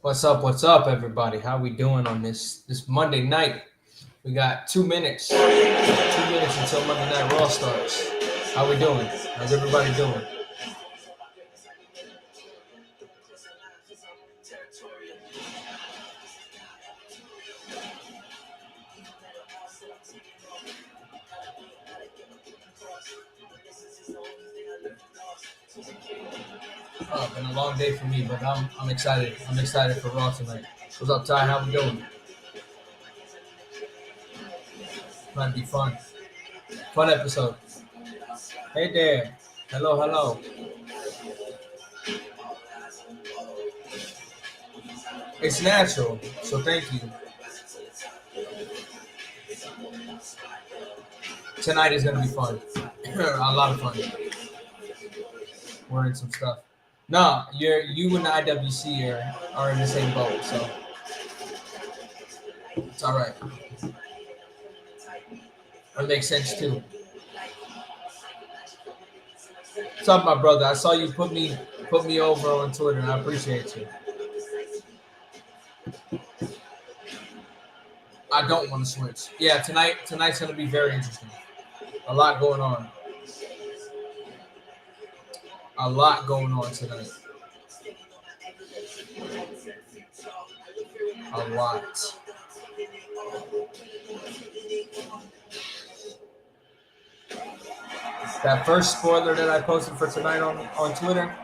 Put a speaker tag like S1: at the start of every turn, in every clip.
S1: What's up, everybody? How we doing on this Monday night? We got 2 minutes. 2 minutes until Monday Night Raw starts. How we doing? How's everybody doing? Been a long day for me, but I'm excited. I'm excited for Raw tonight. What's up, Ty? How we doing? Might be fun. Fun episode. Hey there. Hello. It's natural, so thank you. Tonight is gonna be fun. A lot of fun. We're in some stuff. No, you and the IWC are in the same boat, so it's all right. That makes sense too. What's up, my brother? I saw you put me over on Twitter, and I appreciate you. I don't want to switch. Yeah, tonight's gonna be very interesting. A lot going on. A lot going on tonight. A lot. That first spoiler that I posted for tonight on Twitter,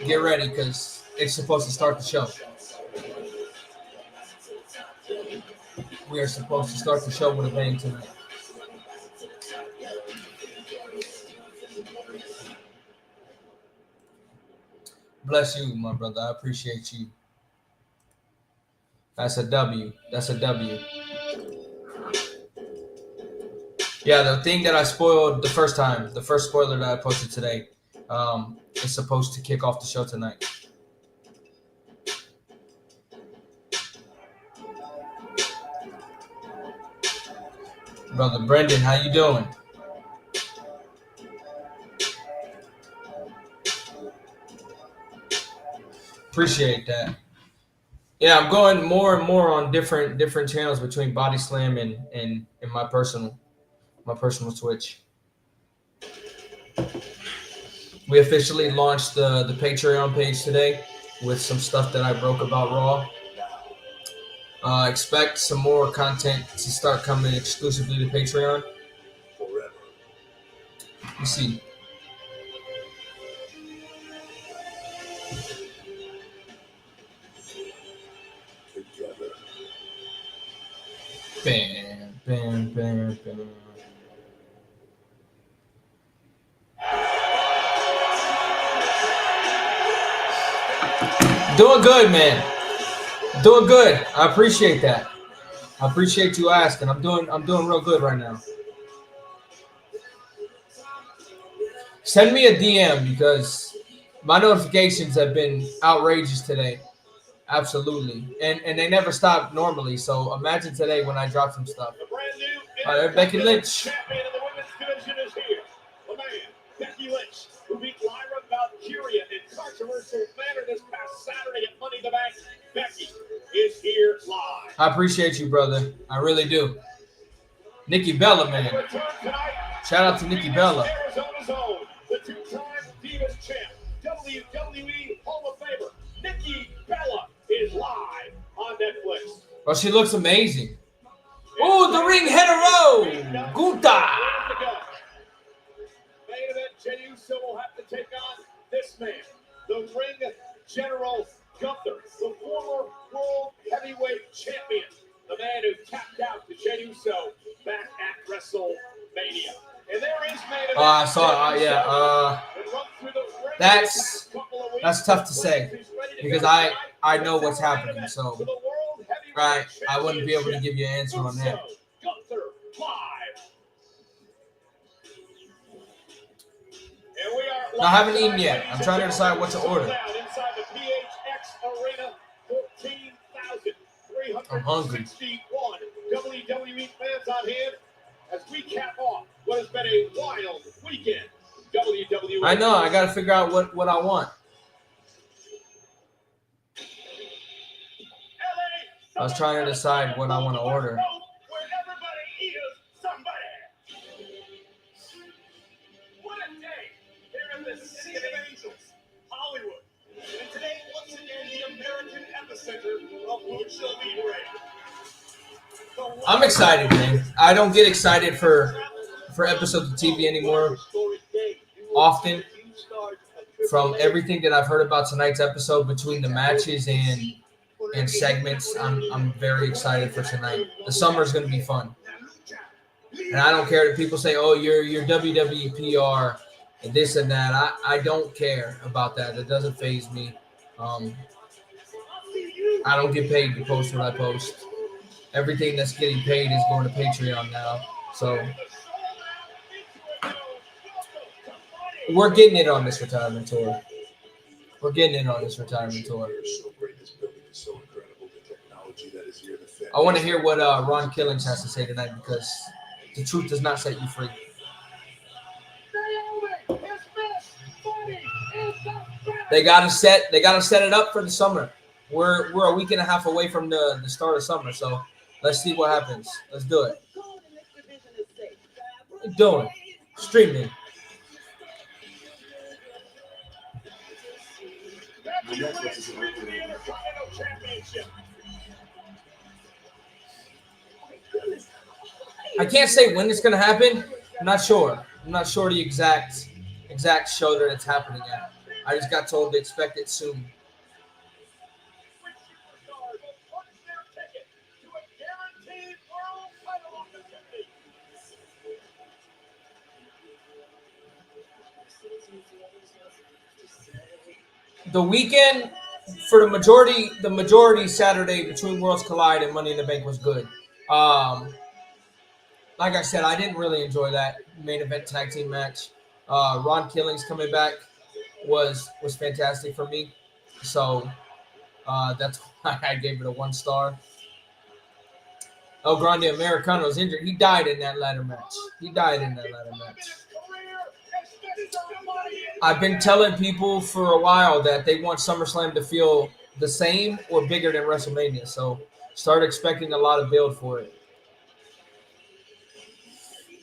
S1: get ready because it's supposed to start the show. We are supposed to start the show with a bang tonight. Bless you, my brother. I appreciate you. That's a W. That's a W. Yeah, the thing that I spoiled the first time, the first spoiler that I posted today, is supposed to kick off the show tonight. Brother Brendan, how you doing? Appreciate that. Yeah, I'm going more and more on different channels between Body Slam and my personal Twitch. We officially launched the Patreon page today with some stuff that I broke about Raw. Expect some more content to start coming exclusively to Patreon. You see. Bam. Doing good, man. Doing good. I appreciate that. I appreciate you asking. I'm doing real good right now. Send me a DM because my notifications have been outrageous today. Absolutely. And they never stop normally. So imagine today when I drop some stuff. Becky Lynch.
S2: Champion of the women's division is here. The man, Becky Lynch, who beat Lyra Valkyria in controversial manner this past Saturday at Money in the Bank. Becky is here live.
S1: I appreciate you, brother. I really do. Nikki Bella, man. Shout out to Nikki Bella.
S2: Arizona's own, the two-time Divas champ, WWE Hall of Famer, Nikki Bella is live on Netflix.
S1: Well, she looks amazing. Oh, the ring hetero! Gunther!
S2: Main event, Jey Uso will have to take on this man, the ring general Gunther, the former world heavyweight champion, the man who tapped out to Jey Uso back at WrestleMania. And there is main event.
S1: I saw it. That's tough to say because I know what's happening. So, right, I wouldn't be able to give you an answer on that. I haven't eaten yet. I'm trying to decide what to order. I'm hungry.
S2: WWE fans on hand as we cap off what has been a wild weekend. WWE.
S1: I know. I got to figure out what I want. I was trying to decide what I want to order.
S2: Where everybody is somebody. What a day here in the City of Angels, Hollywood. And today, once again, the American epicenter of lucha libre.
S1: I'm excited, man. I don't get excited for episodes of TV anymore often. From everything that I've heard about tonight's episode, between the matches and segments, I'm very excited for tonight. The summer is going to be fun, and I don't care that people say, "Oh, you're WWE PR and this and that." I don't care about that. It doesn't faze me. I don't get paid to post what I post. Everything that's getting paid is going to Patreon now. So we're getting it on this retirement tour. We're getting in on this retirement tour. I want to hear what Ron Killings has to say tonight, because the truth does not set you free. They gotta set it up for the summer. We're a week and a half away from the start of summer, so let's see what happens. Let's do it. What are you doing? Streaming. I can't say when it's gonna happen. I'm not sure. I'm not sure the exact show that it's happening at. I just got told to expect it soon. The weekend for the majority Saturday between Worlds Collide and Money in the Bank was good. Like I said, I didn't really enjoy that main event tag team match. Ron Killings coming back was fantastic for me. So that's why I gave it a 1 star. El Grande Americano is injured. He died in that ladder match. I've been telling people for a while that they want SummerSlam to feel the same or bigger than WrestleMania. So start expecting a lot of build for it.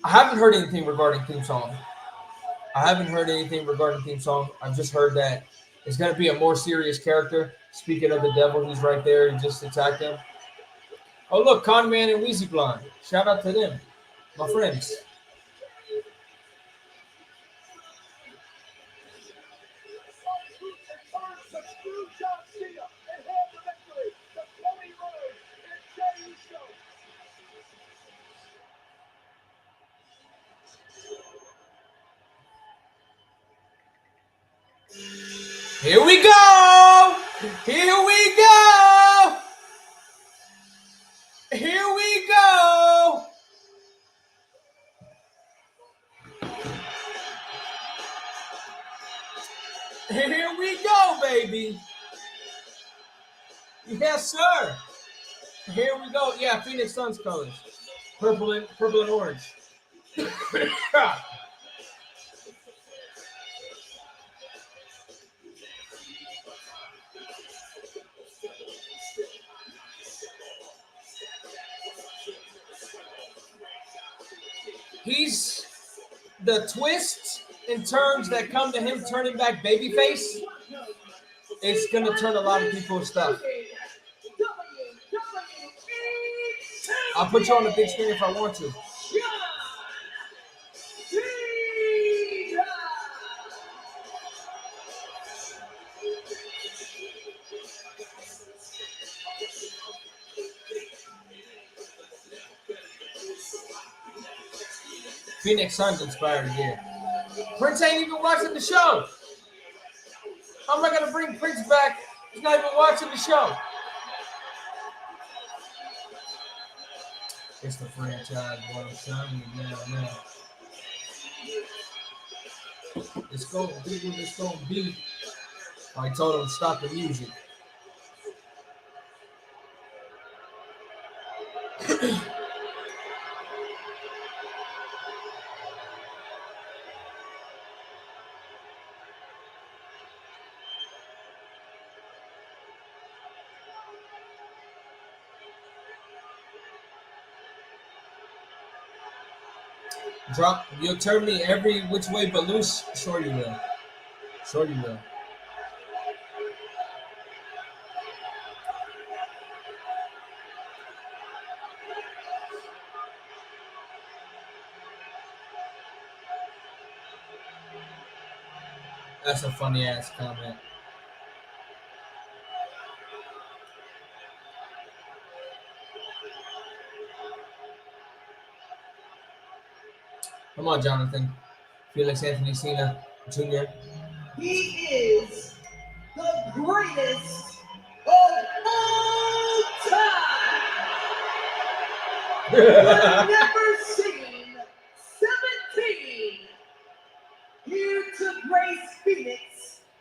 S1: I haven't heard anything regarding theme song. I've just heard that it's going to be a more serious character. Speaking of the devil, he's right there. He just attacked him. Oh, look, Conman and Weezy Blonde. Shout out to them, my friends. Here we go! Here we go! Here we go! Here we go, baby! Yes, sir! Here we go. Yeah, Phoenix Suns colors. Purple and orange. He's the twist in terms that come to him turning back babyface. It's gonna turn a lot of people's stuff. I'll put you on the big screen if I want to. Phoenix Suns inspired here. Prince ain't even watching the show. How am I gonna bring Prince back? He's not even watching the show. It's the franchise, boy. Son, now. It's gonna be what it's gonna be. I told him to stop the music. Drop. You'll turn me every which way but loose. Sure you will. Sure you will. That's a funny ass comment. Come on, Jonathan. Felix Anthony Cena Jr.
S3: He is the greatest of all time. The never seen 17. Here to grace Phoenix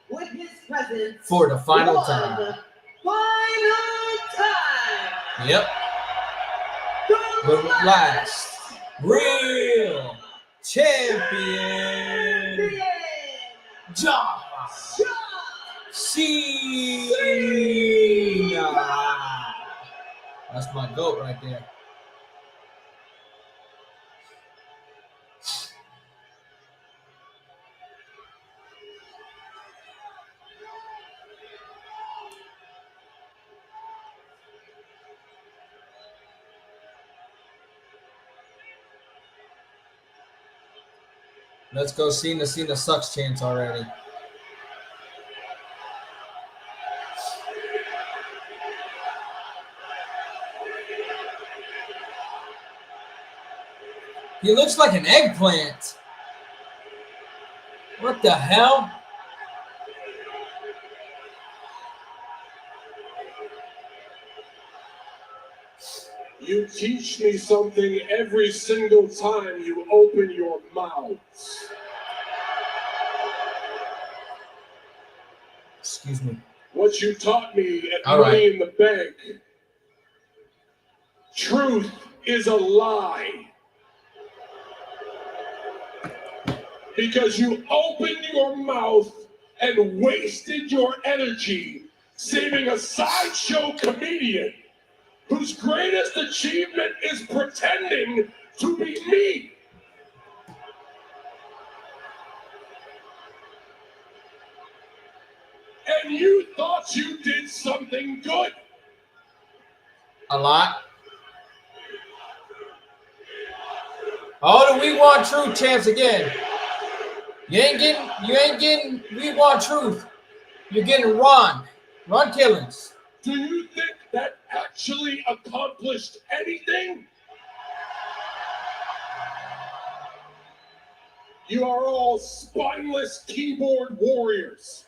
S3: with his presence.
S1: For the final
S3: One
S1: time.
S3: Final time.
S1: Yep. The last real champion. John Cena. That's my GOAT right there. Let's go Cena. Cena sucks chance already. He looks like an eggplant. What the hell?
S2: You teach me something every single time you open your mouth.
S1: Excuse me.
S2: What you taught me at
S1: All
S2: Money
S1: right.
S2: in the Bank. Truth is a lie. Because you opened your mouth and wasted your energy saving a sideshow comedian whose greatest achievement is pretending to be me. And you thought you did something good.
S1: A lot. Oh, the We Want Truth chance again. You ain't getting We Want Truth. You're getting Ron Killings.
S2: Do you think that actually accomplished anything? You are all spineless keyboard warriors.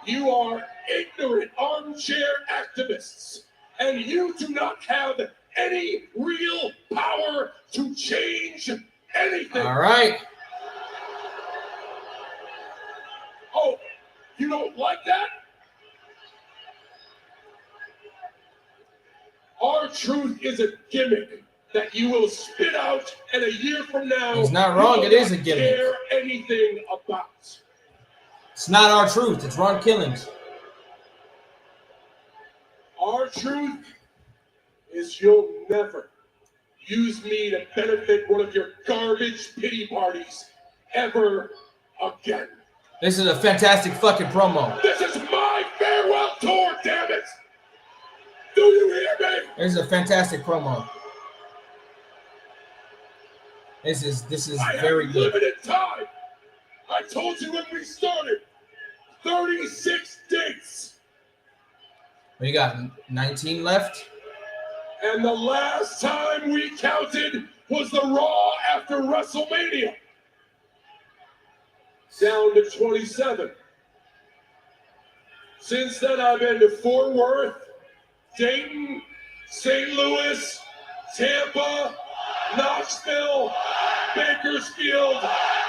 S2: You are ignorant armchair activists, and you do not have any real power to change anything.
S1: All right.
S2: Oh, you don't like that? Our truth is a gimmick that you will spit out, and a year from now,
S1: He's not wrong.
S2: you
S1: It
S2: will
S1: is a
S2: not
S1: gimmick.
S2: care anything about.
S1: It's not our truth. It's Ron Killings.
S2: Our truth is you'll never use me to benefit one of your garbage pity parties ever again.
S1: This is a fantastic fucking promo.
S2: This is my farewell tour, damn it! Do you hear me?
S1: This is a fantastic promo. This is
S2: I
S1: very
S2: have
S1: good.
S2: limited time. I told you when we started. 36 dates.
S1: We got 19 left.
S2: And the last time we counted was the Raw after WrestleMania. Down to 27. Since then, I've been to Fort Worth, Dayton, St. Louis, Tampa, Knoxville, Bakersfield,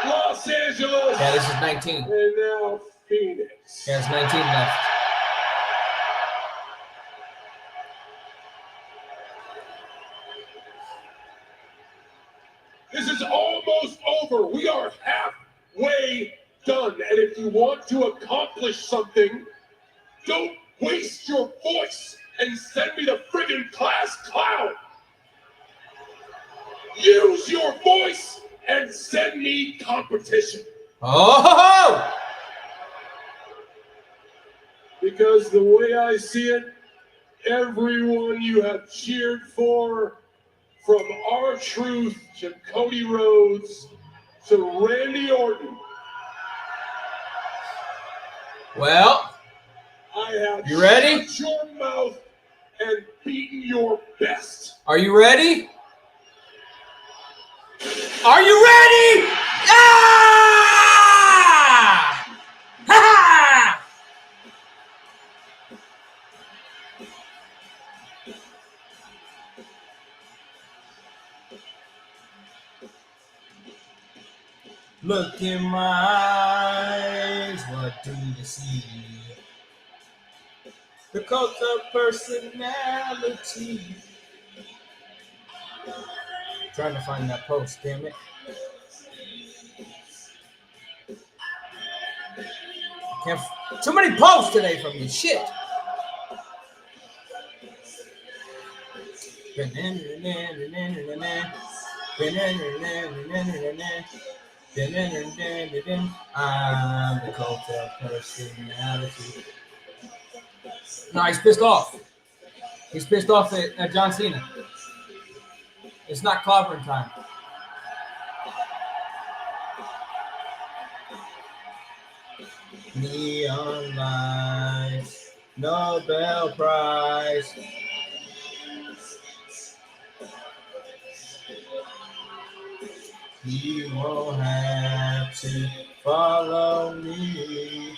S2: Los Angeles,
S1: Yeah, this is 19.
S2: and now Phoenix.
S1: Yeah, it's 19 left.
S2: This is almost over. We are halfway done. And if you want to accomplish something, don't waste your voice and send me the friggin' class clown. Use your voice and send me competition.
S1: Oh!
S2: Because the way I see it, everyone you have cheered for, from R-Truth to Cody Rhodes to Randy Orton,
S1: Well,
S2: I have
S1: you ready?
S2: shut your mouth and beaten your best.
S1: Are you ready? Are you ready? Ah! Ha ha! Look in my eyes, what do you see? The cult of personality. Trying to find that post, damn it. Too many posts today from you, shit. I'm the cult of personality. No, he's pissed off. He's pissed off at John Cena. It's not clobbering time. Neon lights, Nobel Prize. You won't have to follow me.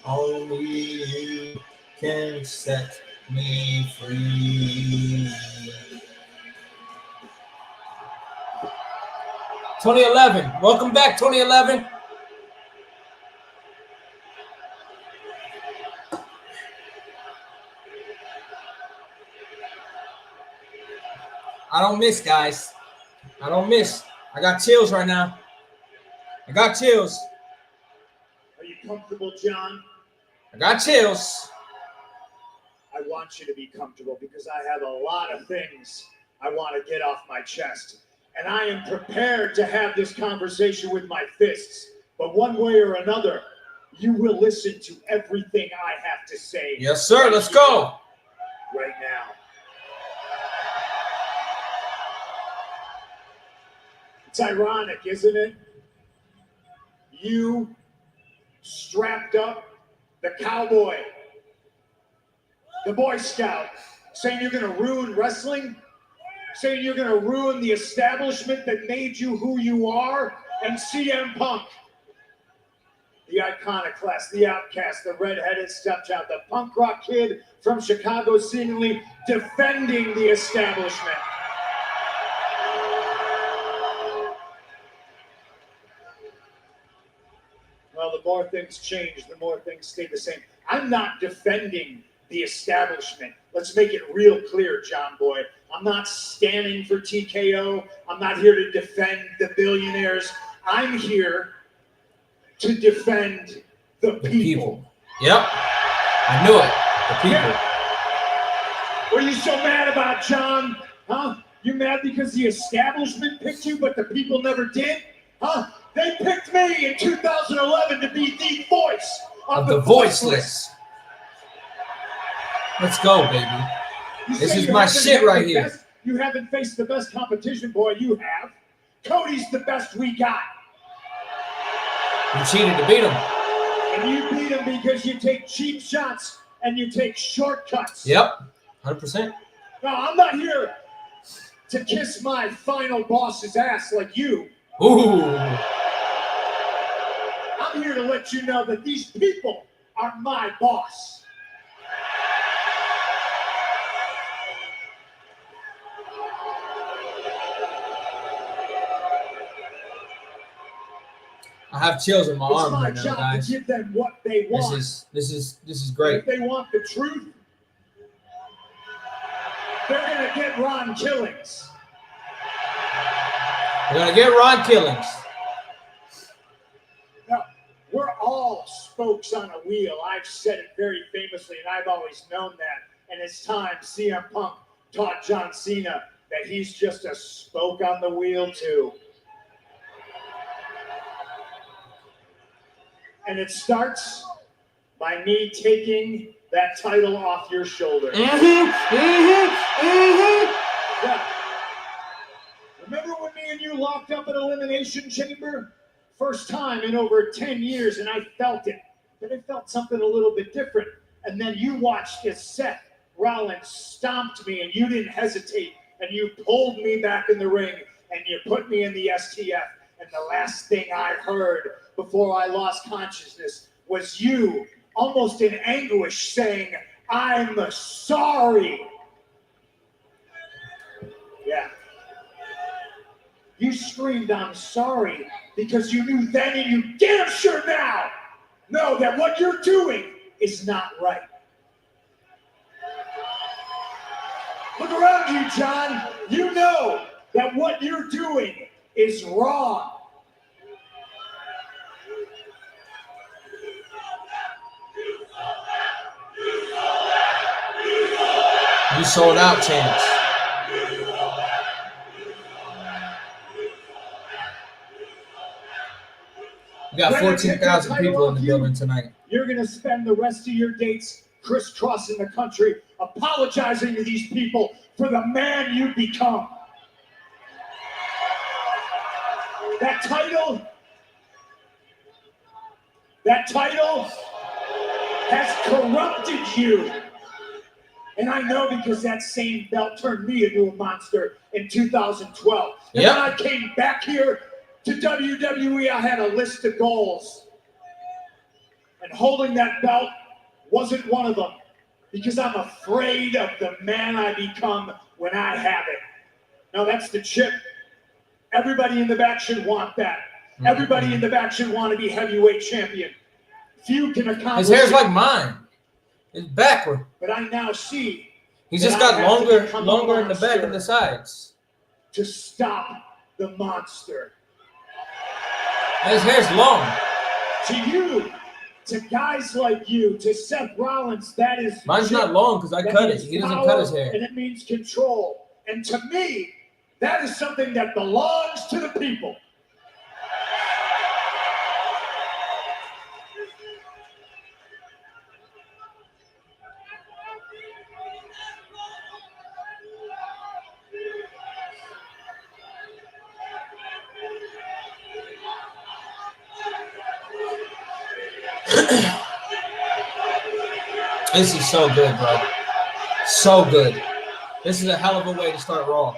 S1: Only you can set me free. 2011. Welcome back, 2011. I don't miss, guys. I don't miss. I got chills right now. I got chills.
S2: Are you comfortable, John?
S1: I got chills.
S2: I want you to be comfortable because I have a lot of things I want to get off my chest. And I am prepared to have this conversation with my fists. But one way or another, you will listen to everything I have to say.
S1: Yes, sir. Let's go.
S2: Right now. It's ironic, isn't it? You strapped up the cowboy, the Boy Scout, saying you're going to ruin wrestling, saying you're going to ruin the establishment that made you who you are, and CM Punk, the iconoclast, the outcast, the redheaded stepchild, the punk rock kid from Chicago, seemingly defending the establishment. Well, the more things change, the more things stay the same. I'm not defending the establishment. Let's make it real clear, John Boy. I'm not standing for TKO. I'm not here to defend the billionaires. I'm here to defend the people.
S1: Yep. I knew it. The people.
S2: What are you so mad about, John? Huh? You mad because the establishment picked you, but the people never did? Huh? They picked me in 2011 to be the voice
S1: of the voiceless. Let's go, baby. This is my shit right here.
S2: You haven't faced the best competition, boy. You have. Cody's the best we got.
S1: You cheated to beat him.
S2: And you beat him because you take cheap shots and you take shortcuts.
S1: Yep. 100%.
S2: No, I'm not here to kiss my final boss's ass like you.
S1: Ooh.
S2: I'm here to let you know that these people are my boss.
S1: I have chills in my
S2: It's
S1: arm
S2: my
S1: right now,
S2: job
S1: guys.
S2: to give them what they want.
S1: This is great.
S2: If they want the truth, they're gonna get Ron Killings.
S1: We're gonna get Ron Killings.
S2: Now, we're all spokes on a wheel. I've said it very famously, and I've always known that. And it's time CM Punk taught John Cena that he's just a spoke on the wheel too. And it starts by me taking that title off your shoulder. Yeah. Remember when me and you locked up at Elimination Chamber? First time in over 10 years, and I felt it. But I felt something a little bit different. And then you watched as Seth Rollins stomped me, and you didn't hesitate, and you pulled me back in the ring, and you put me in the STF. And the last thing I heard before I lost consciousness was you, almost in anguish, saying, "I'm sorry." Yeah. You screamed, "I'm sorry," because you knew then and you damn sure now know that what you're doing is not right. Look around you, John. You know that what you're doing is wrong.
S1: You sold out, Chance. We got 14,000 people in the building tonight.
S2: You're going to spend the rest of your dates crisscrossing the country, apologizing to these people for the man you become. That title has corrupted you. And I know because that same belt turned me into a monster in 2012. And
S1: Yep.
S2: when I came back here to WWE, I had a list of goals. And holding that belt wasn't one of them, because I'm afraid of the man I become when I have it. Now that's the chip. Everybody in the back should want that. Everybody in the back should want to be heavyweight champion. Few can accomplish
S1: His hair's
S2: it,
S1: like mine. It's backward.
S2: but I now see
S1: He's just
S2: that I
S1: got
S2: have to become a
S1: longer in the back
S2: monster
S1: and the sides.
S2: to stop the monster.
S1: His hair's long.
S2: To you, to guys like you, to Seth Rollins, that is
S1: Mine's not long because I
S2: that
S1: cut it.
S2: means
S1: He doesn't
S2: power,
S1: cut his hair.
S2: and it means control. And to me, that is something that belongs to the people.
S1: This is so good, bro. So good. This is a hell of a way to start Raw.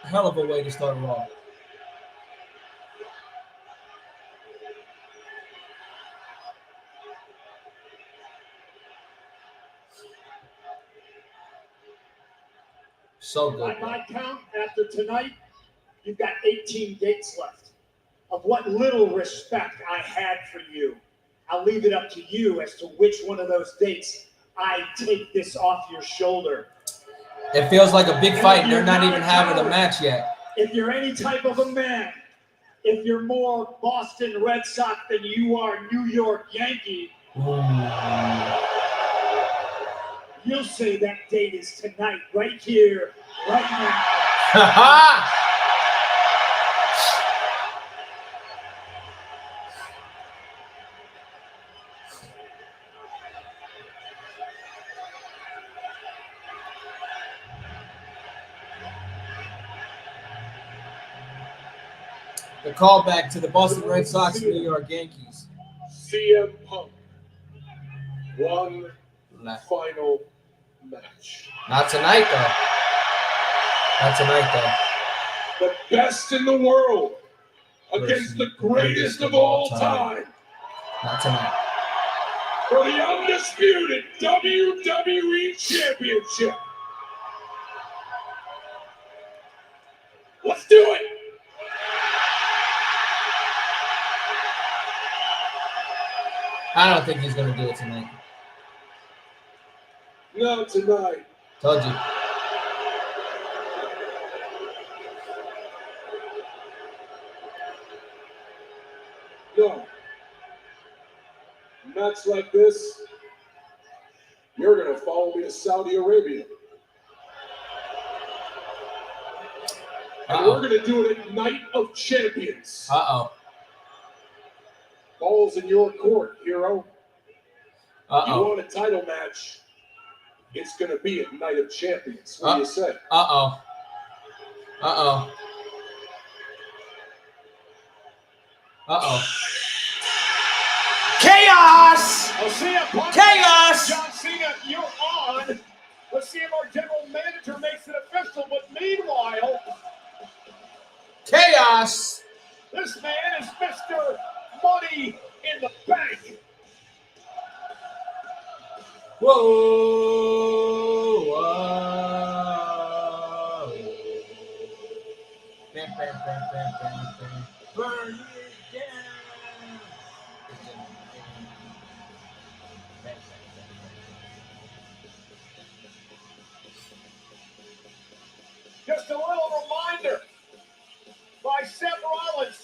S1: A hell of a way to start Raw. So good.
S2: By my count, after tonight, you've got 18 dates left. Of what little respect I had for you, I'll leave it up to you as to which one of those dates I take this off your shoulder.
S1: It feels like a big fight. They're not even having a match yet.
S2: If you're any type of a man, if you're more Boston Red Sox than you are New York Yankee, you'll say that date is tonight, right here, right now.
S1: The callback to the Boston Red Sox and New York Yankees.
S2: CM Punk, one final match.
S1: Not tonight, though. Not tonight, though.
S2: The best in the world against the greatest of all time.
S1: Not tonight.
S2: For the undisputed WWE Championship. Let's do it.
S1: I don't think he's going to do it tonight.
S2: Not tonight.
S1: Told you.
S2: No. Match like this, you're going to follow me to Saudi Arabia. And we're going to do it at Night of Champions.
S1: Uh-oh.
S2: Ball's in your court, hero. You
S1: Uh-oh.
S2: want a title match, it's going to be at Night of Champions. What do you say?
S1: Uh-oh. Uh-oh. Uh-oh. Chaos!
S2: I'll see you, Punk.
S1: Chaos!
S2: John Cena, you're on. Let's see if our general manager makes it official. But meanwhile,
S1: Chaos!
S2: this man is Mr. Money in the Bank.
S1: Whoa! Whoa! Bam, bam, bam, bam, bam, bam. Burn it down!
S2: Just a little reminder by Seth Rollins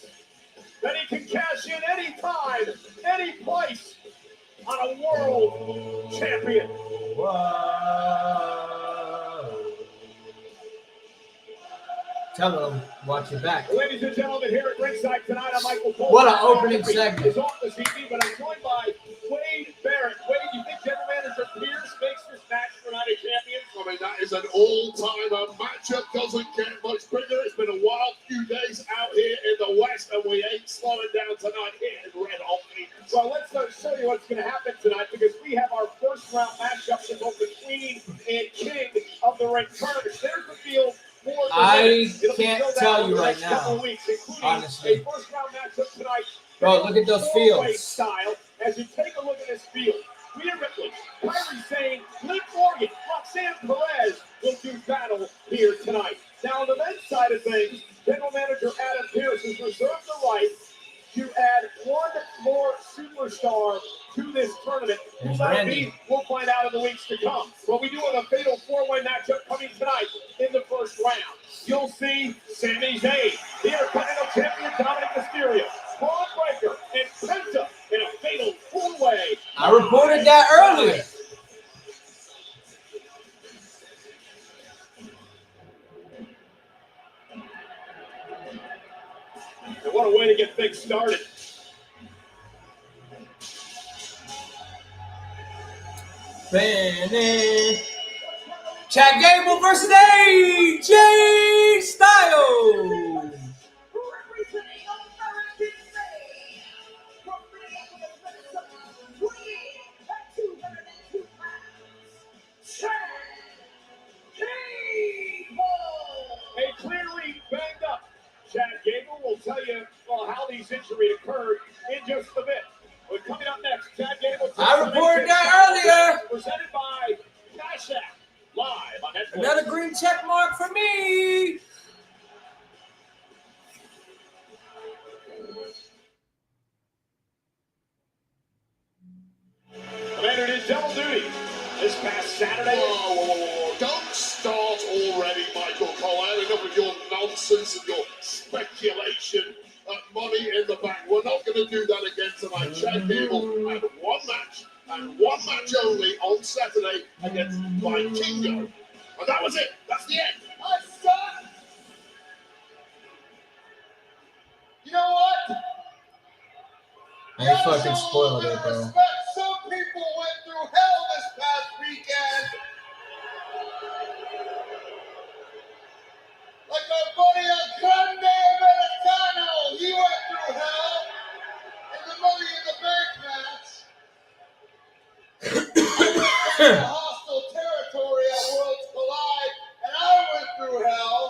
S2: that he can cash in any time, any place on a world champion.
S1: Whoa. Tell them, watch your back.
S2: Ladies and gentlemen, here at ringside tonight, I'm Michael Cole.
S1: What an opening segment.
S2: Is off the TV, but I'm joined by Wade Barrett. Wade, you think General Manager Pierce makes this match for Night of Champions?
S4: I mean, that is an all-timer. Matchup doesn't get much bigger. It's been a wild few days out here in the West, and we ain't slowing down tonight here in Red Hot.
S2: Well, let's show you what's going to happen tonight, because we have our first round matchup with both the Queen and King of the Ring tournament. There's the field.
S1: I can't tell you right now,
S2: weeks,
S1: honestly.
S2: A first round matchup tonight.
S1: Bro, look at those fields.
S2: Style. As you take a look at this field, Rhea Ripley, Kairi Sane, Liv Morgan, Roxanne Perez will do battle here tonight. Now, on the men's side of things, General Manager Adam Pearce has reserved the right to add one more superstar to this tournament. Who that be, we'll find out in the weeks to come. But we do have a fatal four-way matchup coming tonight in the first round. You'll see Sami Zayn, the Intercontinental Champion Dominic Mysterio, Braun Breaker, and Penta in a fatal four-way.
S1: I reported that earlier.
S2: And what a way to get things started.
S1: Chad Gable versus AJ Styles.
S3: Representing American Made from Minneapolis, Minnesota, weighing at 202 pounds, Chad Gable.
S2: A clearly banged up Chad Gable will tell you how these injuries occurred in just a bit. But coming up next, Chad Gable.
S1: I reported that earlier.
S2: Presented by Cash App, live on Netflix.
S1: Another green check mark for me.
S2: Commander did double duty this past Saturday.
S4: Whoa. Don't start already, Michael Cole. I had enough of your nonsense and your speculation. Money in the bank. We're not going to do that again tonight. Chad Gable had one match, and one match only on Saturday against Vikingo. And that was it. That's the end.
S5: You know what?
S1: I ain't fucking spoiled it, bro.
S5: Some people went through hell this past weekend. Like my buddy Grande Americano, he went through hell in the Money in the Bank match. I went through hostile territory at Worlds Collide, and I went through hell.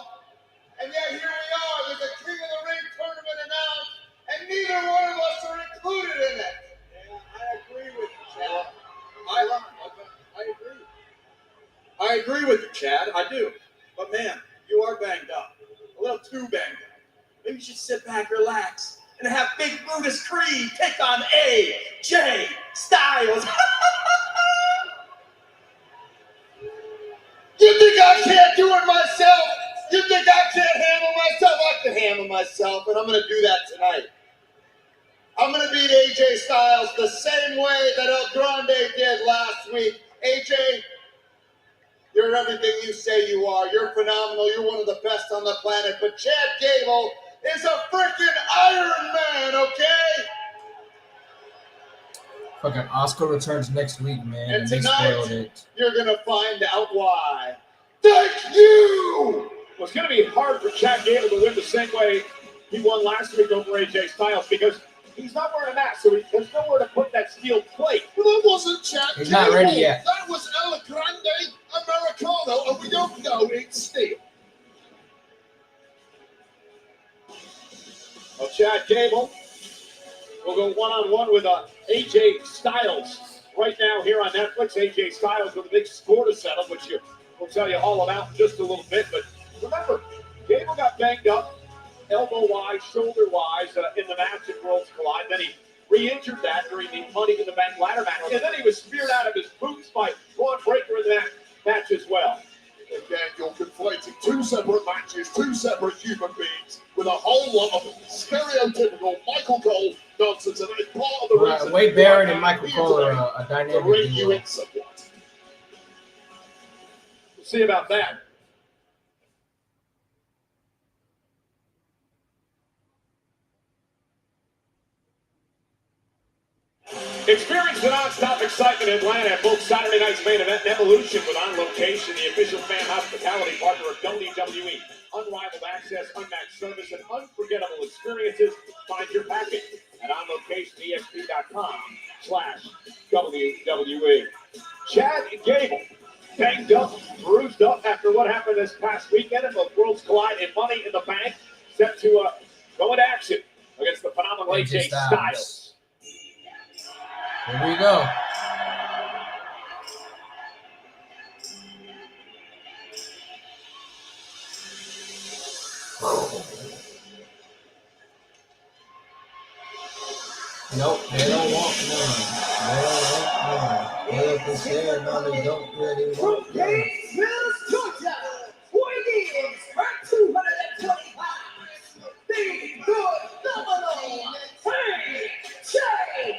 S5: And yet here we are, there's a King of the Ring tournament announced, and neither one of us are included in it. Yeah, I agree with you, Chad. I agree with you, Chad. I do. But man, you are banged up. A little too banged up. Maybe you should sit back, relax, and have Big Brutus Creed take on AJ Styles. You think I can't do it myself? You think I can't handle myself? I can handle myself, and I'm going to do that tonight. I'm going to beat AJ Styles the same way that El Grande did last week. AJ, You're everything you say you are. You're phenomenal. You're one of the best on the planet. But Chad Gable is a freaking Iron Man, okay?
S1: Fucking Oscar returns next week, man.
S5: And
S1: And they
S5: tonight-
S1: spoiled it.
S5: You're going to find out why. Thank you!
S2: Well, it's going to be hard for Chad Gable to win the same way he won last week over AJ Styles because he's not wearing a mask, so there's nowhere to put that steel plate.
S4: Well, that wasn't Chad
S1: He's not ready
S4: Gable.
S1: yet.
S4: That was El Grande Americano, and we don't know it's steel.
S2: Well, Chad Gable will go one-on-one with AJ Styles right now here on Netflix. AJ Styles with a big score to settle, which we'll tell you all about in just a little bit. But remember, Gable got banged up elbow-wise, shoulder-wise in the match at Worlds Collide. Then he re-injured that during the Money in the Bank ladder match. And then he was speared out of his boots by Braun Breaker in that match as well.
S4: Again, you're conflating two separate matches, two separate human beings, with a whole lot of stereotypical Michael Cole nonsense, and it's part of the reason.
S1: Wade Barrett and Michael Cole are a
S4: to
S1: dynamic
S4: ring you
S1: duo.
S4: in somewhat.
S2: We'll see about that. Experience the non-stop excitement in Atlanta at both Saturday night's main event and Evolution with On Location, the official fan hospitality partner of WWE. Unrivaled access, unmatched service, and unforgettable experiences. Find your package at onlocationexp.com/WWE. Chad Gable, banged up, bruised up after what happened this past weekend at the Worlds Collide and Money in the Bank, set to go into action against the phenomenal AJ Styles.
S1: Here we go. Nope, they don't want none. They don't want none. They look scared, no, they don't really
S3: From
S1: want none.
S3: Gainesville, Georgia, weighing in at 220 pounds, the good phenomenal AJ Styles.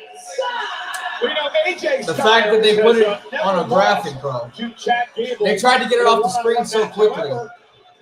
S2: We know AJ
S1: The
S2: Styles
S1: fact that they put it
S2: has, never
S1: on a
S2: lost
S1: graphic, bro.
S2: to Chad Gable.
S1: They tried to get it off the screen so quickly.
S2: However,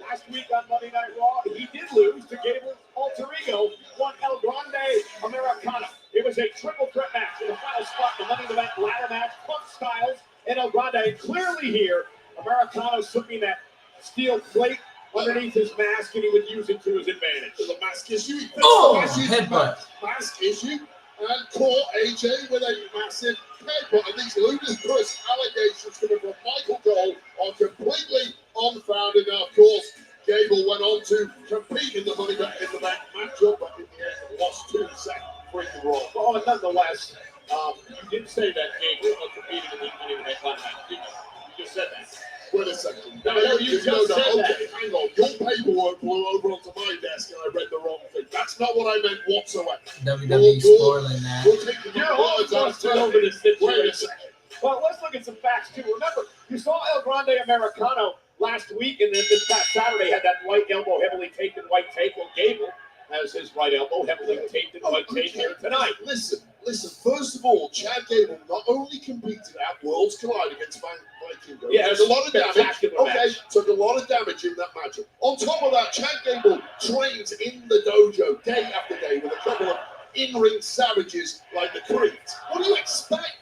S2: last week on Monday Night Raw, he did lose to Gable's alter ego, one El Grande Americano. It was a triple threat match in the final spot in the Money in the Bank ladder match. Punk Styles and El Grande. And clearly here, Americano slipping that steel plate underneath his mask, and he would use it to his advantage.
S4: There's a mask issue. He fixed
S1: Oh,
S4: the
S1: headbutt.
S4: mask issue and caught AJ with a massive headbutt. And these ludicrous allegations coming from Michael Cole are completely unfounded. Now, of course, Gable went on to compete in the Money in the Bank matchup, but in the end lost 2 seconds free to Raw.
S2: Well, nonetheless, you did say that Gable was competing in the Money in the Bank ladder match, didn't you? You just said that.
S4: Wait a second.
S2: No, you just said that.
S4: Okay, hang on. Your paperwork flew over onto my desk and I read the wrong thing. That's not what I meant whatsoever.
S1: WWE spoiling that.
S4: We're taking the
S2: You're all
S4: words out of
S2: flustered over this
S4: Wait a
S2: situation.
S4: second.
S2: Well, let's look at some facts, too. Remember, you saw El Grande Americano last week, and then this past Saturday had that right elbow heavily taped and white tape. Well, Gable has his right elbow heavily taped and white tape here tonight.
S4: Listen. First of all, Chad Gable not only competed at Worlds Collide against Vikingo,
S2: Yeah,
S4: took a lot of damage.
S2: spectacular
S4: Okay,
S2: match.
S4: took a lot of damage in that match. On top of that, Chad Gable trains in the dojo day after day with a couple of in-ring savages like the Creed. What do you expect?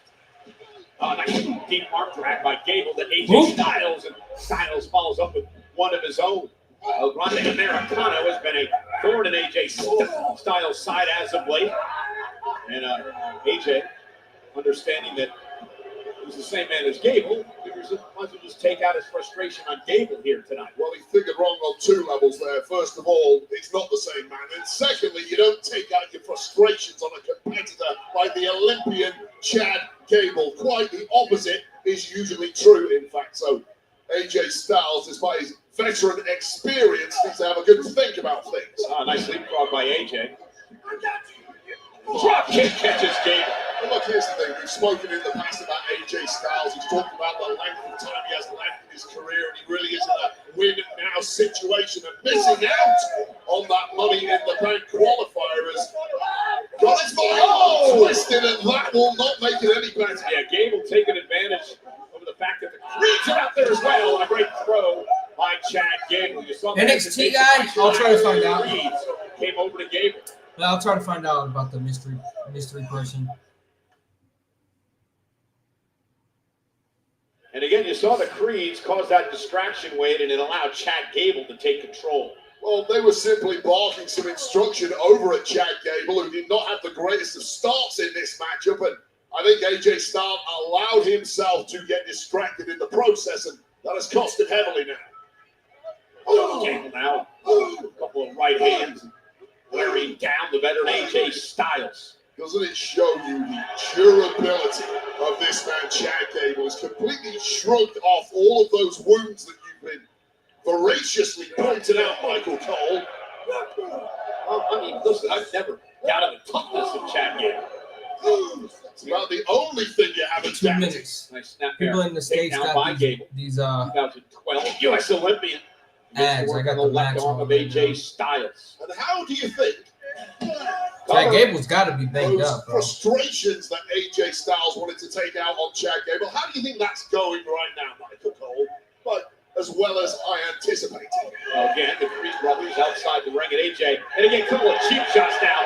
S2: Nice deep arm drag by Gable to AJ
S1: Whoop.
S2: Styles, and Styles follows up with one of his own. El Grande Americano has been a thorn in AJ Styles' side as of late. And AJ, understanding that he's the same man as Gable, figures he might as well just take out his frustration on Gable here tonight.
S4: Well, he figured wrong on 2 levels there. First of all, he's not the same man. And secondly, you don't take out your frustrations on a competitor like the Olympian Chad Gable. Quite the opposite is usually true, in fact. So AJ Styles, despite his veteran experience, needs to have a good think about things.
S2: Nice leapfrog by AJ. Drop kick catches Gable.
S4: Well, look, here's the thing. We've spoken in the past about AJ Styles. He's talked about the length of time he has left in his career, and he really is in a win-now situation and missing out on that Money in the Bank qualifier as got his body twisted, and that will not make it any better.
S2: Yeah, Gable taking advantage of the fact that the Creed Gets it out there as well. And a great throw by Chad Gable. You saw the
S1: NXT
S2: hesitation
S1: guy?
S2: by
S1: I'll try to find
S2: Chad.
S1: out.
S2: Reeves came over to Gable.
S1: I'll try to find out about the mystery person.
S2: And again, you saw the Creeds cause that distraction, Wade, and it allowed Chad Gable to take control.
S4: Well, they were simply barking some instruction over at Chad Gable, who did not have the greatest of starts in this matchup. And I think AJ Styles allowed himself to get distracted in the process, and that has cost him heavily now.
S2: Gable now, a couple of right hands, wearing down the veteran AJ Styles.
S4: Doesn't it show you the durability of this man, Chad Gable? Has completely shrugged off all of those wounds that you've been voraciously pointed out, Michael Cole.
S2: Well, I mean, listen, I've never doubted the toughness of Chad Gable.
S4: It's about the only thing you haven't
S1: 2
S4: doubted.
S1: minutes.
S2: Nice snap
S1: People
S2: there.
S1: in the States
S2: Takedown by
S1: got
S2: Gable.
S1: these
S2: 2012 U.S. Olympian.
S1: ads. I got
S2: the
S1: the
S2: left
S1: match
S2: arm
S1: on
S2: of
S1: right
S2: AJ
S1: now.
S2: Styles.
S4: And how do you think
S1: Chad Gable's got to be banged
S4: those
S1: up, bro.
S4: frustrations that AJ Styles wanted to take out on Chad Gable, how do you think that's going right now, Michael Cole? But as well as I anticipated.
S2: Again, the Creed brothers outside the ring at AJ. And again, a couple of cheap shots now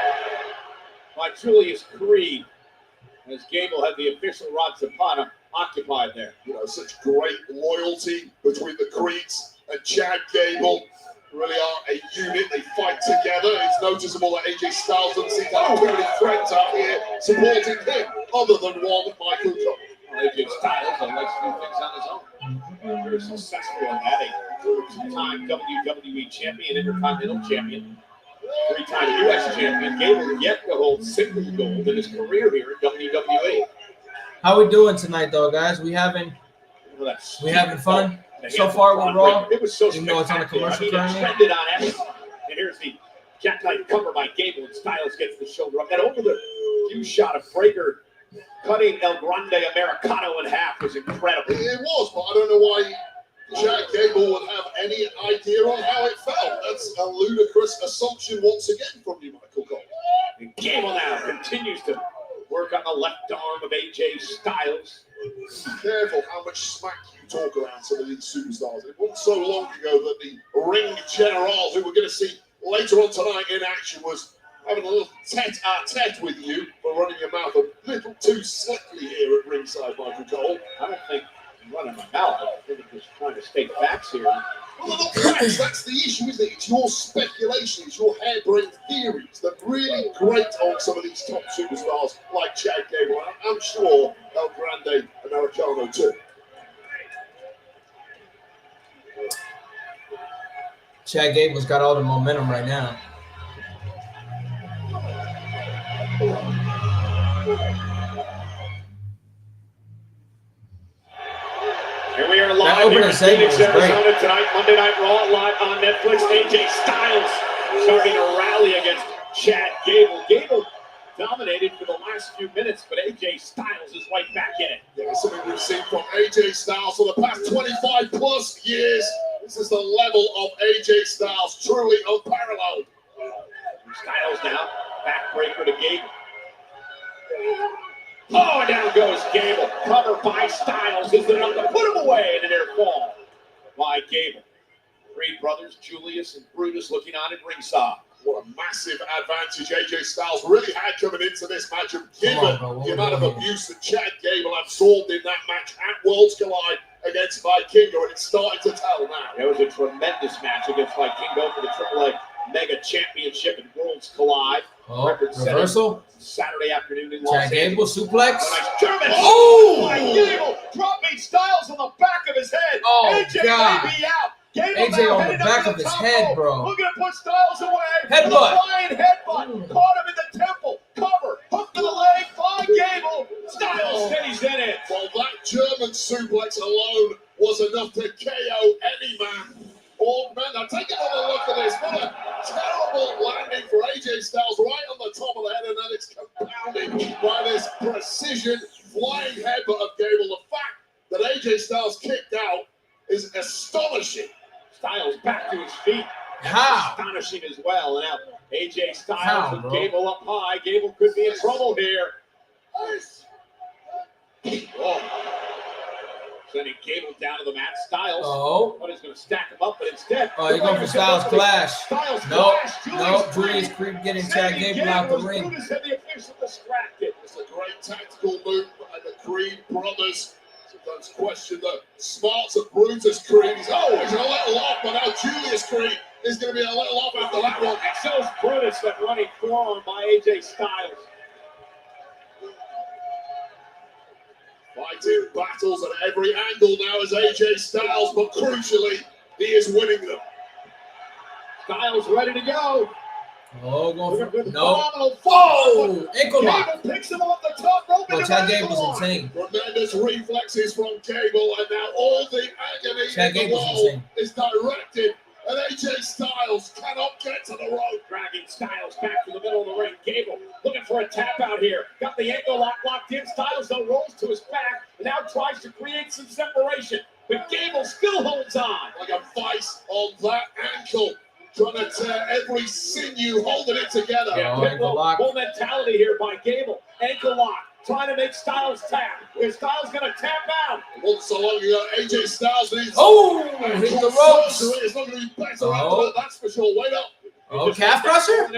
S2: by Julius Creed, as Gable had the official Rod Zapata occupied there.
S4: You know, such great loyalty between the Creeds and Chad Gable. Really are a unit. They fight together. It's noticeable that AJ Styles doesn't seem to have too many friends out here supporting him, other than one Michael Cole.
S2: AJ Styles likes to do things on his own. Very successful in that. A two-time WWE champion, Intercontinental champion, three-time U.S. champion. Gable yet to hold single gold in his career here at WWE.
S1: How we doing tonight, though, guys? We having fun so far with Raw?
S2: It was so
S1: Even though it's on a
S2: spectacular.
S1: commercial
S2: I mean,
S1: currently?
S2: it trended on X. And here's the jackknife cover by Gable, and Styles gets the shoulder up. And over the view shot of Breaker cutting El Grande Americano in half was incredible.
S4: It was, but I don't know why Chad Gable would have any idea on how it felt. That's a ludicrous assumption once again from you, Michael Cole.
S2: And Gable now continues to work on the left arm of AJ Styles.
S4: Be careful how much smack you talk around some of these superstars. It wasn't so long ago that the ring generals who we're going to see later on tonight in action was having a little tete-a-tete with you for running your mouth a little too slickly here at ringside, Michael Cole.
S2: I don't think I'm running my mouth. I think I'm just trying to state facts here.
S4: Well, they're not facts. That's the issue, isn't it? It's your speculation, it's your harebrained theories that really grate on some of these top superstars like Chad Gable. I'm sure El Grande Americano too.
S1: Chad Gable's got all the momentum right now.
S2: Here we are live
S1: That
S2: here
S1: opening
S2: in
S1: segment
S2: Phoenix,
S1: was great.
S2: Arizona tonight. Monday Night Raw live on Netflix. AJ Styles starting to rally against Chad Gable. Gable dominated for the last few minutes, but AJ Styles is right back in it.
S4: Yeah, something we've seen from AJ Styles for the past 25 plus years. This is the level of AJ Styles, truly unparalleled.
S2: Styles now, backbreaker to Gable. Oh, down goes Gable. Cover by Styles. Is enough to put him away in an air fall by Gable. Creed brothers, Julius and Brutus looking on at ringside.
S4: What a massive advantage AJ Styles really had coming into this matchup, given
S1: bro, what
S4: the
S1: we
S4: amount of
S1: doing
S4: abuse that Chad Gable absorbed in that match at Worlds Collide against Vikingo, and it's starting to tell now.
S2: It was a tremendous match against Vikingo for the AAA Mega Championship and Worlds Collide.
S1: Oh,
S2: Record-setting
S1: reversal.
S2: Saturday afternoon in Los
S1: Chad Gable
S2: Angeles.
S1: suplex.
S2: A nice German.
S1: Oh!
S2: By Gable, dropping Styles on the back of his head.
S1: Oh,
S2: AJ
S1: God.
S2: may be out. Gable
S1: AJ
S2: now
S1: on the
S2: headed
S1: back
S2: up to
S1: of his
S2: top
S1: head,
S2: rope.
S1: bro.
S2: Looking to put Styles away.
S1: Headbutt.
S2: With a flying headbutt. Caught him in the temple. Cover. Hook to the leg by Gable. Styles stays in it.
S4: Well, that German suplex alone was enough to KO any man. Oh, man, now take another look at this. What a terrible landing for AJ Styles right on the top of the head, and then it's compounded by this precision flying headbutt of Gable. The fact that AJ Styles kicked out is astonishing.
S2: Styles back to his feet.
S1: How?
S2: Astonishing as well. And now AJ Styles
S1: How,
S2: with
S1: bro?
S2: Gable up high. Gable could be in trouble here. Oh. Sending Gable down to the mat. Styles.
S1: Oh.
S2: But he's going to stack him up, but instead.
S1: Oh, you're going for Styles Clash.
S2: Styles
S1: Nope.
S2: Clash.
S1: Nope. Julius Creed getting Chad Gable out the ring.
S2: Brutus had the official distracted.
S4: It's a great tactical move, and the Creed brothers sometimes question the smarts of Brutus Creed. He's always a little off, but now Julius Creed is going to be a little off after that one.
S2: And so is Brutus, that running forearm by AJ Styles.
S4: Fighting battles at every angle now is AJ Styles, but crucially, he is winning them.
S2: Styles ready to go.
S1: Oh, going
S2: Looking
S1: for
S2: the
S1: no.
S2: phenomenal fall.
S1: Oh, ankle lock.
S2: Gable picks him off the top rope.
S1: No, Chad Gable's insane.
S4: Tremendous reflexes from Gable, and now all the agony
S1: Chad
S4: in the
S1: Gable's
S4: wall
S1: insane.
S4: is directed at AJ Styles. Cannot get to the rope.
S2: Dragging Styles back to the middle of the ring. Gable looking for a tap out here. Got the ankle lock locked in. Styles though rolls to his back and now tries to create some separation. But Gable still holds on.
S4: Like a vice on that ankle, trying to tear every sinew holding it together.
S1: Oh, ankle lock.
S2: Full mentality here by Gable. Ankle lock. Trying to make Styles tap. Is Styles going to tap out?
S4: Once so long ago, AJ Styles needs
S1: Oh, hit the ropes.
S4: It's not going to be better
S1: Oh.
S4: after that, that's for sure. Wait up.
S1: Oh, calf crusher?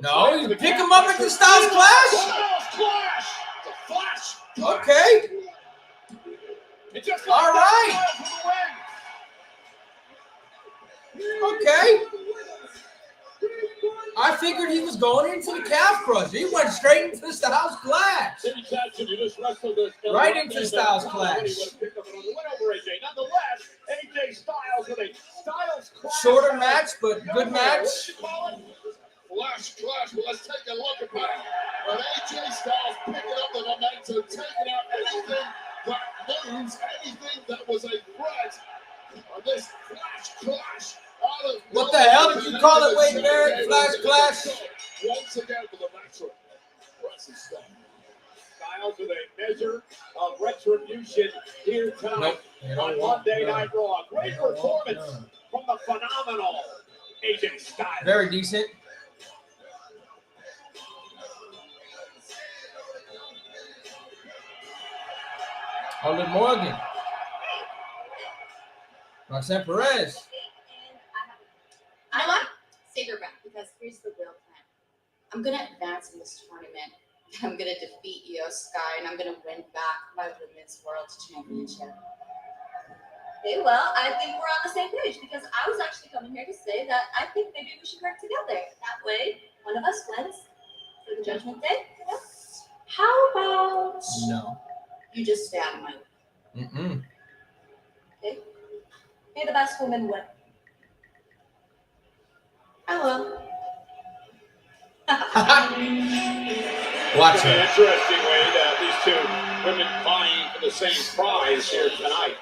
S1: No, you pick him up at the Styles Clash?
S2: Styles Clash.
S4: The flash.
S1: Okay.
S2: It just
S1: All right.
S2: Styles for the win.
S1: Okay. I figured he was going into the calf crusher. He went straight into the Styles Clash.
S2: City Jackson, you just wrestled this
S1: Right into Styles Clash.
S2: Over AJ. Nonetheless, AJ Styles with a Styles Clash.
S1: Shorter match, but good match.
S4: Flash clash, but let's take a look at that. And AJ Styles picking up the momentum, taking out anything that moves, anything that was a threat. And this flash clash out of
S1: What the hell did you call it, Wade Barrett? Flash clash?
S4: Once again for the veteran. Impressive stuff.
S2: Styles with a measure of retribution here tonight
S1: Nope.
S2: on Monday Night Raw. Great performance from the phenomenal AJ Styles.
S1: Very decent. Liv Morgan. Roxanne Perez.
S6: I want save your breath because here's the real plan. I'm gonna advance in this tournament. I'm gonna defeat Io Sky and I'm gonna win back my Women's World Championship.
S7: Okay, well, I think we're on the same page because I was actually coming here to say that I think maybe we should work together. That way, one of us wins for the Judgment Day. You know? How about
S1: No.
S6: You just stay out of my way.
S1: Mm-mm.
S7: may the best woman win?
S6: I will.
S1: Watch
S2: It's an
S1: her.
S2: interesting way that these two women vying for the same prize here tonight.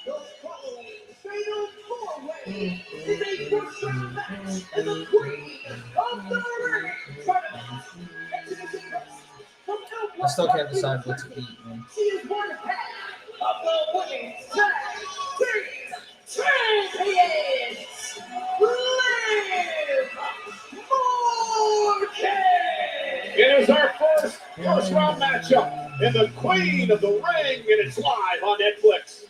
S3: The following fatal four-way is a first-round match in the Queen of the Ring tournament.
S1: I still can't decide what to eat, man.
S3: She is one half of the women's tag team champions, Liv Morgan.
S2: It is our first round matchup in the Queen of the Ring, and it's live on Netflix.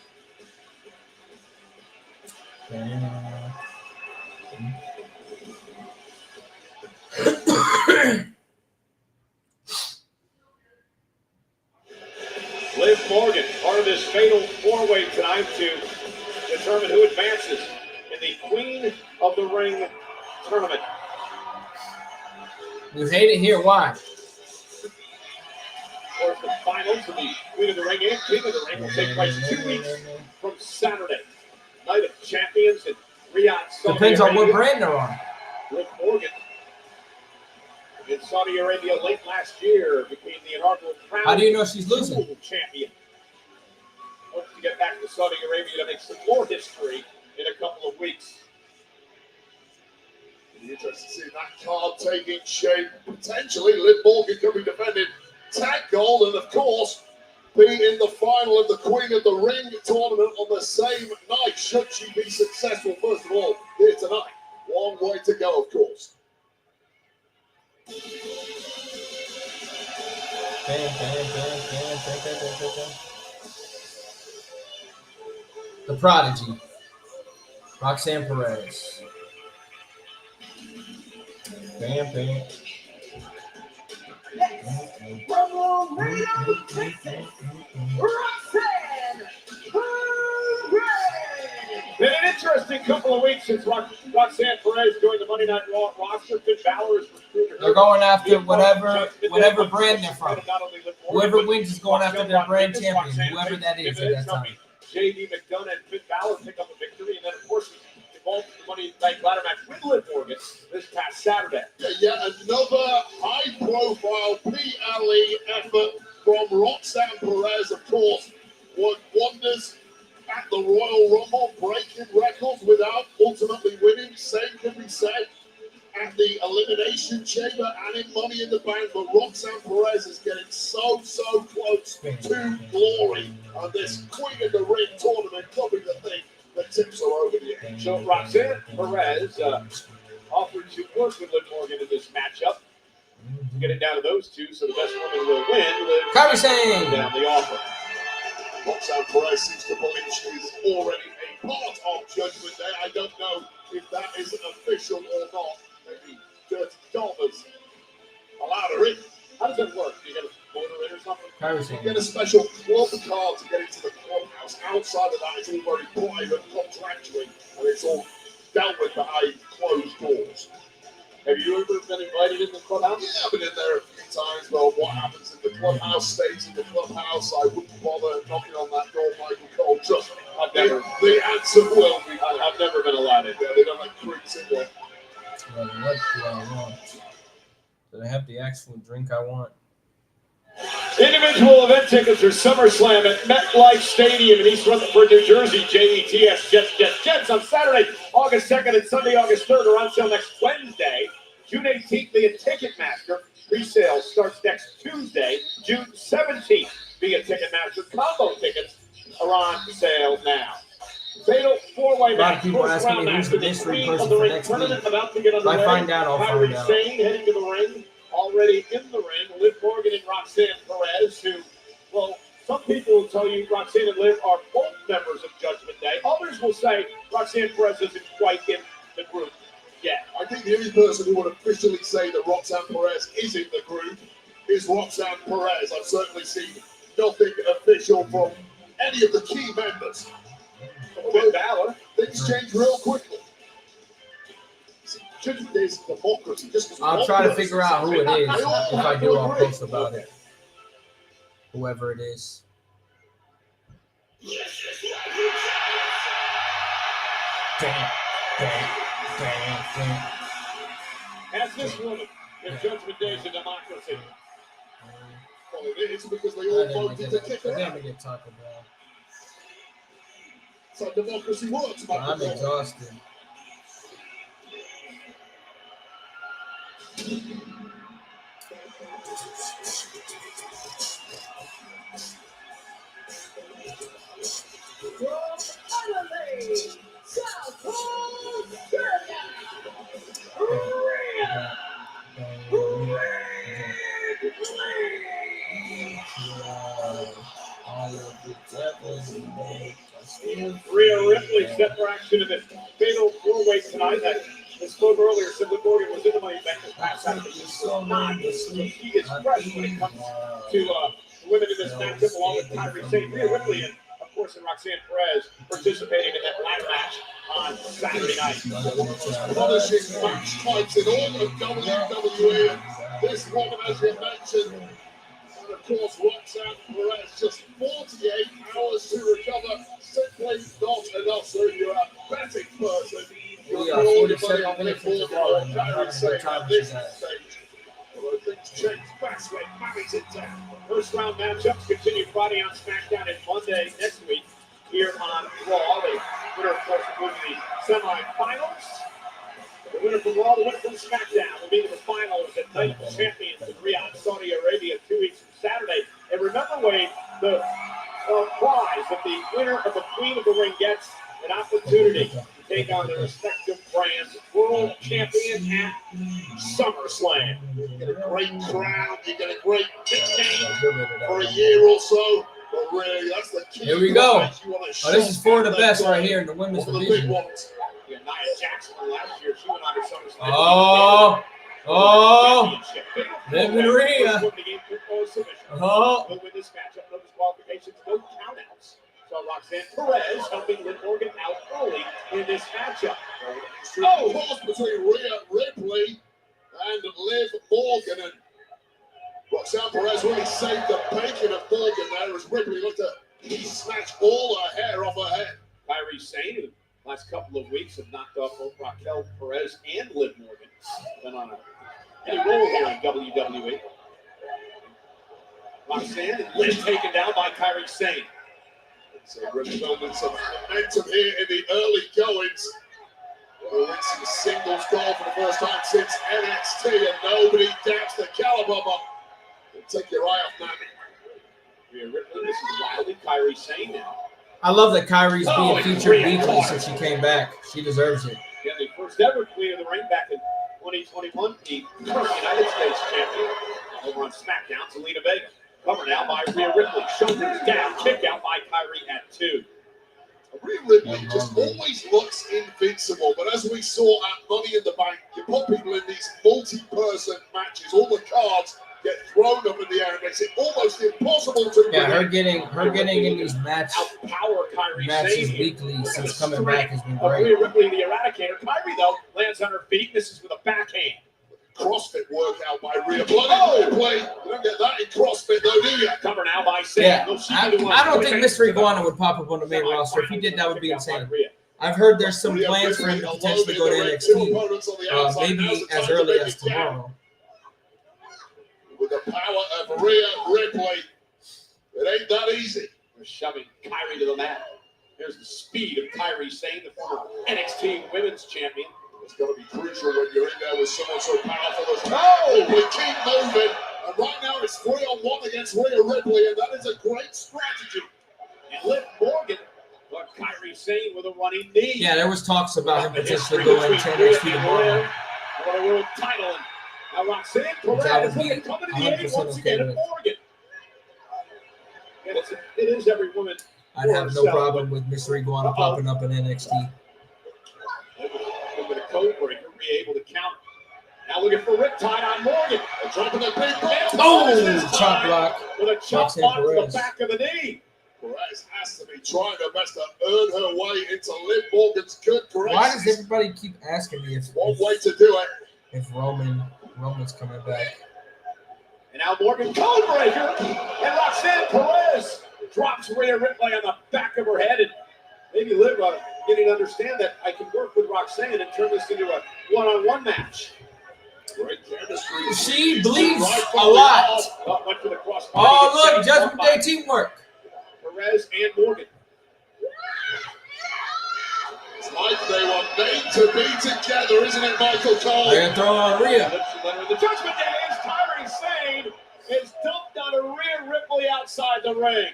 S2: Liv Morgan, part of this fatal four-way tonight to determine who advances in the Queen of the Ring tournament.
S1: You hate it here. Why?
S2: Of course, the finals of the Queen of the Ring and King of the Ring will take place 2 weeks from Saturday. Night of Champions in Riyadh, Saudi
S1: Depends on what
S2: Arabia.
S1: brand they're on.
S2: Liv Morgan in Saudi Arabia late last year became the inaugural crown
S1: How do you know she's losing?
S2: jewel champion. Hopes to get back to Saudi Arabia to make some more history in a couple of weeks.
S4: Interesting to see that card taking shape. Potentially, Liv Morgan could be defending tag gold, and of course, be in the final of the Queen of the Ring tournament on the same night. Should she be successful, first of all, here tonight? Long way to go, of course.
S1: The Prodigy, Roxanne Perez. Bam, bam.
S3: From Laredo, Texas, Roxanne Perez.
S2: Been an interesting couple of weeks since Roxanne Perez joined the Monday Night Raw roster. Finn Balor is recruited her.
S1: They're going after whatever brand they're from. Whoever wins is going after their brand champion, whoever that is at that time.
S2: JD McDonough and Finn Balor pick up a victory, and then of course involved in the Monday Night ladder match with Liv Morgan this past Saturday.
S4: Yeah, another high-profile PLE effort from Roxanne Perez, of course, worked wonders at the Royal Rumble, breaking records without ultimately winning. Same can be said at the Elimination Chamber and in Money in the Bank, but Roxanne Perez is getting so close to glory on this Queen of the Ring tournament, probably the thing that tips her over the edge.
S2: So Roxanne Perez offered to work with Liv Morgan in this matchup. Get it down to those two, so the best woman will win. Liv
S1: Kyrie Sane.
S2: down the offer.
S4: Roxanne Perez seems to believe she is already a part of Judgment Day. I don't know if that is official or not. Maybe Dirty Dollars allowed her in.
S2: How does it work? You get a voter in or something?
S1: Kyrie
S4: You
S1: Sane.
S4: get a special club card to get into the clubhouse. Outside of that, it's all very private, contractually, and it's all dealt with behind closed doors.
S2: Have you ever been invited in the clubhouse?
S4: Yeah, I've been in there a few times, but what happens in the clubhouse stays in the clubhouse. I wouldn't bother knocking on that door, Michael Cole. Trust me, the answer will be.
S2: I've never been allowed in.
S4: Yeah, they don't like creeps in there.
S1: What do I want? Do I have the actual drink I want?
S2: Individual event tickets for SummerSlam at MetLife Stadium in East Rutherford, New Jersey. JETS Jets on Saturday, August 2nd and Sunday, August 3rd are on sale next Wednesday. June 18th via Ticketmaster. Resale starts next Tuesday, June 17th via Ticketmaster. Combo tickets are on sale now. Fatal four-way
S1: A lot of
S2: match.
S1: people
S2: First
S1: asking
S2: round
S1: me
S2: match
S1: who's the
S2: for the
S1: mystery
S2: Queen
S1: person
S2: of the
S1: for
S2: Ring
S1: next
S2: tournament
S1: week.
S2: about to get
S1: If I
S2: underway.
S1: find out, I'll
S2: Kyrie
S1: find out.
S2: Sane heading to the ring, already in the ring. Liv Morgan and Roxanne Perez, who, well, some people will tell you Roxanne and Liv are both members of Judgment Day. Others will say Roxanne Perez isn't quite in the group yet.
S4: I think the only person who would officially say that Roxanne Perez is in the group is Roxanne Perez. I've certainly seen nothing official from any of the key members.
S2: Finn Balor.
S4: Things change real quickly. See, Judgment Day is democracy. Just 'cause
S1: I'll
S4: one
S1: try to
S4: person
S1: figure out
S4: says
S1: who it is.
S4: they all
S1: If I
S4: have to
S1: do, I'll
S4: agree.
S1: post about it. Whoever it is.
S2: As this woman, if Judgment Day is a democracy.
S4: Well, it is because they all voted to kick her
S1: I
S4: out.
S1: didn't get Taco Bell.
S4: That's how democracy works, Michael
S1: I'm
S4: Cole.
S1: exhausted.
S3: From Adelaide, South Australia,
S2: Rhea Ripley set for action in this fatal four-way tonight. That I spoke earlier, said Liv Morgan was in the Money Bank this past Saturday. She's not. So she is fresh when it comes to women in this matchup, along with Kyrie Sane, Rhea Ripley, and of course, and Roxanne Perez participating in that ladder match on Saturday night.
S4: Punishing match fights in all of WWE. This woman, as you mentioned, and of course, Roxanne Perez, just 48 hours to recover. Simply not enough. So if you're a betting person,
S1: We
S4: you're
S1: are
S4: all your
S1: 47
S4: money on
S1: minutes
S4: Liv
S1: into
S4: Morgan
S1: Raw,
S4: or
S1: and I'm
S4: Kyrie
S1: having a
S4: Sane
S1: good time
S4: at this
S1: with that.
S4: stage. Although things change fast when Mary's in town.
S2: First round matchups continue Friday on SmackDown and Monday next week here on Raw. The winner, of course, will move to the semifinals. The winner from Raw, the winner from SmackDown will be in the finals at Night of Champions in Riyadh, Saudi Arabia, 2 weeks from Saturday. And remember, Wade, the prize that the winner of the Queen of the Ring gets an opportunity to take on their respective brands. World champion at SummerSlam.
S4: You get a great crowd, you get a great nickname
S1: Get rid of that
S4: for a
S1: one.
S4: year or so. But really, that's the key.
S1: Here we go.
S4: prize. You wanna
S1: Oh, this is
S4: shut
S1: for the
S4: down
S1: best
S4: that
S1: right
S4: goal.
S1: here in the women's
S4: One of the big
S1: division.
S4: ones.
S2: Yeah, Nia Jackson last year, she went on her SummerSlam.
S1: Oh, oh,
S2: Championship. Fatal
S1: Liv
S2: four-way,
S1: Maria.
S2: first one to gain control submission.
S1: oh.
S2: Will win this matchup, no disqualifications, no countouts. So Roxanne Perez helping Liv Morgan out early in this matchup.
S4: Oh, cross between Rhea Ripley and Liv Morgan. And Roxanne Perez really saved the bacon of Morgan there as Ripley looked to snatch all her hair off her head.
S2: Kairi Sane, who the last couple of weeks have knocked off both Raquel Perez and Liv Morgan. Been on a roll here in WWE. Roxanne and Liv taken down by Kairi Sane.
S4: So Ripley building some momentum here in the early goings. We'll win some singles goal for the first time since NXT, and nobody doubts the caliber. But take your eye off Nami.
S2: Rhea Ripley, this is Wiley, Kairi Sane now.
S1: I love that Kyrie's
S2: Oh,
S1: being
S2: and
S1: featured
S2: Rhea
S1: weekly
S2: Ripley.
S1: since she came back. She deserves it.
S2: Yeah, the first ever Queen of the Ring back in 2021, the current United States champion. Over on SmackDown, Zelina Vega. Covered now by Rhea Ripley. Shoulders down, kick out by Kairi at 2.
S4: Rhea Ripley just always looks invincible, but as we saw at Money in the Bank, you put people in these multi-person matches, all the cards get thrown up in the air, and makes it almost impossible to
S1: Yeah, her
S4: predict.
S1: getting in these matches
S2: Outpower Kairi
S1: matches
S2: Sane.
S1: weekly since coming back has been
S2: Rhea
S1: great.
S2: Ripley, the Eradicator. Kairi, though, lands on her feet. Misses with a backhand.
S4: CrossFit workout by Rhea. Bloody Ripley. You don't get that in CrossFit, though, do you?
S2: Cover now by Sane.
S1: Yeah,
S2: No, she
S1: I
S2: didn't want
S1: don't
S2: to
S1: think
S2: put
S1: Mystery
S2: it
S1: Iguana would pop up on the main roster. If he did, that would be
S2: Kick out by
S1: insane.
S2: Rhea.
S1: I've heard there's some
S4: Rhea
S1: plans for him
S4: Ripley
S1: to potentially go to
S4: alone in the ring, two
S1: NXT,
S4: opponents on the outside. Now's
S1: maybe
S4: the time
S1: as
S4: to
S1: early
S4: make
S1: as
S4: it count.
S1: tomorrow.
S4: With the power of Rhea Ripley, it ain't that easy.
S2: We're shoving Kairi to the mat. There's the speed of Kairi Sane, the former NXT Women's Champion.
S4: It's going to be crucial when you're in there with someone so powerful as Ripley. Keep moving. And right now it's 3-on-1 against Rhea Ripley, and that is a great strategy.
S2: And Liv Morgan, but Kairi Sane with a running knee.
S1: Yeah, there was talks about him
S2: The
S1: potentially
S2: history
S1: going to
S2: between Rhea
S1: NXT
S2: and
S1: tomorrow.
S2: Liv for the world title. And now Roxanne
S1: Which I
S2: Perez
S1: would be
S2: looking coming to the aid
S1: 100%
S2: once
S1: okay
S2: again at
S1: with.
S2: Morgan. And it is every woman.
S1: I'd have no problem with Mystery Iguana popping up in NXT.
S2: With a code breaker, be able to counter. Now looking for Riptide on Morgan.
S4: Dropping the big ball.
S1: Oh, chop block.
S2: With a chop
S1: Roxanne
S2: block to the
S1: Perez.
S2: back of the knee.
S4: Perez has to be trying her best to earn her way into Liv Morgan's good graces.
S1: Why does everybody keep asking me
S4: One way to do it.
S1: if Roman's coming back?
S2: And now Morgan code breaker. And Roxanne Perez drops Rhea Ripley on the back of her head. And maybe Liv getting to understand that I can work with Roxanne and turn this into a one-on-one match.
S4: Great chemistry.
S1: She bleeds
S4: Right
S1: a
S4: from the
S1: lot.
S4: off.
S2: Went for the cross.
S1: Oh, look, Judgment Day teamwork.
S2: Perez and Morgan.
S4: It's like they were made to be together, isn't it, Michael Cole?
S1: They're going to throw on Rhea.
S2: The Judgment Day is Kairi Sane is dumped on a Rhea Ripley outside the ring.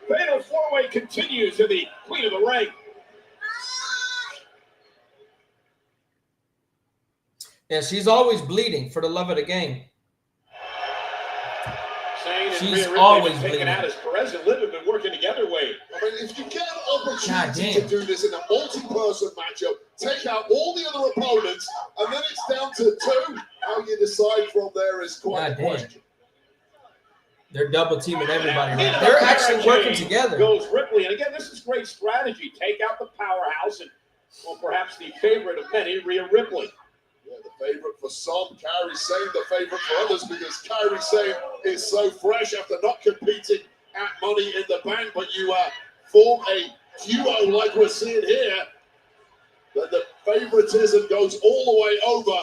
S2: Fatal four-way continues to the Queen of the Ring.
S1: Yeah, she's always bleeding for the love of the game.
S2: Sane and
S1: She's
S2: Rhea Ripley
S1: always
S2: have been taken
S1: bleeding.
S2: out as Perez and Liv have been working together, Wade.
S4: I mean, if you get an opportunity
S1: God
S4: to do this in a multi-person matchup, take out all the other opponents, and then it's down to 2. How you decide from there is quite
S1: God
S4: a
S1: damn.
S4: question.
S1: They're double teaming everybody.
S2: Into
S1: Now.
S2: the
S1: They're actually working
S2: barricade
S1: together.
S2: Goes Ripley, and again, this is great strategy. Take out the powerhouse and, well, perhaps the favorite of many, Rhea Ripley.
S4: Yeah, the favorite for some, Kairi Sane the favorite for others, because Kairi Sane is so fresh after not competing at Money in the Bank, but you form a duo like we're seeing here, that the favoritism goes all the way over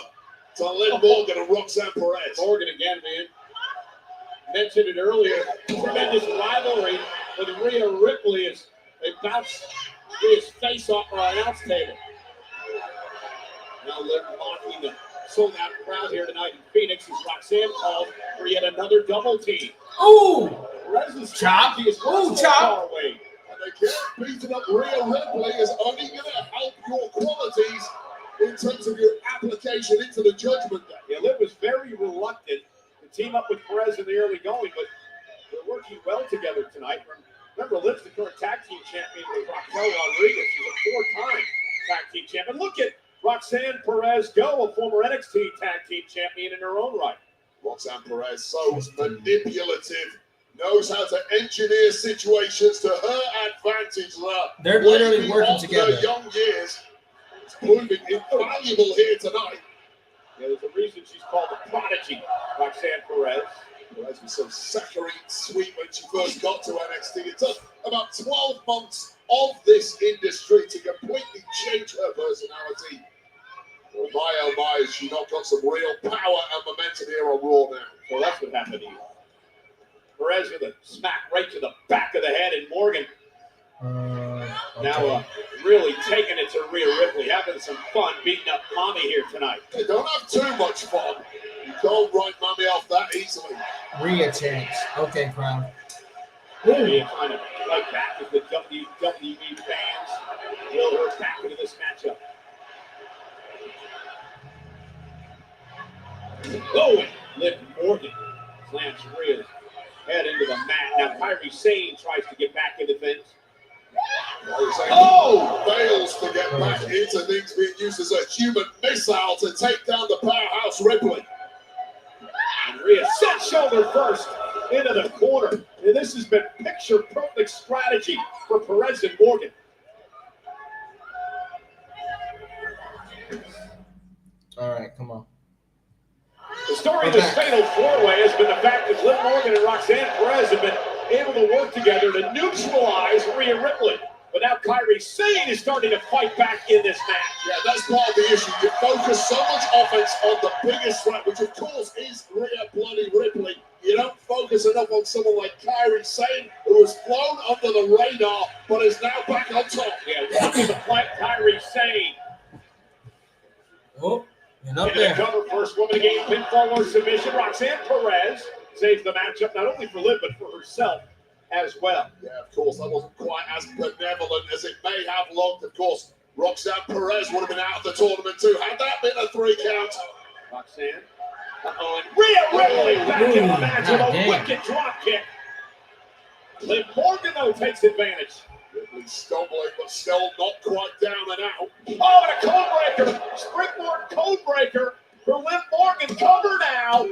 S4: to Liv Morgan and Roxanne Perez.
S2: Morgan again, man. Mentioned it earlier. Tremendous rivalry with Rhea Ripley as they bounce his face off our announce table. Now Liv mocking the sold-out crowd here tonight in Phoenix as Roxanne called for yet another double team.
S1: Ooh!
S2: Perez's
S1: Chop.
S2: strategy is
S1: Ooh,
S2: working
S1: chop.
S2: far away.
S4: And again, beating up Rhea Ripley is only going to help your qualities in terms of your application into the Judgment Day.
S2: Yeah, Liv was very reluctant to team up with Perez in the early going, but they're working well together tonight. Remember, Liv's the current tag team champion with Raquel Rodriguez. She's a four-time tag team champion. Look at Roxanne Perez go, a former NXT tag team champion in her own right.
S4: Roxanne Perez, so manipulative, knows how to engineer situations to her advantage.
S1: They're literally working
S4: Her
S1: together.
S4: young years, it's proving invaluable here tonight.
S2: Yeah, there's a reason she's called the prodigy, Roxanne Perez.
S4: Perez was so saccharine sweet when she first got to NXT. It took about 12 months of this industry to completely change her personality. Oh my, has she not got some real power and momentum here on Raw now?
S2: So that's what happened to you. Perez with a smack right to the back of the head, and Morgan now really taking it to Rhea Ripley, having some fun beating up Mommy here tonight.
S4: They don't have too much fun. You can't write Mommy off that easily.
S1: Rhea chance. Okay, crowd.
S2: Rhea trying to fight back with the WWE fans. Will her back into this matchup. Oh, and Liv Morgan slams Rhea's head into the mat. Now Kairi Sane tries to get back into things.
S4: Oh! Fails to get back into things, being used as a human missile to take down the powerhouse Ripley.
S2: And Rhea set shoulder first into the corner. And this has been picture perfect strategy for Perez and Morgan.
S1: All right, come on.
S2: The story of this fatal four-way has been the fact that Liv Morgan and Roxanne Perez have been able to work together to neutralize Rhea Ripley. But now Kairi Sane is starting to fight back in this match.
S4: Yeah, that's part of the issue. You focus so much offense on the biggest threat, which of course is Rhea bloody Ripley. You don't focus enough on someone like Kairi Sane, who has flown under the radar, but is now back on top.
S2: Yeah, watching the fight, Kairi Sane.
S1: Oh, and up
S2: Into the
S1: there.
S2: cover, first woman to gain pinfall or submission. Roxanne Perez saves the matchup not only for Liv, but for herself as well.
S4: Yeah, of course, that wasn't quite as benevolent as it may have looked. Of course, Roxanne Perez would have been out of the tournament too. Had that been a 3 count.
S2: Roxanne. Uh-oh, and Rhea Ripley back in the match with a
S1: dang.
S2: wicked drop kick. Liv Morgan, though, takes advantage.
S4: Ripley stumbling, but still not quite down and out.
S2: Oh, and a code breaker. Springboard code breaker for Liv Morgan. Cover now.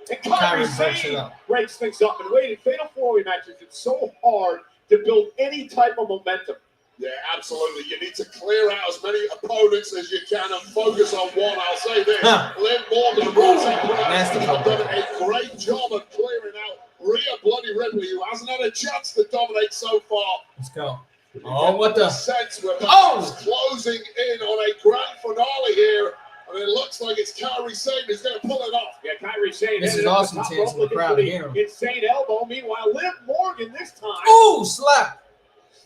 S2: And Kairi
S1: Kairi breaks it
S2: Sane
S1: up.
S2: breaks things up. And wait, in fatal four-way matches, it's so hard to build any type of momentum.
S4: Yeah, absolutely. You need to clear out as many opponents as you can and focus on one. I'll say this.
S1: Huh.
S4: Liv Morgan and Roxanne Perez
S1: Nasty
S4: have done a great job of clearing out Rhea bloody Ripley, who hasn't had a chance to dominate so far.
S1: Let's go. Oh, what the?
S4: Sense we're
S1: Oh!
S4: closing in on a grand finale here. I mean, it looks like it's Kairi Sane who's going to pull it off.
S2: Yeah, Kairi Sane.
S1: This is
S2: headed up
S1: awesome
S2: the top
S1: chance
S2: rope
S1: for the
S2: looking
S1: crowd
S2: for
S1: to
S2: the
S1: hear him.
S2: insane elbow. Meanwhile, Liv Morgan this time
S1: Ooh, slap.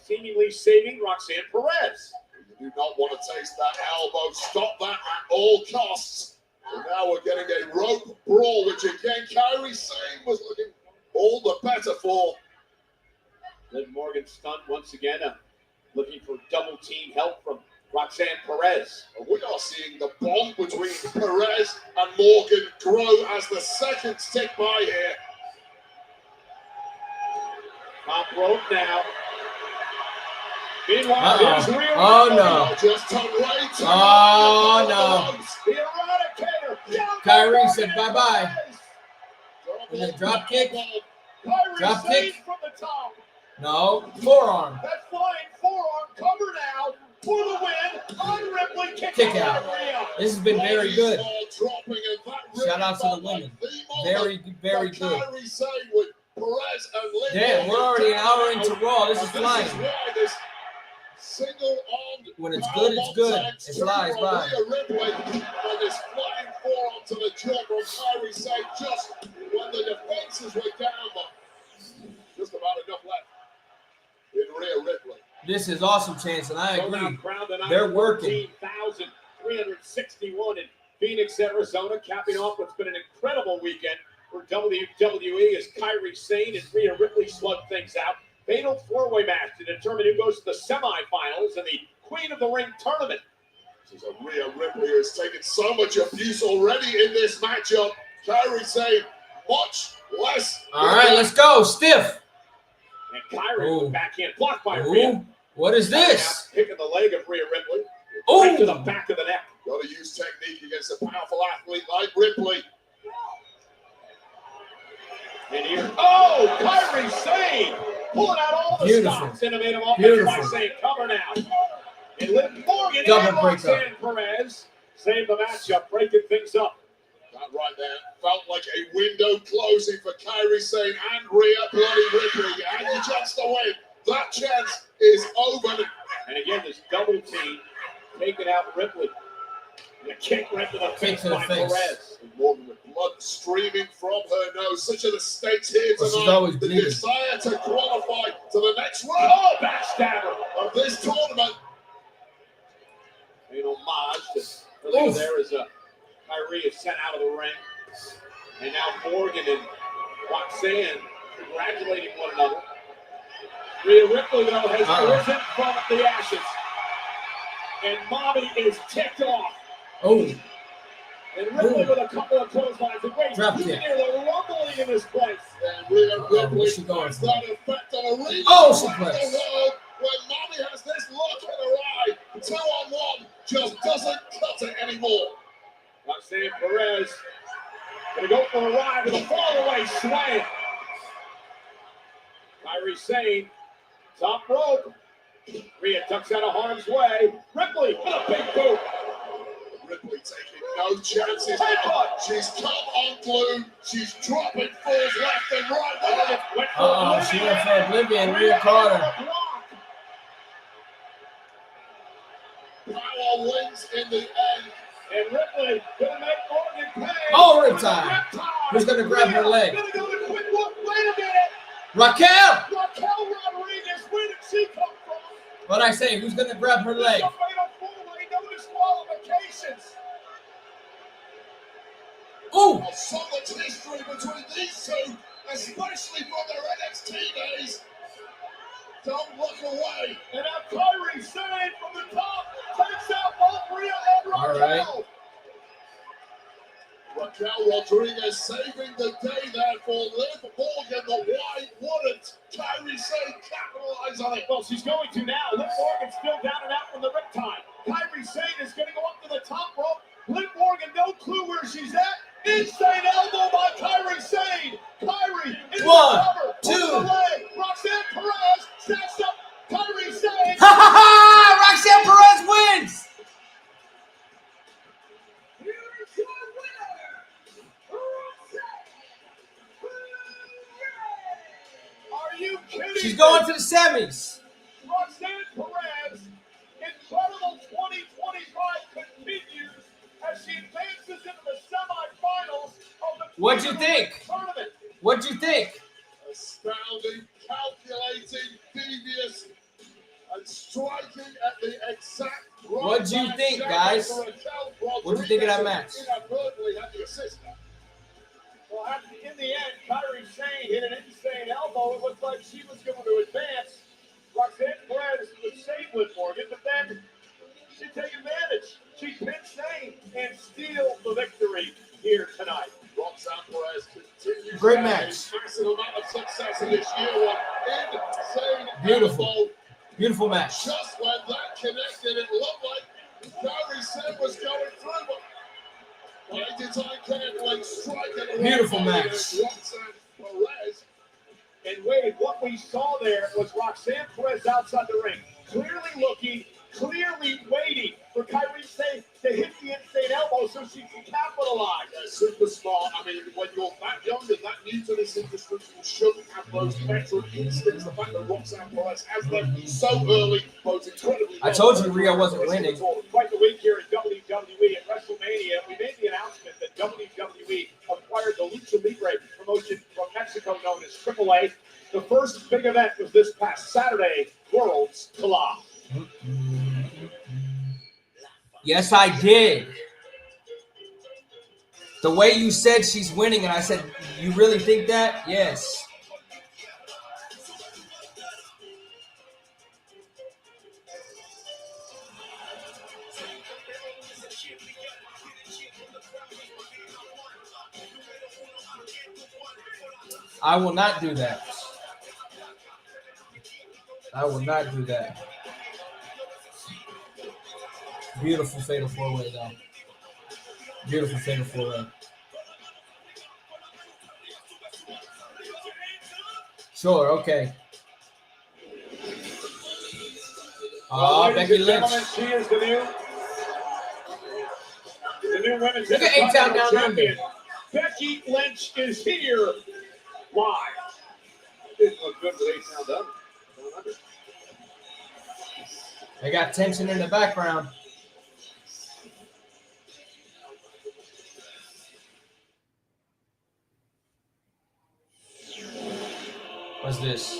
S2: seemingly saving Roxanne Perez.
S4: You do not want to taste that elbow. Stop that at all costs. And now we're getting a rope brawl, which again, Kairi Sane was looking all the better for.
S2: Liv Morgan stunned once again, looking for double team help from Roxanne Perez.
S4: And we are seeing the bond between Perez and Morgan grow as the seconds tick by here.
S2: Top rope now. Meanwhile,
S1: Uh-oh.
S2: here's Rhea
S1: Oh,
S2: Ripley.
S1: no.
S4: Just turn right to
S1: Oh, no.
S2: The Eradicator. Down
S1: Kairi
S2: by
S1: said
S2: Morgan
S1: bye-bye.
S2: Perez.
S1: And then drop kick.
S2: Kairi
S1: Drop
S2: Sane
S1: kick.
S2: from the top.
S1: No, forearm.
S2: That flying forearm cover now for the win. On Ripley kick
S1: out.
S2: Rhea.
S1: This has been very good.
S4: Dropping, and that
S1: Shout out to the women. Very, very good.
S4: Kairi Sane with Perez and Liv
S1: Damn, we're already an hour into Raw. This is flying.
S4: This single-armed
S1: When it's good, it's good.
S4: It
S1: It flies by.
S4: Ripley and this flying forearm to the jaw from Kairi Sane just when the defenses were down, but just about enough left in Rhea Ripley.
S1: This is awesome, Chance, and I
S2: So now
S1: agree.
S2: crowned tonight
S1: They're
S2: at
S1: working.
S2: 14,361 in Phoenix, Arizona, capping off what's been an incredible weekend for WWE as Kairi Sane and Rhea Ripley slug things out. Fatal four-way match to determine who goes to the semifinals in the Queen of the Ring tournament.
S4: This is a Rhea Ripley who has taken so much abuse already in this matchup. Kairi Sane, much less.
S1: All right, let's go. Stiff.
S2: And Kyrie
S1: Ooh.
S2: with backhand blocked by Rhea.
S1: Ooh, what is this?
S2: Picking the leg of Rhea Ripley.
S1: Ooh.
S2: Right to the back of the neck.
S4: Got to use technique against a powerful athlete like Ripley.
S2: And here, oh, Kyrie Sane pulling out all the
S1: Beautiful.
S2: stops. Innovative offense by
S1: Beautiful.
S2: Sane. Cover now. And Liv Morgan
S1: Double
S2: and
S1: breakup.
S2: Roxanne Perez save the matchup, breaking things up.
S4: That right there felt like a window closing for Kairi Sane and Rhea Bloody Ripley. And the chance to win. That chance is over.
S2: And again, this double team taking out Ripley. And a kick right to the
S1: Kick
S2: face
S1: to the
S2: by
S1: face.
S2: Perez.
S4: Morgan with blood streaming from her nose. Such are the stakes here
S1: Well, she's
S4: tonight.
S1: always
S4: The
S1: bleeding.
S4: desire to qualify to the next round
S2: Oh, backstabber.
S4: of this tournament.
S2: An homage to earlier
S1: Oof.
S2: there as Kyrie is sent out of the ring. And now Morgan and Roxanne congratulating one another. Rhea Ripley, though, has risen from the ashes. And Mommy is ticked off.
S1: Oh,
S2: And Ripley
S1: Ooh.
S2: with a couple of clotheslines. And wait,
S1: Drop
S2: you
S1: kick.
S2: can hear the rumbling in this place.
S4: And Rhea Ripley
S1: where's she going
S4: has
S1: for?
S4: that effect on a region
S1: Oh,
S4: around
S1: suplex.
S4: the world when Mommy has this look in her eye. 2-on-1 just doesn't cut it anymore.
S2: Roxanne Perez going to go for a ride with a fallaway slam. Kyrie Sane, top rope. Rhea tucks out of harm's way. Ripley with a big boot.
S4: Ripley taking no chances.
S2: Headbutt.
S4: She's come unglued. She's dropping falls left and right.
S2: Went for
S1: Uh-oh, she went for Oblivion. Rhea caught her.
S4: Power wins in the end.
S2: And Ripley gonna make Morgan pay.
S1: Oh,
S2: With a
S1: riptide.
S2: riptide.
S1: Who's gonna grab her leg?
S2: Gonna go to quick look. Wait a minute.
S1: Raquel.
S2: Raquel Rodriguez, where did she come from?
S1: What'd I say? Who's gonna grab her leg?
S2: This is a fatal four-way, no disqualifications.
S1: Ooh.
S4: So much history between these two, especially from their NXT days. Don't look away.
S2: And now Kyrie Sane from the top takes out both Rhea and
S1: All
S2: Raquel.
S1: right.
S4: Raquel Rodriguez saving the day there for Liv Morgan. The why wouldn't Kairi Sane capitalize on it?
S2: Well, she's going to now. Liv Morgan still down and out from the riptide. Kyrie Sane is going to go up to the top rope. Liv Morgan, no clue where she's at. Insane elbow by Kyrie Sane. Kyrie in
S1: One,
S2: the cover.
S1: two.
S2: Over the leg. Roxanne Perez stacks up Kyrie Sane.
S1: Ha ha ha! Roxanne Perez wins.
S3: Here's your winner, Roxanne Perez.
S2: Are you kidding
S1: She's
S2: me?
S1: going to the semis.
S2: Roxanne Perez, incredible 2025 continues as she advances into the semifinals of the
S1: What'd you think?
S2: tournament.
S1: What'd you think?
S4: Astounding, calculating, devious, and striking at the exact right
S1: What'd you
S4: time.
S1: think,
S4: Shout
S1: guys?
S4: out to Raquel
S1: What'd you think of that
S4: Rodriguez,
S1: match?
S4: who inadvertently had the assist.
S2: Well, in the end, Kyrie Sane hit an insane elbow. It looked like she was going to advance. Roxanne Perez would save Liv Morgan, but then she take advantage. She pinned Sane and steal the victory here tonight.
S4: Roxanne Perez continues
S1: Great
S4: to have
S1: match.
S4: a massive amount of success in this year one. Insane
S1: Beautiful.
S4: elbow.
S1: Beautiful match.
S4: Just when that connected, it looked like Kairi Sane was going through, but by design carefully striking the
S1: Beautiful
S4: right
S1: match.
S4: body, Roxanne Perez.
S2: And Wade, what we saw there was Roxanne Perez outside the ring, clearly looking, clearly waiting for Kyrie Sane to hit the insane elbow so she can capitalize.
S4: Yeah, super smart. I mean, when you're that young and that new to this industry, you shouldn't have those veteran instincts. The fact that Roxanne Perez has them so early, both incredibly.
S1: I told you Rhea wasn't winning.
S2: Quite the week here at WWE at WrestleMania. We made the announcement that WWE acquired the Lucha Libre promotion from Mexico known as AAA. The first big event was this past Saturday, Worlds Collide.
S1: Yes, I did. The way you said she's winning, and I said, you really think that? Yes. I will not do that. I will not do that. Beautiful fatal four-way, though. Beautiful fatal four-way. Sure, okay.
S2: Well,
S1: Becky
S2: ladies and
S1: Lynch.
S2: gentlemen, she is the new women's
S1: Look at A-Town down
S2: champion. Becky Lynch is here live. Didn't look good with A-Town down under.
S1: They got tension in the background. What's this?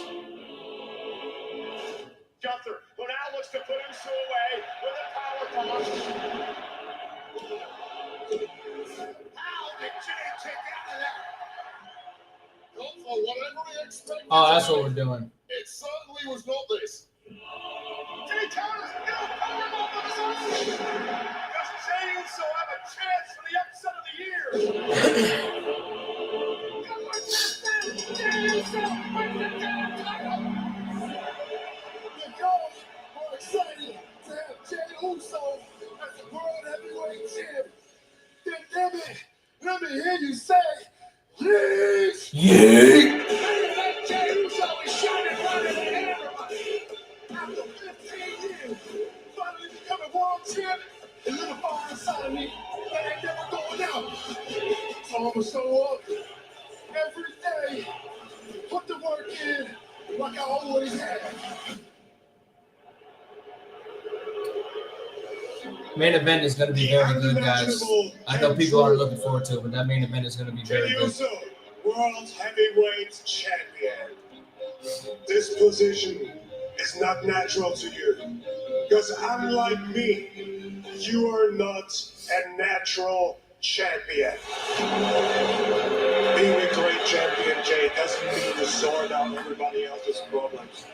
S2: Gunther, who now looks to put Uso away with a power punch. How did Jay kick out of that?
S4: Well, for whatever he expected.
S1: Oh, that's what we're doing.
S4: It certainly was not this.
S2: Jay counters, no powerbomb on his own. Does Jay Uso have a chance for the upset of the year? Jay Uso wins the damn title.
S4: The girls are excited to have Jey Uso as the World Heavyweight Champ. Then let me hear you say, yeet!
S1: Yeah.
S2: Jey Uso is shining brighter than everybody.
S4: After 15 years, finally becoming world champ, a little fire inside of me that ain't never going out. So I'ma show up every day, put the work in like I always have.
S1: Main event is going to be very good, guys. I know people aren't looking forward to it, but that main event is going to be very
S4: Jey
S1: good.
S4: Uso, World Heavyweight Champion. This position is not natural to you. Because unlike me, you are not a natural champion. Being a great champion, Jay, doesn't mean to sort out everybody else's problems.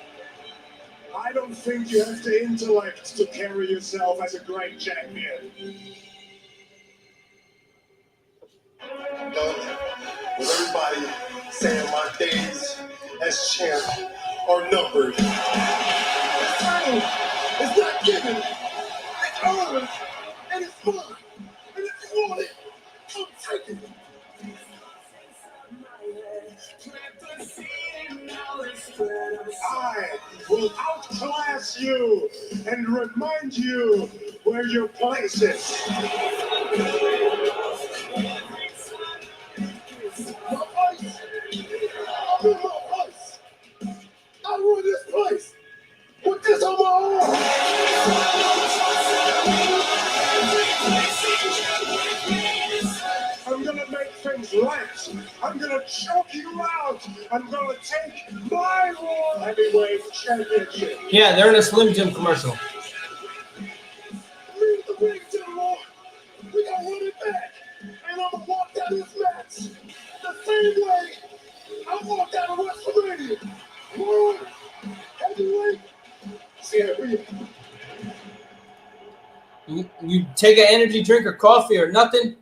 S4: I don't think you have the intellect to carry yourself as a great champion. I'm done with everybody saying my days as champ are numbered. It's earned. It's not given. It's earned. And it's mine. And if you want it, I'm taking it. I will outclass you and remind you where your place is. My place. I'm in my place. I run this place with this on my arm. I'm gonna make things right. I'm gonna choke you out. I'm gonna take my World Heavyweight Championship.
S1: Yeah, they're in a Slim Jim commercial.
S4: Leave the ring to the Lord. We gonna run it back. And I'm gonna walk down this match the same way I walked out of WrestleMania. World Heavyweight Champion.
S1: You take an energy drink or coffee or nothing.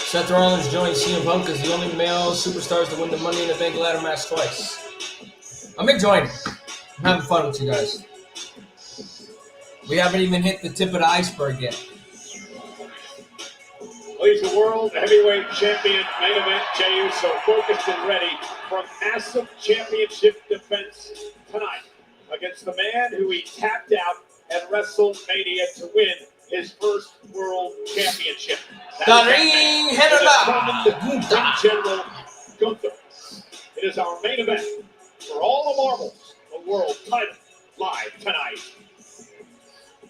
S1: Seth Rollins joins CM Punk as the only male superstars to win the Money in the Bank ladder match twice. I'm enjoying it. I'm having fun with you guys. We haven't even hit the tip of the iceberg yet.
S2: He's the World Heavyweight Champion. Main event, Jey Uso focused and ready for massive championship defense tonight against the man who he tapped out at WrestleMania to win his first World Championship.
S1: Ring
S2: General Gunther. It is our main event for all the marbles, the world title, live tonight.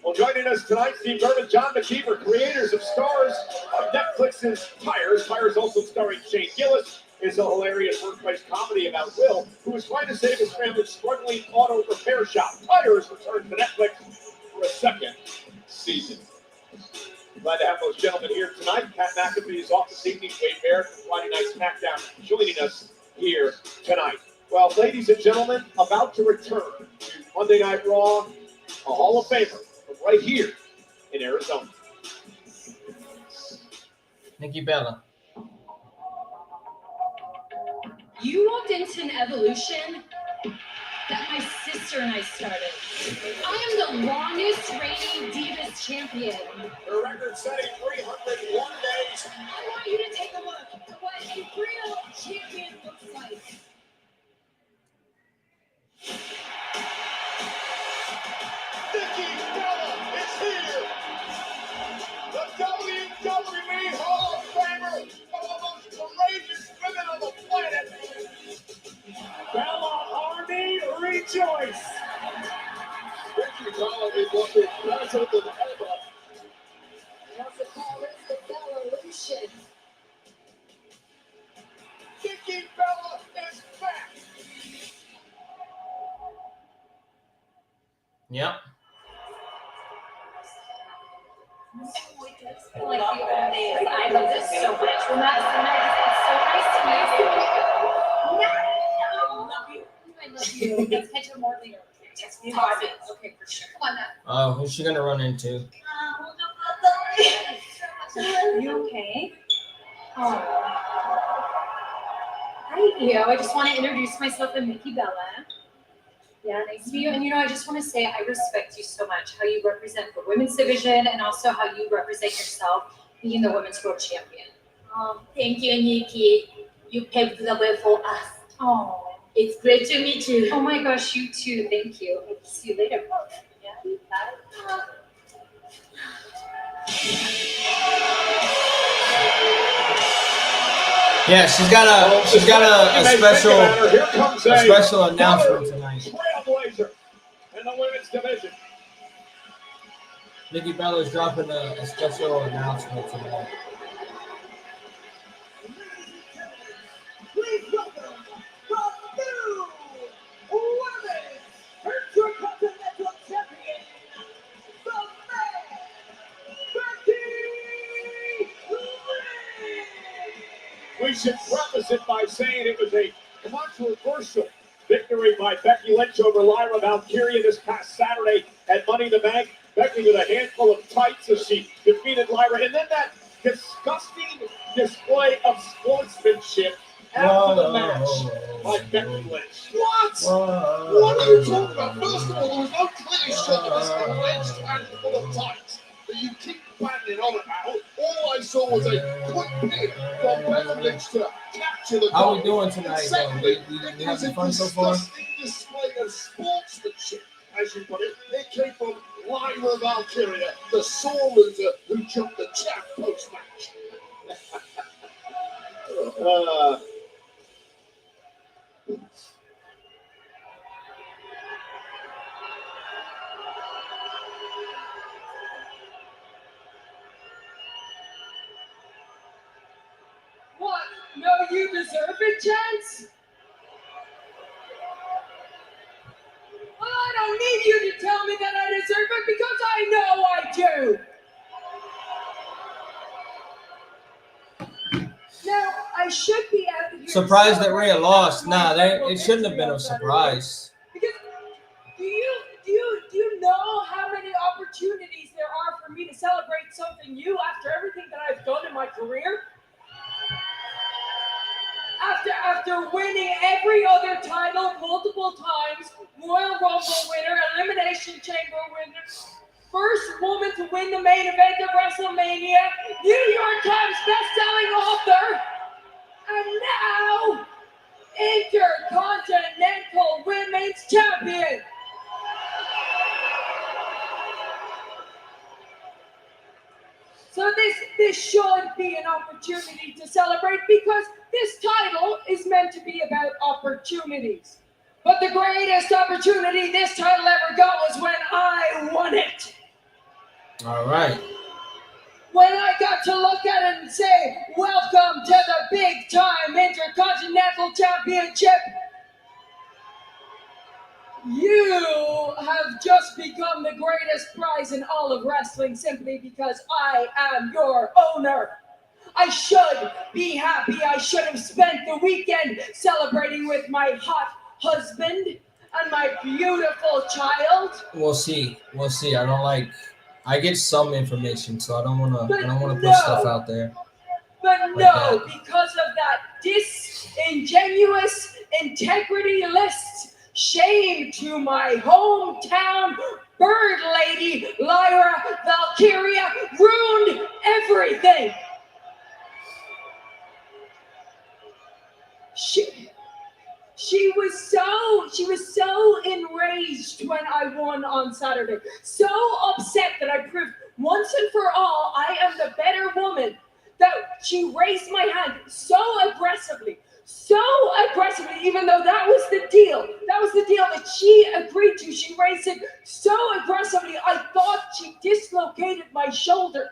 S2: Well, joining us tonight, Steve Irwin, John McKeever, creators of Stars of Netflix's Tires. Tires also starring Shane Gillis. Is a hilarious workplace comedy about Will, who is trying to save his family's struggling auto repair shop. Tires returns to Netflix for a second season. Glad to have those gentlemen here tonight. Pat McAfee is off this evening. Wade Barrett from Friday Night SmackDown joining us here tonight. Well, ladies and gentlemen, about to return to Monday Night Raw, a Hall of Famer from right here in Arizona.
S1: Nikki Bella.
S8: You walked into an evolution that my sister and I started. I am the longest reigning Divas champion.
S2: The record-setting 301 days.
S8: I want you to take a look at what a real champion looks like.
S4: Nikki Bella is here. The WWE Hall of Famer, one of the most courageous women on the planet.
S2: Bella Army, rejoice!
S4: Nikki Bella is what is better than ever.
S8: What the call is the Bellalution.
S4: Nikki Bella is back.
S1: Yep.
S8: Like the old days. I love this so much. Well, that's so nice. It's so nice to meet you. I love you. I love you. Let's catch up more later. Yes, we have it. Okay, for sure. Come on now.
S1: Oh, who's she gonna run into?
S8: You okay? Oh. Hi, Io. I just want to introduce myself. I'm Nikki Bella. Yeah, nice to meet you. And I just want to say I respect you so much, how you represent the women's division and also how you represent yourself being the women's world champion.
S7: Thank you, Nikki. You paved the way for us.
S8: Oh.
S7: It's great to meet you.
S8: Oh my gosh, you too. Thank you. Hope to see you later.
S7: Yeah, bye.
S1: Yeah, she's got a special
S2: Here comes
S1: a special announcement tonight.
S2: Trailblazer in the women's division.
S1: Nikki Bella is dropping a special announcement tonight.
S3: Please welcome the new Women's Intercontinental Champion, the man, Becky Lynch.
S2: We should preface it by saying it was a controversial victory by Becky Lynch over Lyra Valkyria this past Saturday at Money in the Bank. Becky with a handful of tights as she defeated Lyra. And then that disgusting display of sportsmanship after the match by Becky Lynch.
S4: What? What are you talking about? First of all, there was no clear shot of this alleged handful of tights that you keep banging on about. All I saw was a quick pick from Becky Lynch to capture the
S1: How
S4: goal.
S1: we doing tonight, though?
S4: Secondly,
S1: We
S4: it was
S1: having
S4: a
S1: fun so far?
S4: disgusting display of sportsmanship, as you put it. It came from Lyra Valkyria, the sore loser who jumped the champ post-match.
S8: What? No, you deserve it, Chance? Well, I don't need you to tell me that I deserve it because I know I do. Now, I should be out here.
S1: Surprised that Rhea lost. Nah, it shouldn't have been a surprise.
S8: Because do you know how many opportunities there are for me to celebrate something new after everything that I've done in my career? After winning every other title multiple times, Royal Rumble winner, Elimination Chamber winner, first woman to win the main event of WrestleMania, New York Times best-selling author, and now Intercontinental Women's Champion. So this should be an opportunity to celebrate because this title is meant to be about opportunities. But the greatest opportunity this title ever got was when I won it.
S1: All right.
S8: When I got to look at it and say, welcome to the big time Intercontinental Championship. You have just become the greatest prize in all of wrestling simply because I am your owner. I should be happy. I should have spent the weekend celebrating with my hot husband and my beautiful child.
S1: We'll see. I I get some information, so I don't want to. I don't want to
S8: No.
S1: put stuff out there.
S8: But
S1: Like
S8: no,
S1: that.
S8: because of that disingenuous integrity list, shame to my hometown bird lady, Lyra Valkyria, ruined everything. She was so enraged when I won on Saturday. So upset that I proved once and for all I am the better woman. That she raised my hand so aggressively, even though that was the deal. That was the deal that she agreed to. She raised it so aggressively, I thought she dislocated my shoulder.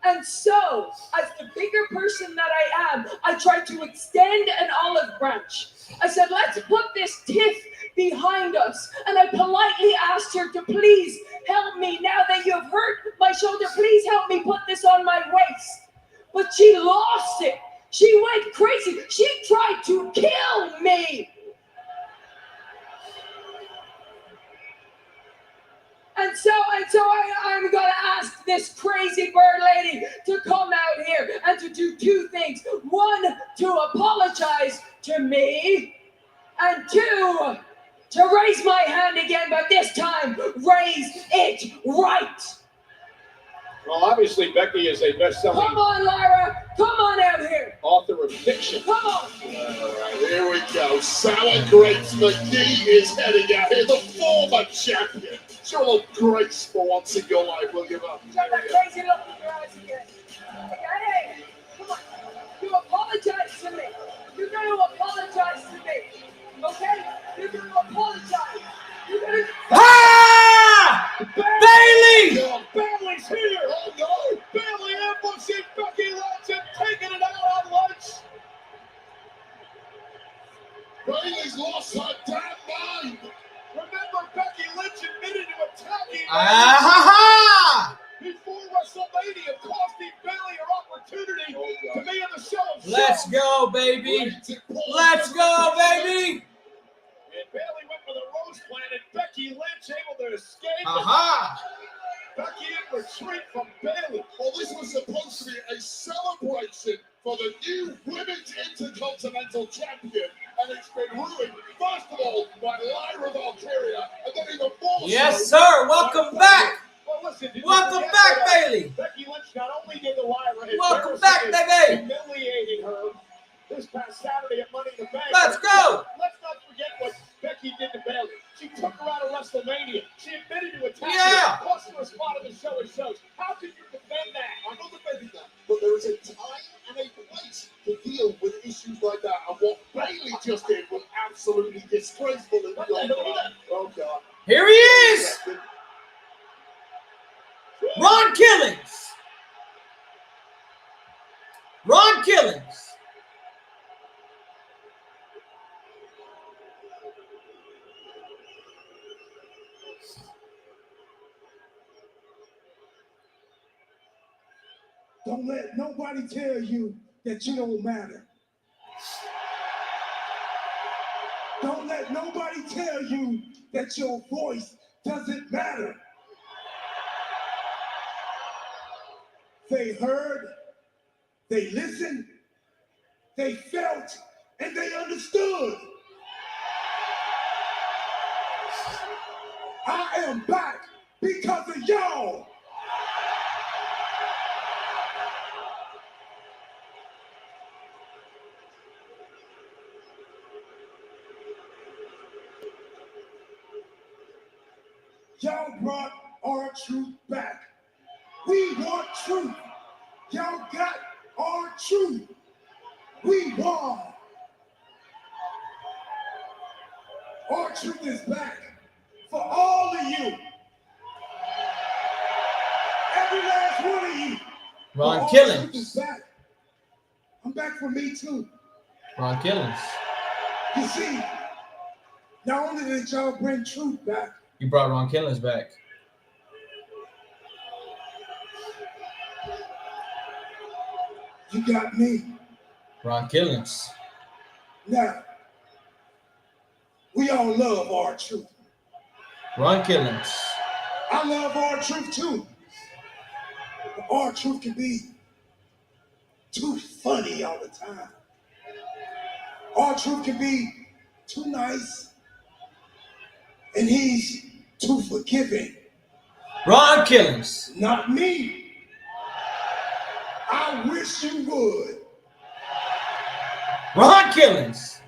S8: And so, as the bigger person that I am, I tried to extend an olive branch. I said, let's put this tiff behind us. And I politely asked her to please help me. Now that you've hurt my shoulder, please help me put this on my waist. But she lost it. She went crazy. She tried to kill me. And so I'm gonna ask this crazy bird lady to come out here and to do two things. One, to apologize to me, and two, to raise my hand again, but this time, raise it right.
S2: Well, obviously, Becky is a best-selling
S8: Come on, Lyra, come on out here.
S2: author of fiction.
S8: Come on.
S4: All right, here we go. Sour Grapes McGee is heading out here, the former champion. Show a little grace for once in your life, will you?
S8: Shut that crazy look in your eyes again. Hey, come on. You apologize to me. You're going to apologize to me. Okay? You're going to apologize. You're going to...
S1: Ah! Bailey!
S2: Bailey's here!
S4: Oh, no!
S2: Bailey ambushing Becky Lynch and taking it out on Lynch!
S4: Bailey's lost her damn mind.
S2: Remember, Becky Lynch admitted to attacking
S1: Ah!
S2: before WrestleMania, costing Bailey her opportunity to be in the show of
S1: Let's
S2: shows.
S1: go, baby. Let's go, baby.
S2: And Bailey went for the Rose Plant, and Becky Lynch able to escape.
S1: Aha!
S2: Becky in retreat from Bailey.
S4: Well, this was supposed to be a celebration for the new Women's Intercontinental Champion, and it's been ruined, first of all, by Lyra Valkyria, and then even more
S1: Yes,
S4: so.
S1: sir. Welcome back.
S2: Well, listen, did you
S1: Welcome
S2: forget
S1: back,
S2: that,
S1: Bailey.
S2: Becky Lynch not only did the Lyra,
S1: Welcome back, baby.
S2: humiliating her this past Saturday at Money in the Bank.
S1: Let's go.
S2: Let's not forget what Becky did to Bailey. She took her out of WrestleMania. She admitted to attacking
S1: Yeah.
S2: her, cost her a spot on the show of shows. How could you defend that?
S4: I'm not defending that, but there is a time and a place to deal with issues like that, and what Bailey just did was absolutely disgraceful in the old. Oh, God.
S1: Here he is. Ron Killings. Ron Killings.
S9: Don't let nobody tell you that you don't matter. Don't let nobody tell you that your voice doesn't matter. They heard, they listened, they felt, and they understood. I am back because of y'all. Y'all brought our truth back. We want truth. Y'all got our truth. We won. Our truth is back for all of you. Every last one of you.
S1: Ron
S9: Our
S1: Killings.
S9: truth is back. I'm back for me too.
S1: Ron Killings.
S9: You see, not only did y'all bring truth back,
S1: You brought Ron Killings back.
S9: you got me.
S1: Ron Killings.
S9: Now, we all love R-Truth.
S1: Ron Killings.
S9: I love R-Truth too. But R-Truth can be too funny all the time. R-Truth can be too nice. And he's too forgiving.
S1: Ron Killings.
S9: Not me. I wish you would.
S1: Ron Killings.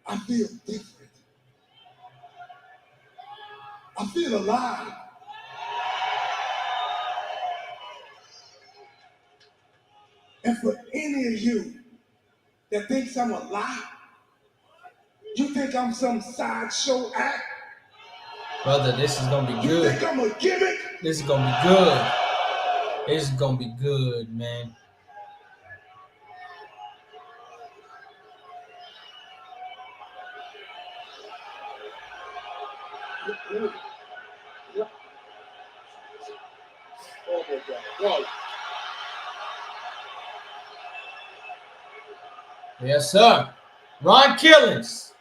S9: I feel different. I feel alive. And for any of you that thinks I'm a lie, you think I'm some sideshow act?
S1: Brother, this is going to be
S9: You
S1: good.
S9: think I'm a gimmick?
S1: This is going to be good. This is going to be good, man.
S4: Oh my God. Whoa.
S1: Yes, sir. Ron Killings.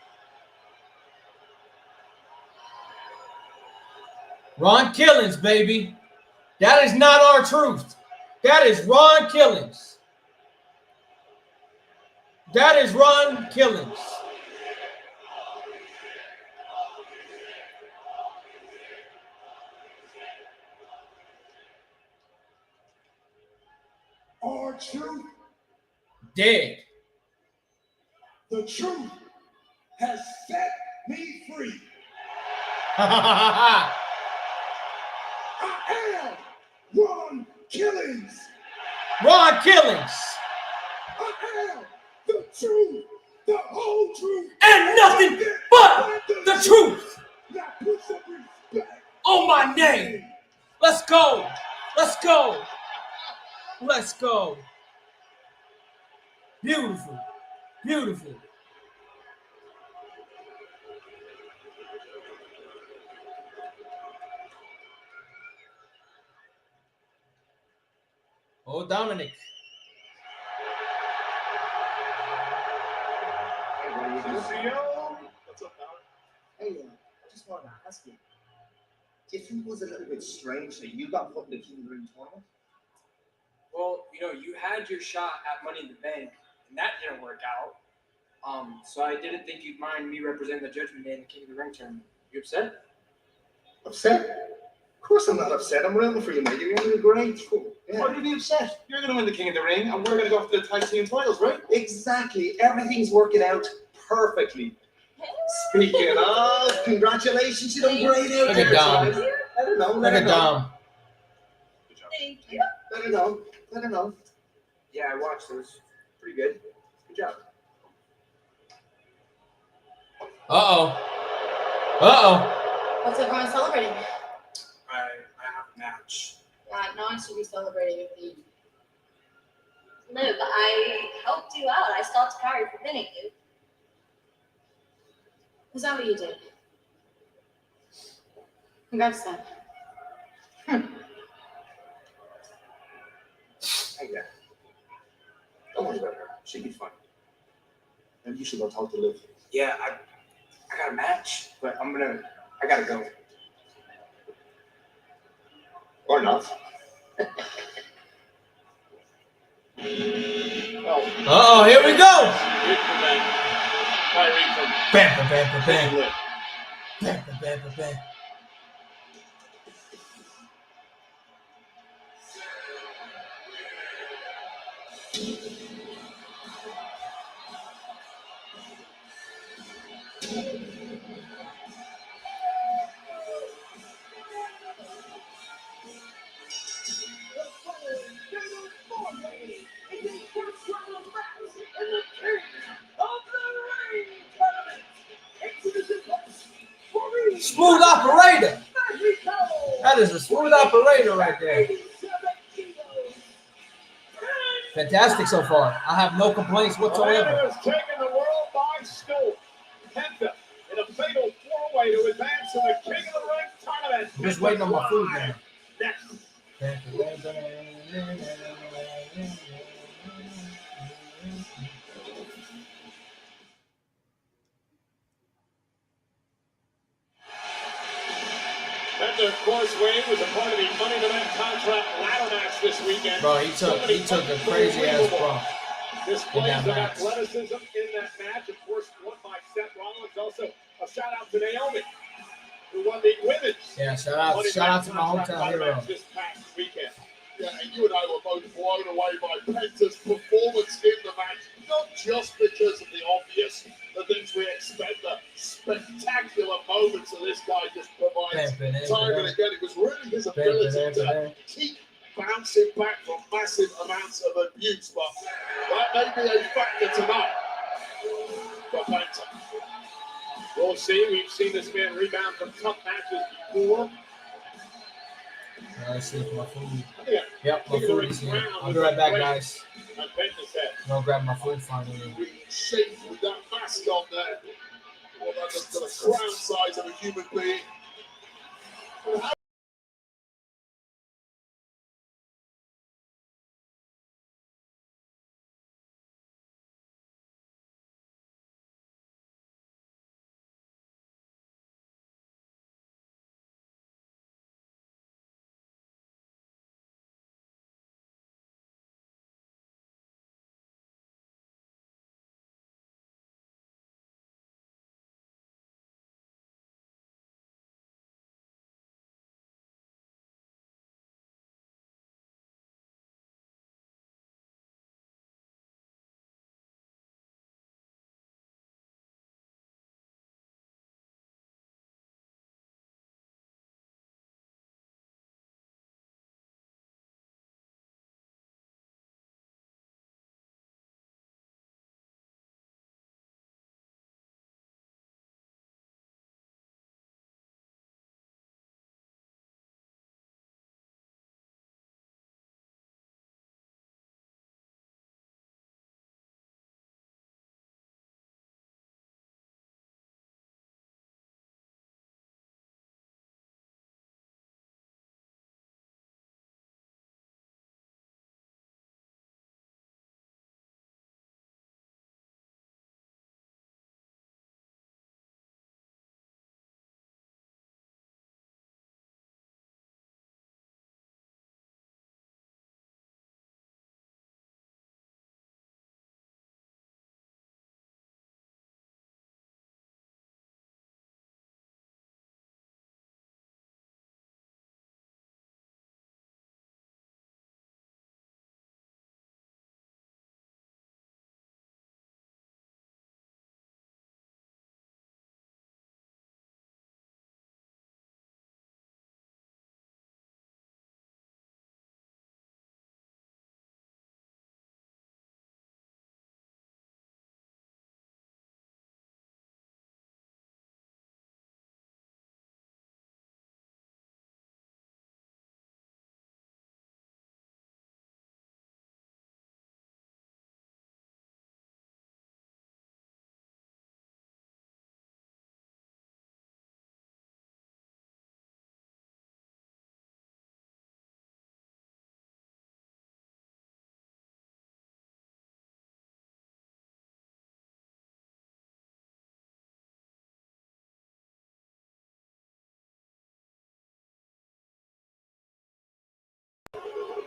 S1: Ron Killings, baby. That is not R-Truth. That is Ron Killings. That is Ron Killings.
S9: R-Truth,
S1: Dead.
S9: the truth has set me free.
S1: Ron
S9: I am Ron Killings.
S1: Killings.
S9: I am the truth, the whole truth,
S1: And nothing but the truth
S9: Now put some respect
S1: on my name. Let's go. Let's go. Let's go. Beautiful. Beautiful. Oh, Dominic.
S4: What's up, Howard?
S10: Hey, I just wanted to ask you, do you think it was a little bit strange that you got put in the King of the Ring tournament?
S11: Well, you had your shot at Money in the Bank, and that didn't work out. So I didn't think you'd mind me representing the Judgment Day in the King of the Ring tournament. You upset?
S10: Upset? Of course I'm not upset. I'm rooting for you, mate. You're going to do great. Yeah.
S5: Why would you be upset? You're going to win the King of the Ring, and we're going to go for the tag team titles, right?
S10: Exactly. Everything's working out perfectly. Speaking of, congratulations. You done great out
S1: Look
S10: there
S1: at Dom.
S10: tonight. Let her know.
S1: Look
S10: Let her
S1: at
S10: know.
S1: Dom.
S7: Thank you.
S10: Let her know. Let her know.
S11: Yeah, I watched those. Pretty good. Good job.
S1: Uh-oh.
S6: What's everyone celebrating?
S11: I have a match.
S6: No one should be celebrating with you.
S7: Liv, I helped you out. I stopped Kari from pinning you.
S6: Is that what you did? Congrats, then.
S5: Hey, yeah. Don't worry about her. She'll be fine. Maybe you should go talk to Liv.
S11: Yeah, I got a match, but I gotta go.
S5: Or not.
S1: Uh-oh, here we go.
S5: Kyrie from
S1: Bam, bam, bam, bam,
S5: Liv.
S1: bam, bam, bam, bam, bam. Smooth operator. That is a smooth operator right there. Fantastic so far. I have no complaints whatsoever.
S2: has taken the world by storm. Penta in a fatal four-way to advance in the King of the Ring tournament.
S1: I'm just waiting on my food now.
S2: Next. course, Wayne was a part of the Money in the Bank contract ladder match this weekend.
S1: Bro, he took a crazy ass bump.
S2: Displays of
S1: match.
S2: athleticism in that match. Of course, won by Seth Rollins. Also, a shout out to Naomi, who won the women's.
S1: Yeah, shout out to my hometown hero.
S2: This past weekend.
S4: Yeah, and you and I were both blown away by Penta's performance in the match, not just because of the obvious, the things we expect, the spectacular moments that this guy just provides time and again. It was really his ability to keep bouncing back from massive amounts of abuse, but that may be a factor tonight for Penta.
S2: We'll see. We've seen this man rebound from tough matches before.
S1: Let's see my food.
S2: Yeah.
S1: Yep, my food is here. I'll be right back, guys.
S2: On Penta's head.
S1: I'm gonna grab my food finally.
S4: Being shaped with that mask on there. Well, that's the crown size of a human being.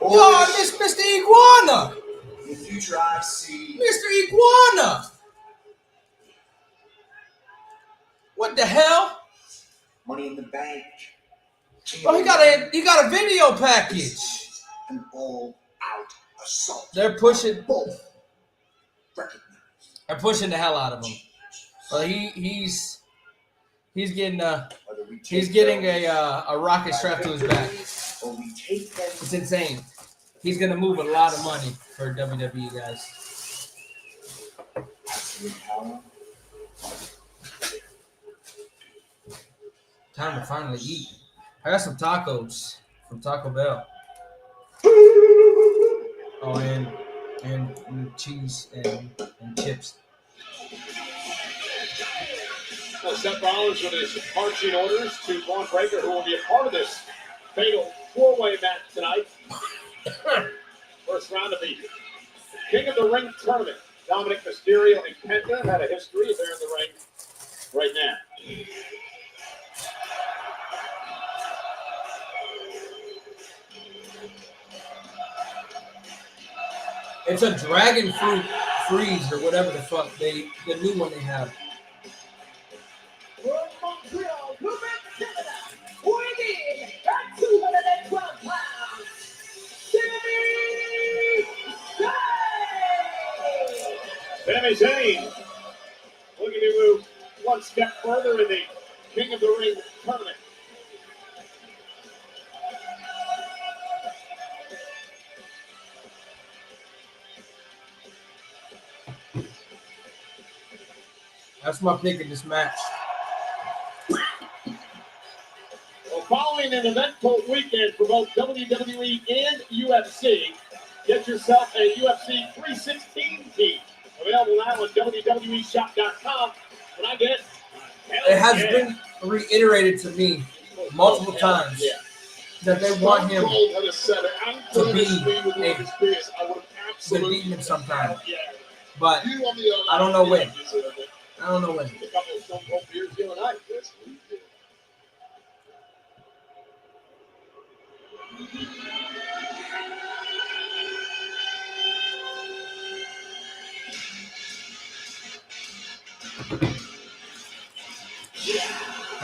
S1: Yo, I miss Mr. Iguana.
S10: In the future, I see.
S1: Mr. Iguana. What the hell?
S10: Money in the Bank.
S1: Oh, he got a video package.
S10: An all-out assault.
S1: They're pushing.
S10: Both recognized.
S1: They're pushing the hell out of him. Well, he's getting a rocket strapped to his back.
S10: Or we take them.
S1: It's insane. He's gonna move a lot of money for WWE guys. Time to finally eat. I got some tacos from Taco Bell. Oh, and cheese and chips.
S2: Well, Seth Rollins with his marching orders to Braun Breaker, who will be a part of this fatal four-way match tonight. First round of the King of the Ring tournament. Dominic Mysterio and Penta had a history. They're in the ring right now.
S1: It's a dragon fruit freeze or whatever the fuck the new one they have.
S3: From Montreal, Quebec, Canada, weighing in at 212 pounds,
S2: Sami
S3: Sami Zayn.
S2: Zayn looking to move one step further in the King of the Ring tournament.
S1: That's my pick in this match.
S2: Well, following an eventful weekend for both WWE and UFC, get yourself a UFC 316 tee. Available now on WWEshop.com. When I get
S1: It has been reiterated to me multiple times that they want him
S4: Cold had said it, and
S1: to be
S4: Curtis Lee with
S1: a
S4: Marcus Spears, I would have
S1: been
S4: absolutely
S1: beating him sometime.
S2: yeah,
S1: But
S4: You on the other
S1: I don't know when.
S4: hand, deserve it.
S1: I don't know when.
S2: a couple of Stone Cold beers the other night.
S4: Yes, we did.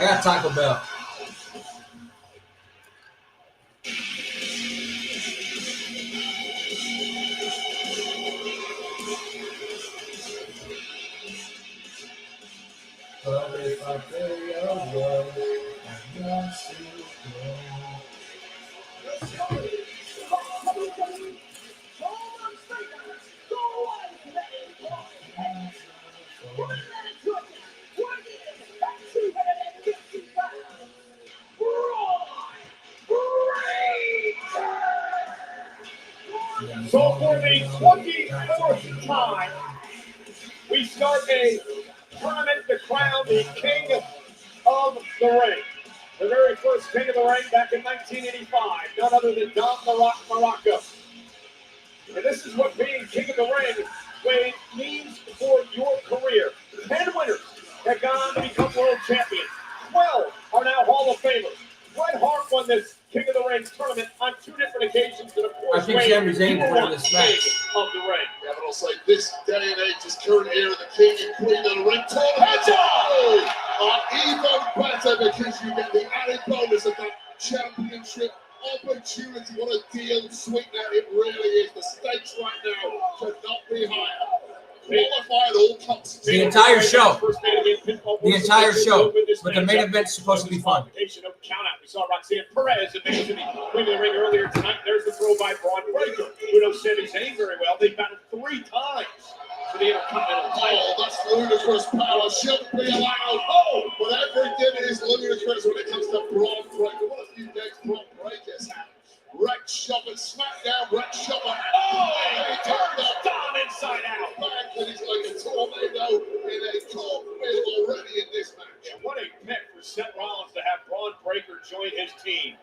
S1: I got Taco Bell. But if I play away, I'm not so
S2: So for the 24th time, we start a tournament to crown the King of the Ring. The very first King of the Ring back in 1985, none other than Don the Rock Morocco. And this is what being King of the Ring, Wade, means for your career. 10 winners have gone on to become world champions. 12 are now Hall of Famers. Bret Hart won this King of the Ring tournament on 2 different occasions, and of course,
S1: I think
S2: Wade,
S1: Sami Zayn
S2: you were
S1: won
S2: once
S1: this match.
S2: King of the Ring.
S4: Yeah, but I'll say this day and age is current era of the King and Queen of the Ring tournament are even better because you get the added bonus of that championship opportunity. What a deal, sweetener it really is. The stakes right now could not be higher. Qualified all cups.
S1: The entire show. The entire show. But the main event's supposed to be fun.
S2: Count out. We saw Roxanne Perez advance to the Queen of the Ring earlier tonight. There's the throw by Braun Breaker, who knows Sami Zayn very well. They've battled 3 times for the Intercontinental title.
S4: Oh, that's ludicrous power. Shouldn't be allowed. Oh, but everything is ludicrous when it comes to Braun Breaker. What a few days Braun Breaker's had. Rex Shopper, SmackDown, Rex Shopper.
S2: Oh, he turns Dom inside out.
S4: Back that he's like a tornado in a cornfield already in this match.
S2: Yeah, what a pick for Seth Rollins to have Braun Breaker join his team.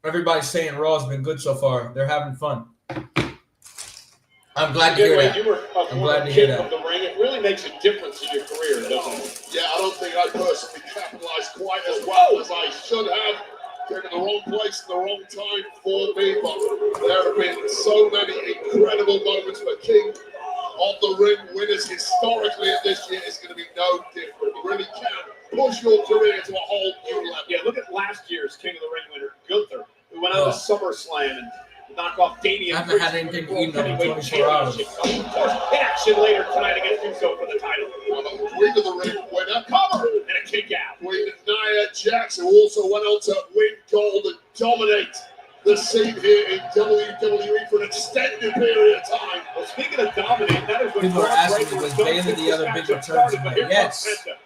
S1: Everybody's saying Raw's been good so far. They're having fun. I'm glad to hear that.
S2: You were
S1: I'm glad to hear
S2: King
S1: that.
S2: of the Ring. It really makes a difference in your career, doesn't it?
S4: Yeah, I don't think I personally capitalized quite as well as I should have. Came in the wrong place at the wrong time for me, but there have been so many incredible moments for King of the Ring winners historically, and this year is going to be no different. You really can push your career to a whole new level.
S2: Yeah, look at last year's King of the Ring winner, Gunther, who went on to SummerSlam and knock off Damian.
S1: I haven't had anything to eat in over 24 hours.
S2: In action later tonight against Uso for the title.
S4: Queen of the Ring winner,
S2: Cover and a kick out.
S4: Queen Nia Jax, who also went on to win gold and dominate the scene here in WWE for an extended period of time.
S2: Well, speaking of dominating, that is what
S1: People are
S2: Braun
S1: asking
S2: Breaker
S1: me, was
S2: was
S1: Bayley
S2: going
S1: the other
S2: to
S1: big
S2: this match
S1: return
S2: started, but
S1: tonight?
S2: here
S1: Yes.
S2: comes Penta.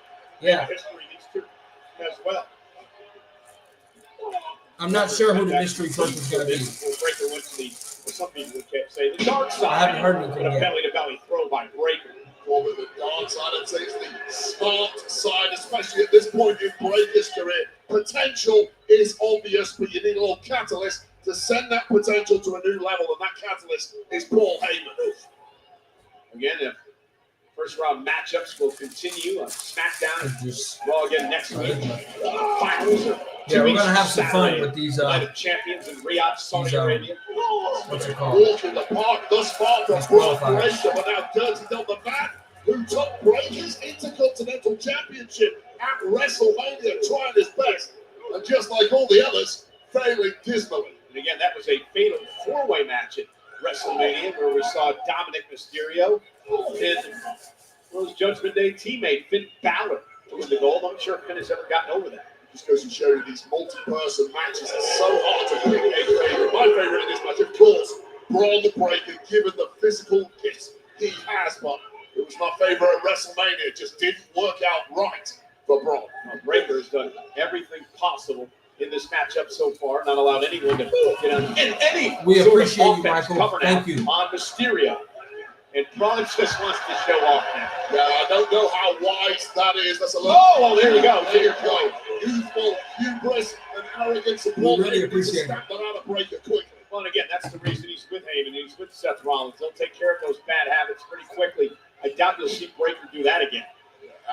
S1: Yeah.
S2: History, these two as well.
S1: I'm not sure who the mystery person's going to be.
S2: Breaker went to the, some people would say, the dark side.
S1: I haven't heard anything
S2: But a
S1: yet.
S2: belly-to-belly throw by Breaker.
S4: Over the dark side, I'd say it's the smart side, especially at this point in Breaker's career. Potential is obvious, but you need a little catalyst to send that potential to a new level, and that catalyst is Paul Heyman.
S2: Again, if First round matchups will continue on SmackDown and
S1: Just,
S2: Raw again next week. Finals are
S1: yeah, we're
S2: weeks
S1: gonna have
S2: from
S1: some fun
S2: Saturday.
S1: with these.
S2: Night of Champions in Riyadh, Saudi
S1: these,
S2: Arabia.
S1: What's it called?
S4: Walk in the park thus far from
S1: These
S4: Brock
S1: qualifiers.
S4: Breaker, but now dirty on the mat, who took Breaker's Intercontinental Championship at WrestleMania, trying his best, and just like all the others, failing dismally.
S2: And again, that was a fatal four-way match at WrestleMania where we saw Dominic Mysterio pin his Judgment Day teammate Finn Balor to win the gold. I'm not sure if Finn has ever gotten over that.
S4: Just goes to show you these multi-person matches are so hard to pick a favorite. My favorite in this match, of course, Braun Breaker, given the physical gifts he has, but it was my favorite at WrestleMania. It just didn't work out right for Braun.
S2: Now, Breaker has done everything possible in this matchup so far, not allowed anyone to get on in any
S1: We
S2: sort
S1: appreciate
S2: of
S1: you,
S2: offense
S1: Michael.
S2: cover
S1: Thank
S2: now
S1: you.
S2: on Mysterio. And Braun just wants to show off now.
S4: Yeah, I don't know how wise that is. That's a little.
S2: Oh, well, there you go.
S4: There you go. Youthful hubris and arrogance.
S1: We really appreciate it.
S4: Snap that out of Breaker quickly.
S2: Well, and again, that's the reason he's with Heyman. He's with Seth Rollins. They'll take care of those bad habits pretty quickly. I doubt you'll see Breaker do that again.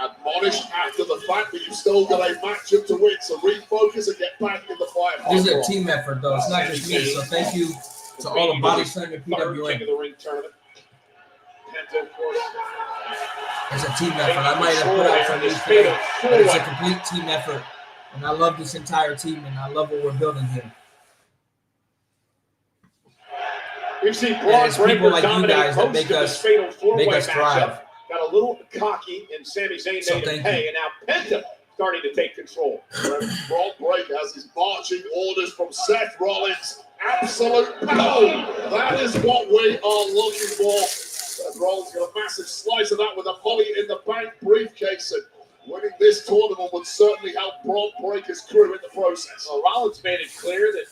S4: Admonished after the fact that you've still got a matchup to win, so refocus and get back in the fight.
S1: This is a team effort, though. It's not just me. So thank you to all the Body Slam and
S2: Third King
S1: PWA.
S2: of the Ring tournament. Penta, of course.
S1: It's a team effort. I might have put out some news today, but it's a complete team effort. And I love this entire team, and I love what we're building here.
S2: We've seen
S1: And
S2: Braun
S1: it's people
S2: Breaker
S1: like you
S2: dominate
S1: guys that
S2: most
S1: make
S2: of this
S1: us-
S2: fatal four-way
S1: make us thrive.
S2: matchup. Got a little cocky in Sami Zayn,
S1: So
S2: Native
S1: thank
S2: Pay, and now Penta starting to take control.
S4: Braun Breaker has his marching orders from Seth Rollins. Absolute power. That is what we are looking for. Seth Rollins got a massive slice of that with a Money in the Bank briefcase. And winning this tournament would certainly help Braun Breaker's crew in the process.
S2: Well, Rollins made it clear that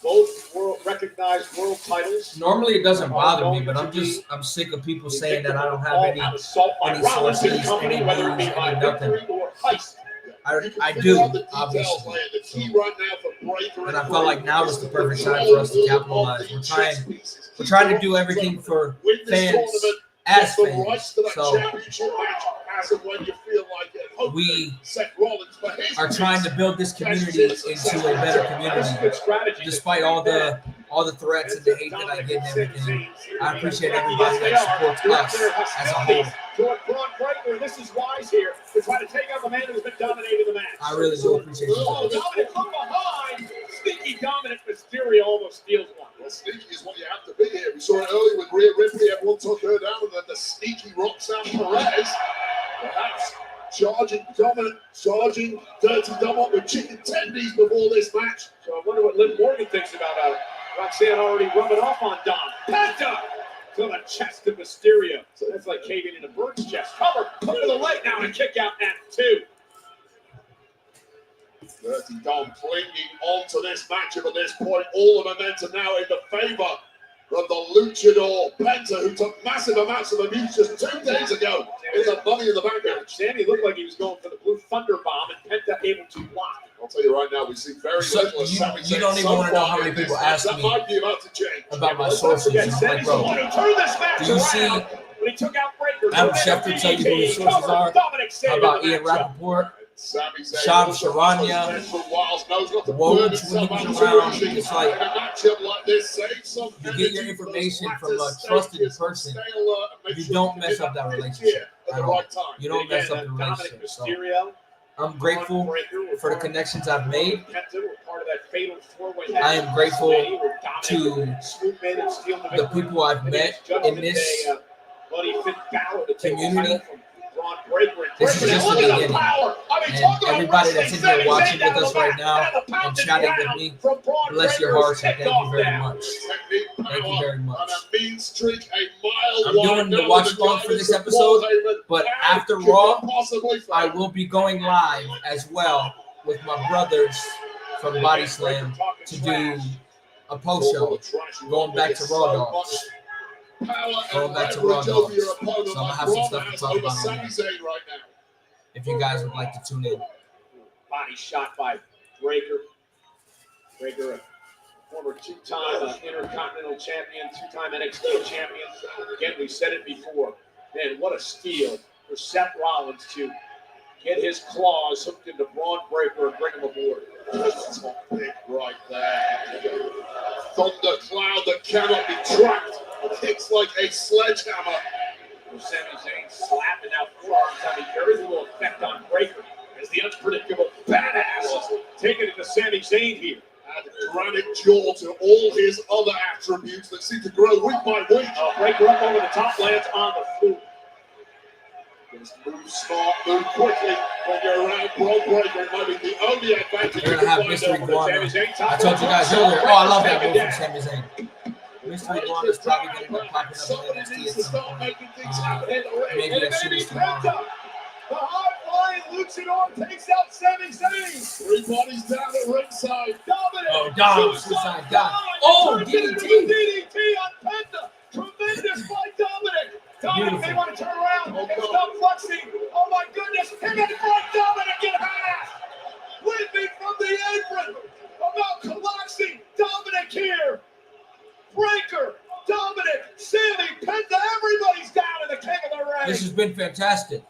S2: both recognized world titles.
S1: Normally it doesn't bother me, but I'm sick of people saying that I don't have any
S2: Rollins and
S1: sources,
S2: company,
S1: any
S2: whether it be
S1: news,
S2: by
S1: any nothing.
S2: victory or heist.
S1: I
S4: Figure
S1: do,
S4: out the details,
S1: obviously.
S4: man. The key right now for Breaker
S1: And I felt like now is the perfect time for us to capitalize. We're trying to do everything for fans as fans. So
S4: championship match as and when you feel like it. Hopefully,
S1: we
S4: Seth Rollins for his
S1: are trying to build this community into a better
S2: That's a
S1: community,
S2: good strategy.
S1: despite all the threats and the hate that I get and everything. I appreciate everybody that supports us as a whole.
S2: George Braun Breaker, this is wise here to try to take out the man who's been dominating the match.
S1: I really do appreciate
S2: Oh,
S1: you.
S2: Dominic from behind. Sneaky Dominic Mysterio almost steals one.
S4: Well, sneaky is what you have to be here. We saw it earlier with Rhea Ripley. Everyone took her down, and then the sneaky Roxanne Perez. Perhaps charging Dirty Dominic with chicken tendies before this match.
S2: So I wonder what Liv Morgan thinks about Roxanne already rubbing off on Dom. Penta to the chest of Mysterio. So that's like caving in a bird's chest. Cover, put to the leg now and kick out at 2.
S4: Dirty Dom clinging on to this matchup at this point. All the momentum now in the favor of the Luchador Penta, who took massive amounts of abuse just 2 days ago in the Money in the Bank match.
S2: Sammy looked like he was going for the blue thunder bomb, and Penta able to block.
S4: I'll tell you right now, we see very
S1: So
S4: little of
S1: you-
S4: Sami
S1: you
S4: Zayn
S1: don't even
S4: so
S1: wanna know
S4: far
S1: how many
S4: in this
S1: people
S4: match.
S1: ask
S4: That
S1: me
S4: might be about to change.
S1: about my
S2: Let's not
S1: sources.
S2: forget,
S1: And I'm
S2: Sammy's
S1: like,
S2: the one
S1: bro,
S2: who turned this match
S1: do you
S2: around
S1: see
S2: when he took out Breaker.
S1: Adam Schefter tell you who his sources are? How about Ian Rappaport?
S4: Sami Zayn
S1: Sham
S4: also
S1: Charania,
S4: has those mental wiles, knows not to
S1: Woj
S4: burn himself
S1: when he
S4: out
S1: was
S4: too
S1: around.
S4: easy.
S1: It's like,
S4: in a matchup like this, save some
S1: you get your
S4: energy for those
S1: information
S4: latter
S1: from a trusted
S4: stages.
S1: person.
S4: Stay alert and make
S1: You
S4: sure
S1: don't
S4: you
S1: mess
S4: hit
S1: up that
S4: fifth
S1: relationship
S4: gear at
S1: at
S4: the
S1: all.
S4: right time.
S1: You don't mess up the
S2: Dominic
S1: relationship. So
S2: Mysterio,
S1: I'm grateful for the connections I've made.
S2: Penta were part of that fatal four-way
S1: I am grateful
S2: to
S1: the people I've met in this community. This is just the beginning. And everybody that's in here watching with us right now and chatting with me, bless your hearts and thank you very much. Thank you very much. I'm doing the watch along for this episode, but after Raw, I will be going live as well with my brothers from Body Slam to do a post show, going back to Raw Dogs. Going back to Raw Dogs. So I'm going to have some stuff to talk about on there, if you guys would like to tune in.
S2: Body shot by Breaker. Breaker, a former two-time Intercontinental Champion, two-time NXT Champion. Again, we said it before. Man, what a steal for Seth Rollins to get his claws hooked into Braun Breaker and bring him aboard.
S4: That's a big right there. Thundercloud that cannot be tracked. Hits like a sledgehammer.
S2: Sami Zayn slapping out forearms having very little effect on Breaker as the unpredictable badass is taking it to Sami Zayn here.
S4: And granite jaw to all his other attributes that seem to grow week by week.
S2: Breaker up over the top, lands on the floor.
S4: Just move smart, move quickly when you're around Braun Breaker. It might be the only advantage
S1: They're
S4: you
S1: gonna have
S4: can
S1: Mystery
S4: find over
S1: Guana.
S2: Sami Zayn top
S1: I told you
S2: rope.
S1: guys earlier. Oh, I love that move
S2: Breaker's
S1: from
S2: taken
S1: Sami Zayn. Mystery Guana is probably going to be popping up in
S4: Somebody
S1: NXT
S4: needs
S1: at
S4: to
S1: some
S4: start
S1: point.
S4: making things happen in the ring.
S1: Maybe
S2: And
S1: a
S2: it may be
S1: series tomorrow.
S2: Penta. The high-flying luchador takes out Sami Zayn.
S4: Three bodies down at ringside.
S2: Dominic.
S1: Oh, Dom, suicide Dom. Oh,
S2: Turns it into
S1: DDT.
S2: a DDT on Penta. Tremendous by Dominic. Dominic
S1: Beautiful.
S2: may want to turn around and stop flexing. Oh my goodness. Him in front, Dominic in half. Whipping from the apron. About collapsing. Dominic here. Breaker. Dominic. Sammy. Penta. Everybody's down in the king of the ring.
S1: This has been fantastic.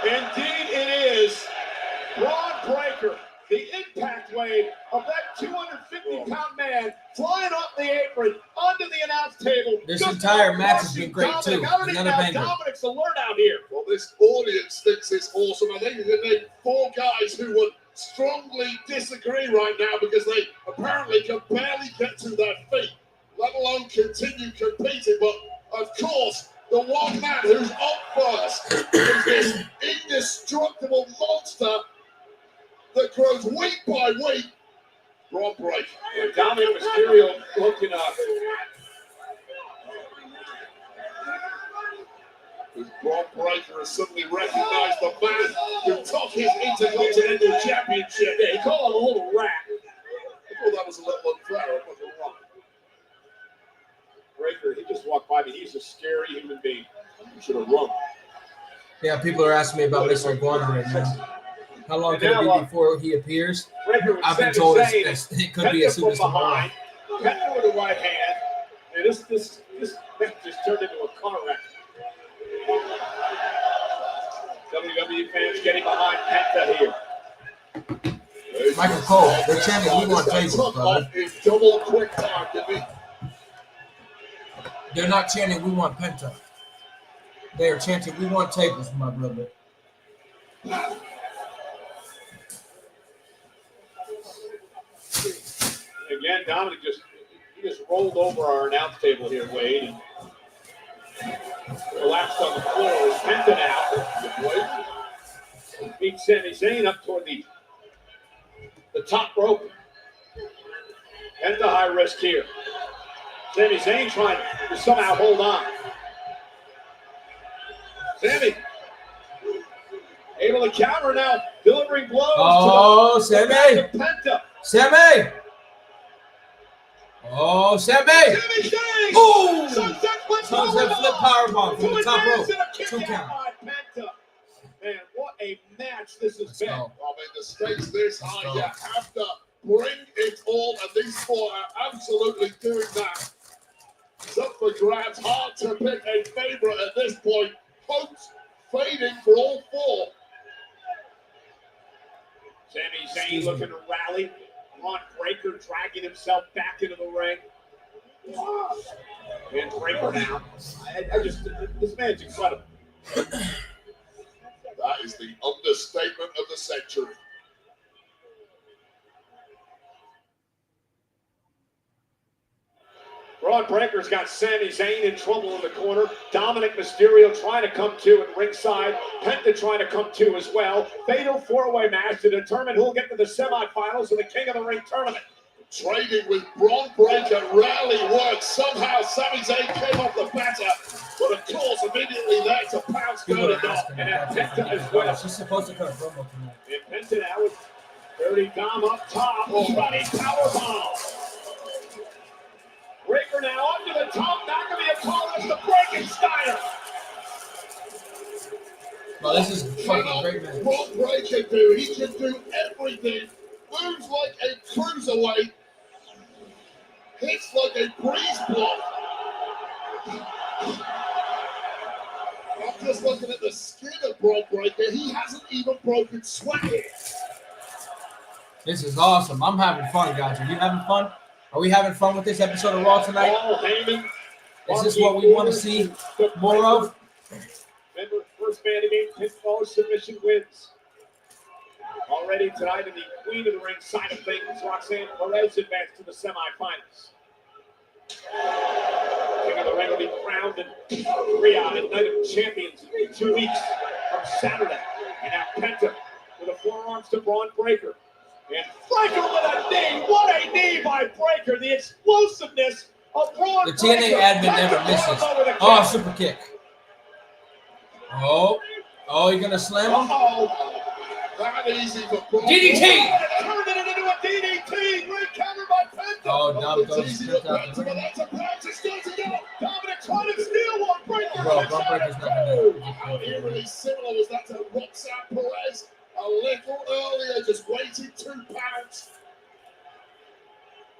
S2: Indeed it is. Braun Breaker, the impact wave of that 250-pound man flying off the apron onto the announce table.
S1: This
S2: Just
S1: entire
S2: about
S1: match has been
S2: crushing
S1: great, too.
S2: Dominic. I don't even
S1: Another
S2: have
S1: banger.
S2: Dominic's alert out here.
S4: Well, this audience thinks it's awesome. I think you can name four guys who would strongly disagree right now because they apparently can barely get to their feet, let alone continue competing. But, of course, the one man who's up first is this indestructible monster that grows week by week, Braun Breaker.
S2: And Dominic Mysterio looking up.
S4: Braun Breaker has suddenly recognized the man who took his Intercontinental Championship.
S2: Yeah, he called him a little rat.
S4: I thought that was a little unfair. I'm not gonna lie.
S2: Breaker, he just walked by me. He's a scary human being. He should have run.
S1: Yeah, people are asking me about Mystery Guana right now. How long
S2: And
S1: could it
S2: now,
S1: be before he appears?
S2: Breaker with
S1: I've been
S2: Sami
S1: told
S2: Zayn.
S1: it could be as soon as
S2: from
S1: tomorrow.
S2: behind. Penta with the right hand. And this match just turned into a car wreck. WWE fans getting behind Penta here.
S1: Michael Cole, they're chanting, "We want
S4: This guy
S1: tables,
S4: took
S1: brother."
S4: off in double quick time, didn't he?
S1: They're not chanting, "We want Penta." They are chanting, "We want tables, my brother."
S2: Again, Dominic just rolled over our announce table here, Wade, and collapsed on the floor. It's Penta now. Beat Sami Zayn up toward the top rope. Penta high risk here. Sami Zayn trying to somehow hold on. Sami able to counter now, delivering blows.
S1: Oh,
S2: to the back
S1: Sami!
S2: of Penta.
S1: Sami! Oh, Sami!
S2: Sami Zayn!
S1: Boom!
S2: Sunset flip
S1: Sunset flip powerbomb from the top rope. 2 count.
S2: Penta. Man, what a match this has
S1: Let's
S2: been.
S1: go.
S4: I mean, the stakes this high,
S1: go.
S4: you have to bring it all, and these four are absolutely doing that. It's up for grabs, hard to pick a favorite at this point. Hopes fading for all four.
S2: Sami Zayn looking to rally. Braun Breaker dragging himself back into the ring. And Breaker now. This man's incredible.
S4: That is the understatement of the century.
S2: Braun Breaker's got Sami Zayn in trouble in the corner. Dominic Mysterio trying to come to at ringside. Penta trying to come to as well. Fatal four-way match to determine who will get to the semifinals of the King of the Ring tournament.
S4: Trading with Braun Breaker rarely works. Somehow Sami Zayn came off the batter, but of course immediately there to pounce
S1: People
S4: good
S1: are
S4: enough.
S1: asking
S2: And
S1: about
S2: Penta
S1: that.
S2: as well.
S1: She's supposed to cut a promo tonight.
S2: And Penta now with Dirty Dom up top. Running powerbomb. Breaker now up to the top. Not going to be a call. It's the Frankensteiner.
S1: Well, this is a fucking great match.
S4: Bron Breakker do? He can do everything. Moves like a cruiserweight. Hits like a breeze block. I'm just looking at the skin of Bron Breakker. He hasn't even broken sweat yet.
S1: This is awesome. I'm having fun, guys. Are you having fun? Are we having fun with this episode of Raw tonight?
S2: Paul Heyman.
S1: Is this what we want to see more of?
S2: Remember, first man to game pinfall submission wins. Already tonight in the Queen of the Ring side of things, Roxanne Perez advanced to the semifinals. King of the Ring will be crowned in Riyadh at Night of Champions in 2 weeks from Saturday. And now Penta with the forearms to Bron Breakker. And Breakker with a knee. What a knee by Breakker. The explosiveness of Bron
S1: The TNA admin never misses. Oh, super kick. Oh, you're gonna slam him?
S4: Uh-oh. Not easy for Bron.
S1: DDT!
S2: Turned it into a DDT. Great counter by Penta.
S1: Oh, Dom
S4: It's
S1: goes
S4: easy
S1: straight
S4: for
S1: out the
S4: Penta, but
S1: ring.
S4: that's a pass. It starts to go.
S2: Dominic trying to steal one. Breakker.
S1: Bro,
S2: kicks
S1: Bron
S2: out
S1: Breakker's
S2: at
S1: not
S2: two.
S1: gonna
S4: How eerily similar was that to Roxanne Perez a little earlier, just waited 2 pounds.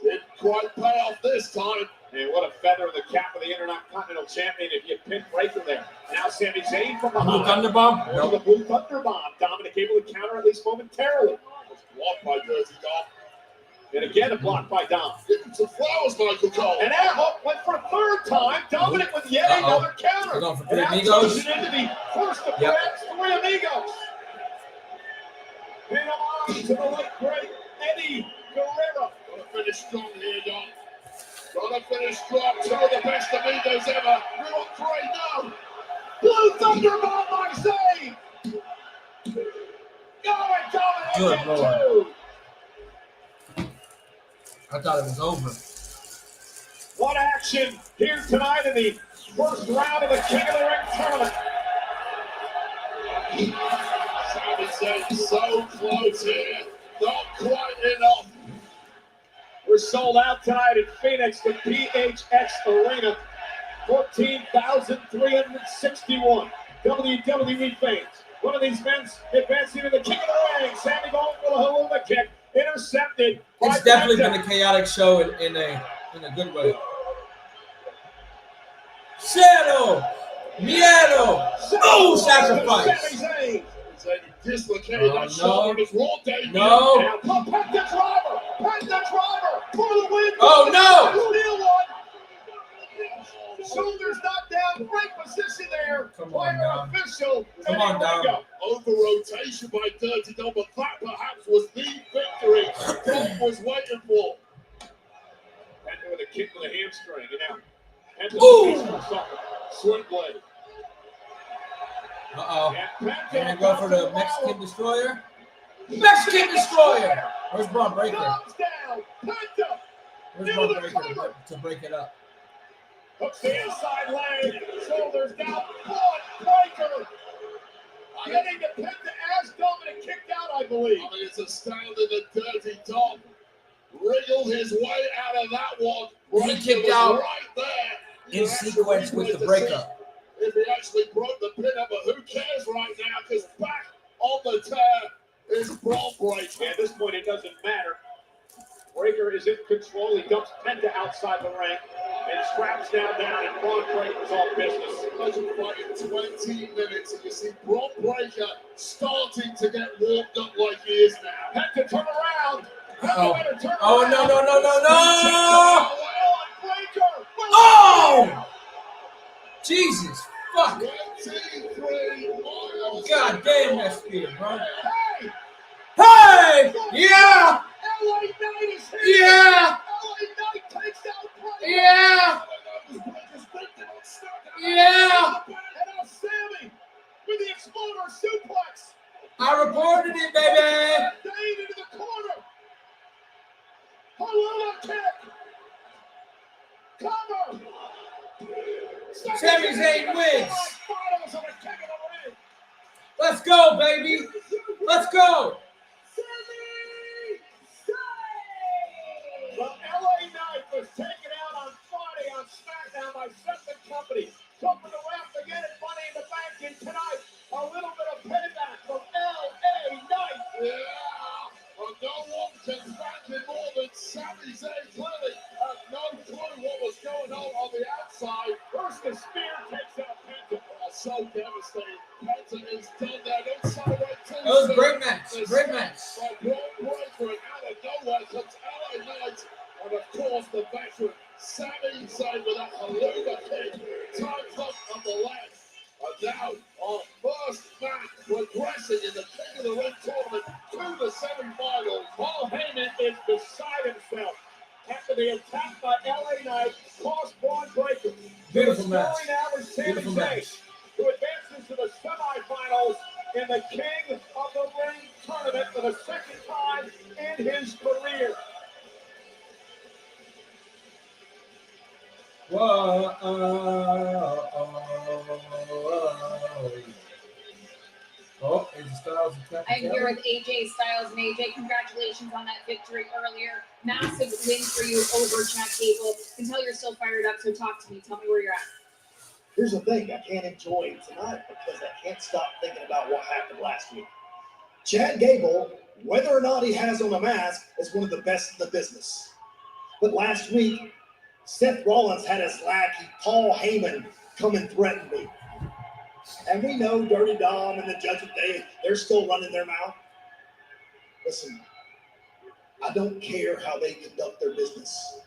S4: Didn't quite pay off this time.
S2: And what a feather in the cap of the Intercontinental Champion if you pin Breakker there. Now Sami Zayn from
S1: Blue
S2: behind.
S1: Thunder Bomb?
S2: Nope.
S1: Nope.
S2: The Blue Thunder Bomb. Dominic able to counter at least momentarily.
S4: Blocked by Dirty Dom.
S2: And again, a block by Dom.
S4: Give him some flowers, Michael Cole.
S2: And now went for a third time. Dominic with yet another counter.
S1: We're going for
S2: And
S1: three
S2: now
S1: amigos.
S2: turns it into the first of
S1: Yep.
S2: perhaps 3 amigos. Pin him on to the late great Eddie Guerrero.
S4: Gotta finish strong here, Dom. Gotta finish strong. 2 of the best amigos ever. We want 3 now.
S2: Blue Thunder Bomb by Zayn. Going Dominic
S1: Good
S2: at
S1: Lord.
S2: 2.
S1: I thought it was over.
S2: What action here tonight in the first round of the King of the Ring tournament.
S4: Sami Zayn so close here. Not quite enough.
S2: We're sold out tonight in Phoenix, the PHX Arena. 14,361 WWE fans. One of these men advancing to the King of the Ring. Sami going for the Helluva kick. Intercepted.
S1: It's
S2: by
S1: definitely
S2: Penta.
S1: been a chaotic show in a good way. Cero! Miedo! Oh, sacrifice!
S2: Sami Zayn.
S4: Zayn dislocated that shoulder in his raw debut.
S1: No!
S2: Now, Penta driver. Penta driver for the win.
S1: Oh, no!
S2: Steal one. Shoulders knocked down. Great position there.
S1: Come on,
S2: Player
S1: Dom.
S2: official.
S1: Come
S2: Eddie
S1: on, Dom.
S2: Ringo.
S4: Over rotation by Dirty Dom, but that perhaps was the victory Dom was waiting for.
S2: Penta with a kick with a hamstring. And now Penta
S1: Ooh.
S2: for something. Swing blade.
S1: Uh-oh.
S2: And Penta
S1: And go for the Mexican Destroyer. Mexican Destroyer! Where's Bron Breakker?
S2: Thumbs down. Penta
S1: Where's Bron Breakker to break it up?
S2: hooks the inside leg. Shoulders down. Bron Breakker. Getting to Penta as Dominic kicked out, I believe.
S4: I mean, it's astounding that Dirty Dom wriggled his way out of that one.
S1: He kicked
S4: was
S1: out
S4: right there.
S1: in sequence with the breakup.
S4: If he actually broke the pin up, but who cares right now? Because back on the tear is Bron Breakker.
S2: At this point, it doesn't matter. Breakker is in control. He dumps Penta outside the ring and straps down, and Bron Breakker's all business.
S4: Imagine fighting 20 minutes and you see Bron Breakker starting to get warmed up like he is now.
S2: Penta turn around.
S1: Uh-oh.
S2: Penta better turn
S1: Oh,
S2: around.
S1: no.
S2: Breakker.
S1: Oh! Jesus. Fuck.
S4: 23 miles.
S1: God damn that spear, bro.
S2: Hey!
S1: Hey! Yeah!
S2: LA Knight is here.
S1: Yeah!
S2: LA Knight takes out Breakker.
S1: Yeah! Yeah!
S2: And now Sami with the exploder suplex.
S1: I reported it, baby!
S2: Zayn into the corner. Helluva kick. Cover.
S1: Sami Zayn wins.
S2: Finals of the King of the Ring.
S1: Let's go, baby! Let's go!
S2: The LA Knight was taken out on Friday on SmackDown by Seth and Company. Jumping the ramp again at Money in the Bank, and tonight a little bit of
S4: Sami Zayn clearly had no clue what was going on the outside.
S2: First, the spear takes out Penta.
S4: So devastating. Penta is done there. Don't celebrate too
S1: That was a
S4: soon.
S1: great match.
S4: The
S1: Great
S4: step
S1: match.
S4: by Braun Breaker, and out of nowhere comes LA Knight. And of course, the veteran Sami Zayn with that Helluva kick. Time's up on the left. And now, our first match progressing in the King of the Ring tournament to the semi-finals.
S2: Paul Heyman is beside himself after the attack by LA Knight cost Braun Breaker.
S1: Beautiful
S2: The
S1: match.
S2: story now is Sami
S1: Beautiful
S2: Zayn,
S1: match.
S2: who advances to the semifinals in the King of the Ring tournament for the second time in his career.
S1: Whoa. Oh, AJ Styles and Captain
S8: I'm here with AJ Styles, and AJ, congratulations on that victory earlier. Massive win for you over Chad Gable. I can tell you're still fired up, so talk to me. Tell me where you're at.
S12: Here's the thing, I can't enjoy tonight because I can't stop thinking about what happened last week. Chad Gable, whether or not he has on a mask, is one of the best in the business. But last week, Seth Rollins had his lackey, Paul Heyman, come and threaten me. And we know Dirty Dom and the Judgment Day, they're still running their mouth. Listen, I don't care how they conduct their business.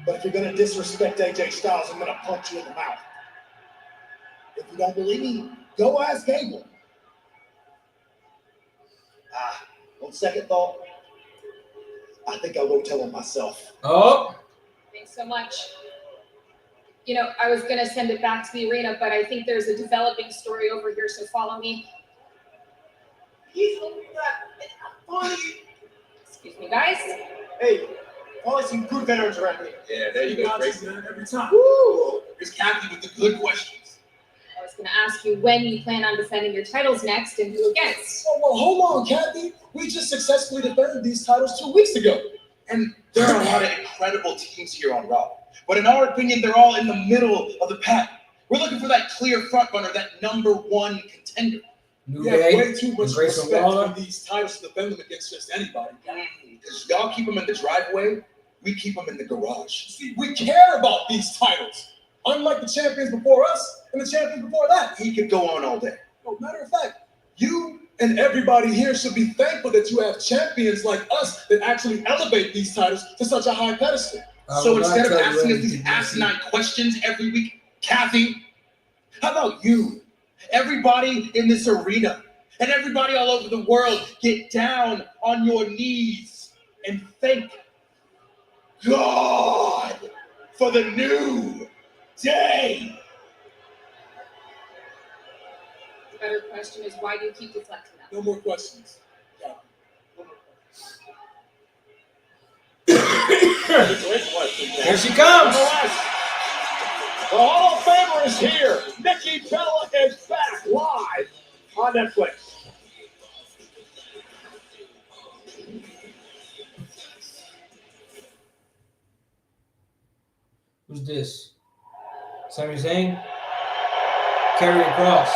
S12: But if you're going to disrespect AJ Styles, I'm going to punch you in the mouth. If you don't believe me, go ask Gable. On second thought, I think I'll go tell him myself.
S1: Oh.
S8: Thanks so much. You know, I was going to send it back to the arena, but I think there's a developing story over here, so follow me. Excuse me, guys.
S10: Hey, always some good veterans around here.
S5: Yeah, there you go, Gracie.
S10: Every time.
S5: Woo! Here's Kathy with the good questions.
S8: I was going to ask you when you plan on defending your titles next and who against.
S12: Well, hold on, Kathy. We just successfully defended these titles 2 weeks ago.
S5: And there are a lot of incredible teams here on Raw. But in our opinion, they're all in the middle of the pack. We're looking for that clear front runner, that number one contender.
S1: New
S9: You have
S1: Day
S9: way too much
S1: and Grayson
S9: respect
S1: Waller.
S9: for these titles to defend them against just anybody.
S5: Because y'all keep them in the driveway, we keep them in the garage.
S9: See, we care about these titles. Unlike the champions before us and the champions before that.
S5: He could go on all day.
S9: No, matter of fact, you and everybody here should be thankful that you have champions like us that actually elevate these titles to such a high pedestal.
S5: So instead of asking us these asinine questions every week, Kathy, how about you? Everybody in this arena and everybody all over the world, get down on your knees and thank God for the new day.
S8: The better question is, why do you keep deflecting that?
S9: No more questions. Yeah.
S1: Here she comes.
S2: The Hall of Famer is here. Nikki Bella is back live on Netflix.
S1: Who's this? Sami Zayn? Karrion Kross.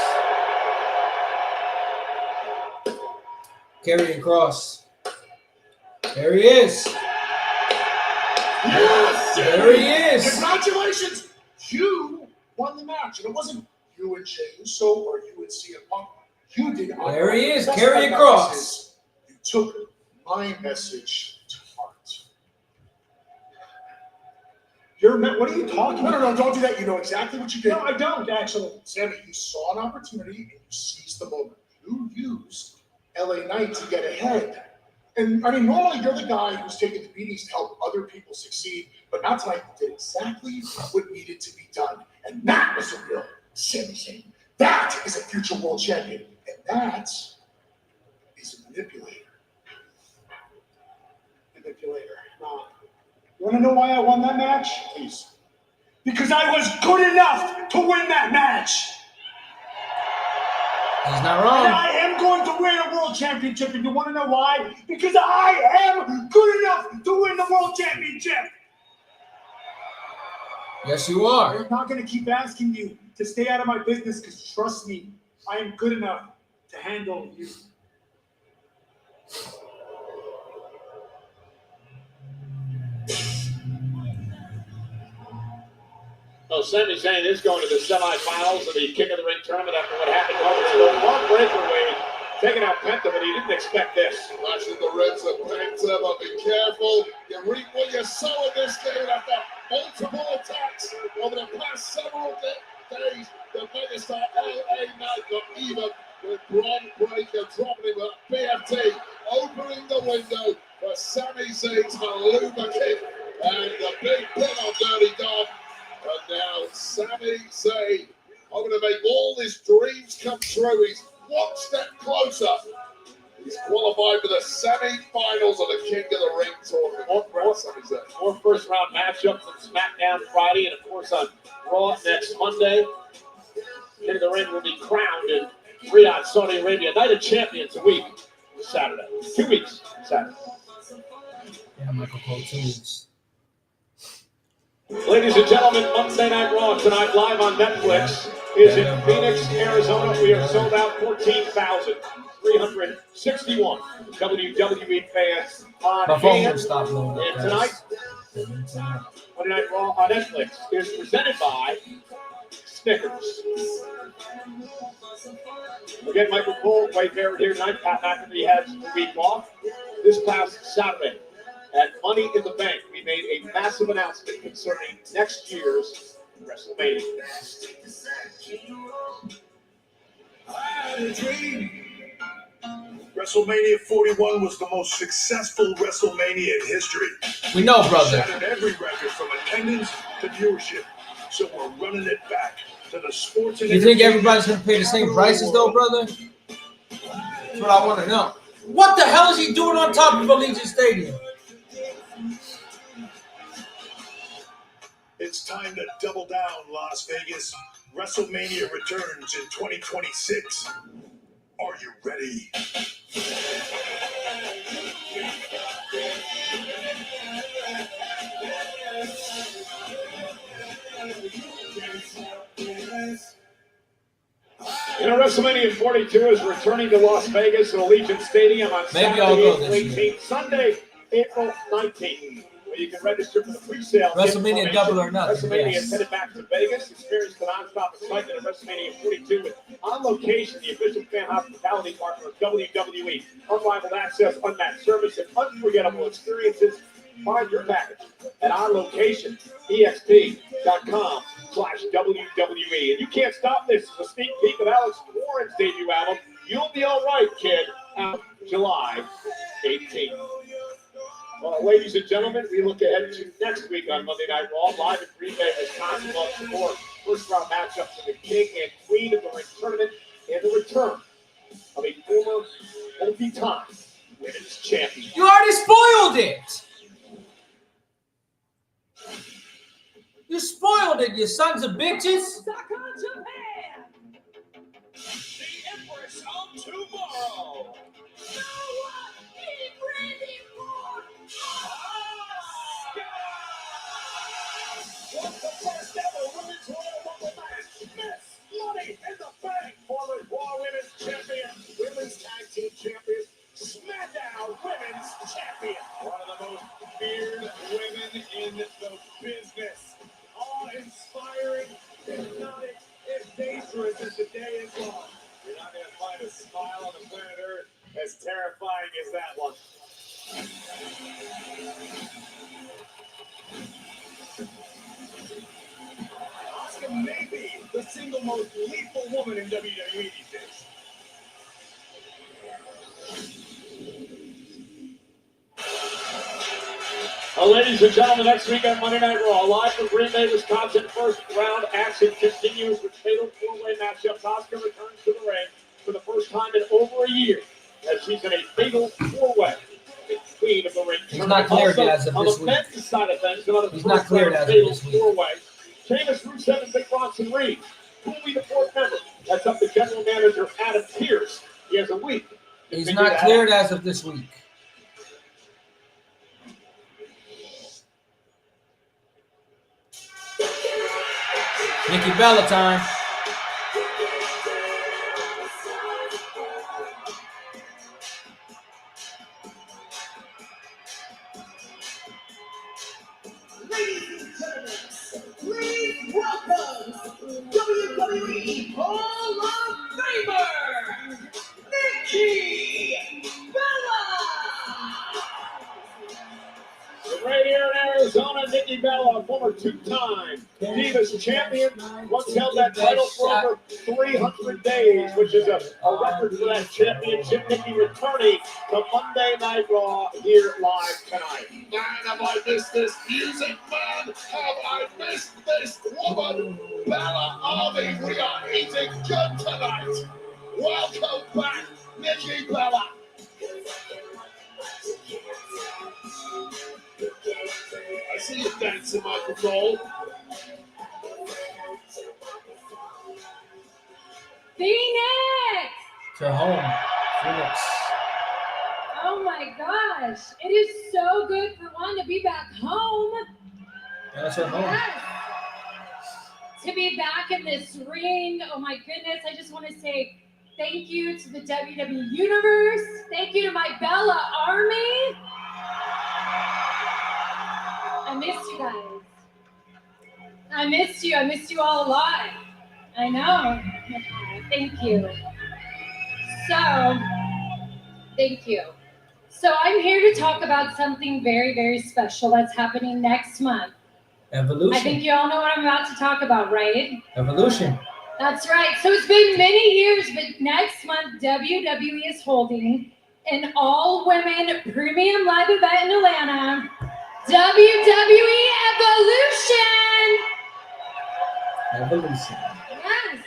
S1: Karrion Kross. There he is.
S4: Yes!
S1: There he is.
S4: Congratulations! You won the match. And it wasn't you and Jey Uso or you and CM Punk. You did.
S1: There he is,
S4: That's
S1: Karrion
S4: what
S1: Kross.
S4: is You took my message to heart.
S10: What are you talking about?
S4: No, don't do that. You know exactly what you did.
S10: No, I don't, actually.
S4: Sammy, you saw an opportunity and you seized the moment. You used LA Knight to get ahead. And I mean, normally you're the guy who's taking the beatings to help other people succeed, but not tonight. You did exactly what needed to be done. And that was the real Sami Zayn. That is a future world champion. And that is a manipulator.
S10: Manipulator. No. You want to know why I won that match?
S4: Please.
S10: Because I was good enough to win that match.
S1: He's not
S10: And
S1: wrong.
S10: I am going to win a world championship. And you want to know why? Because I am good enough to win the world championship.
S1: Yes, you are.
S10: I'm not going to keep asking you to stay out of my business because trust me, I am good enough to handle you.
S2: Sami Zayn is going to the semifinals of the King of the Ring tournament after what happened moments ago. Mark Breaker taking out Penta, but he didn't expect this.
S4: Flashing the reds of Penta, but be careful. You reap what you sow in this game after multiple attacks over the past several days. The megastar LA Knight got even with Braun Breaker dropping him at BFT, opening the window for Sami Zayn's Haluva kick. And the big pin on Dirty Dom. And now Sami Zayn, I'm going to make all his dreams come true. He's one step closer. He's qualified for the semi-finals of the King of the Ring tournament.
S2: More first-round matchups on SmackDown Friday, and of course on Raw next Monday. King of the Ring will be crowned in Riyadh, Saudi Arabia. Night of Champions a week Saturday. 2 weeks Saturday.
S1: Yeah, Michael Cole, 2 weeks.
S2: Ladies and gentlemen, Monday Night Raw tonight live on Netflix is in Phoenix, Arizona. We are sold out 14,361 WWE fans on
S1: My phone
S2: hand.
S1: won't stop blowing up.
S2: And tonight, Monday Night Raw on Netflix is presented by Snickers. Again, Michael Cole, Wade Barrett here tonight. Pat McAfee has the week off. This past Saturday at Money in the Bank, we made a massive announcement concerning next year's WrestleMania.
S13: WrestleMania 41 was the most successful WrestleMania in history.
S1: We know, brother.
S13: Shattered every record from attendance to viewership. So we're running it back to the sports.
S1: You think everybody's going to pay the same prices, though, brother? That's what I want to know. What the hell is he doing on top of Allegiant Stadium?
S13: It's time to double down, Las Vegas. WrestleMania returns in 2026. Are you ready?
S2: You know, WrestleMania 42 is returning to Las Vegas at Allegiant Stadium on
S1: Maybe I'll go
S2: Saturday,
S1: this
S2: April
S1: year.
S2: 18th, Sunday, April 19th. Where you can register for the pre-sale.
S1: WrestleMania Double or Nothing,
S2: WrestleMania
S1: yes.
S2: is headed back to Vegas. Experience the non-stop excitement of WrestleMania 42 with On Location, the official fan hospitality partner of WWE. Unrivaled access, unmatched service, and unforgettable experiences. Find your package at onlocation.exp.com/WWE. And you can't stop this. It's a sneak peek of Alex Warren's debut album, You'll Be All Right, Kid, out July 18th. Well, ladies and gentlemen, we look ahead to next week on Monday Night Raw, live in Green Bay, Wisconsin. We'll have some more first-round matchups in the King and Queen of the Ring tournament and the return of a former multi-time women's champion.
S1: You already spoiled it. You spoiled it, you sons of bitches.
S3: The Empress of Tomorrow.
S2: What's the first ever women's Royal Rumble match? Miss Money in the Bank, former Raw Women's Champion, Women's Tag Team Champion, SmackDown Women's Champion. One of the most feared women in the business. Awe-inspiring, hypnotic, and dangerous as the day is long. You're not going to find a smile on the planet Earth as terrifying as that one.
S13: Asuka may be the single most lethal woman in WWE these days.
S2: Well, ladies and gentlemen, next week on Monday Night Raw, live from Green Bay, Wisconsin, first round action continues with fatal four-way matchups. Asuka returns to the ring for the first time in over a year as she's in a fatal four-way. Queen of the Ring.
S1: He's not cleared yet as of
S2: on
S1: this
S2: the
S1: week.
S2: men's side of things, another
S1: He's not cleared as of
S2: fatal
S1: this week.
S2: four-way. Sheamus, Rusev, and Big Bronson Reed. Who will be the fourth member? That's up to General Manager Adam Pearce. He has a week. to
S1: He's
S2: figure
S1: not
S2: that
S1: cleared
S2: out.
S1: as of this week. Nikki Bella time.
S3: Ladies and gentlemen, please welcome
S8: WWE Hall of Famer, Nikki Bella.
S2: Right here in Arizona, Nikki Bella, former two-time Divas champion, once held that title for over 300 days, which is a record for that championship. Nikki returning to Monday Night Raw here live tonight.
S4: Man, have I missed this music, man? Have I missed this woman? Bella Army, we are eating good tonight. Welcome back, Nikki Bella. I see you dancing, Michael Cole.
S8: Phoenix!
S1: To home, Phoenix.
S8: Oh my gosh, it is so good for one to be back home.
S1: That's her home.
S8: Yes. To be back in this ring. Oh my goodness, I just want to say thank you to the WWE Universe. Thank you to my Bella Army. I missed you guys. I missed you. I missed you all a lot. I know. Thank you. So, thank you. So I'm here to talk about something very, very special that's happening next month.
S1: Evolution.
S8: I think you all know what I'm about to talk about, right?
S1: Evolution.
S8: That's right. So it's been many years, but next month WWE is holding an all-women premium live event in Atlanta, WWE
S1: Evolution.
S8: Yes.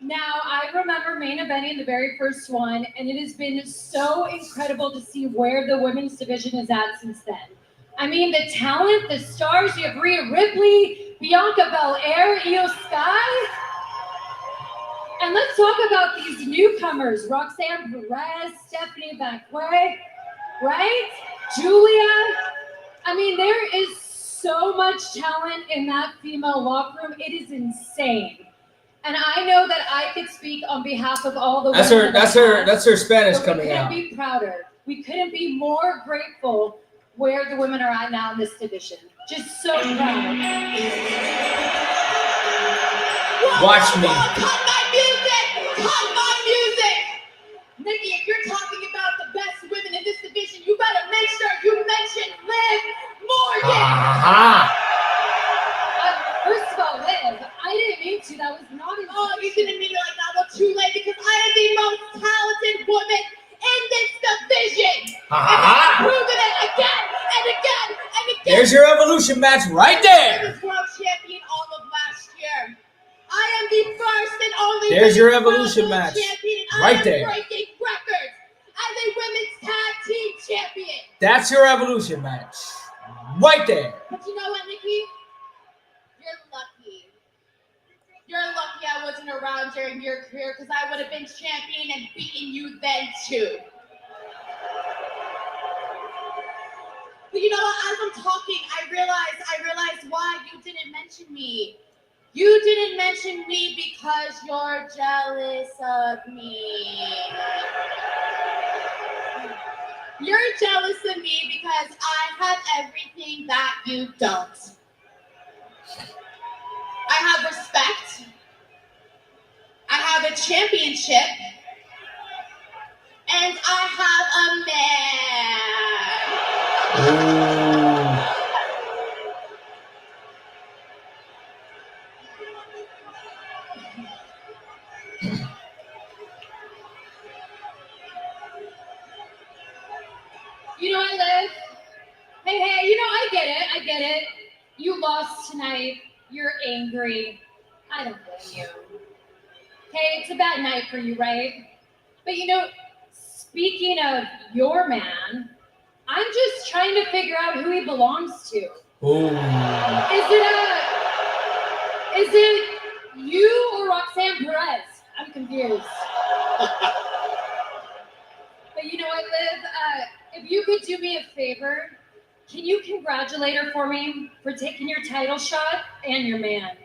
S8: Now, I remember main eventing the very first one, and it has been so incredible to see where the women's division is at since then. I mean, the talent, the stars, you have Rhea Ripley, Bianca Belair, Io Sky. And let's talk about these newcomers, Roxanne Perez, Stephanie Bacquet, right? Julia. I mean, there is so much talent in that female locker room. It is insane. And I know that I could speak on behalf of all the
S1: That's
S8: women.
S1: her Spanish
S8: but
S1: coming
S8: we couldn't
S1: out.
S8: be prouder. We couldn't be more grateful where the women are at now in this division. Just so proud.
S1: Watch me.
S3: Cut my music! Cut my music! Nikki, if you're talking about the best women in this division, you better make sure you mention Liv Morgan!
S1: Aha.
S8: First of all, Liv, I didn't mean to. That was not intentional.
S3: Oh, you didn't mean it like that. Well, too late, because I am the most talented woman in this division. And I'm proving it again and again and again.
S1: There's your evolution match right there.
S3: I was world champion all of last year. I am the first and only
S1: There's your
S3: women's
S1: evolution
S3: world
S1: match
S3: champion.
S1: right
S3: I am
S1: there.
S3: breaking records as a women's tag team champion.
S1: That's your evolution match right there.
S3: But you know what, Nikki? You're lucky. You're lucky I wasn't around during your career, because I would have been champion and beaten you then too. But you know what? As I'm talking, I realized why you didn't mention me. You didn't mention me because you're jealous of me. You're jealous of me because I have everything that you don't. I have respect. I have a championship. And I have a man.
S8: You know, I live. Hey, you know, I get it. You lost tonight. You're angry. I don't blame you. Hey, it's a bad night for you, right? But you know, speaking of your man, I'm just trying to figure out who he belongs to.
S1: Ooh.
S8: Is it you or Roxanne Perez? I'm confused. But you know what, Liv? If you could do me a favor, can you congratulate her for me for taking your title shot and your man?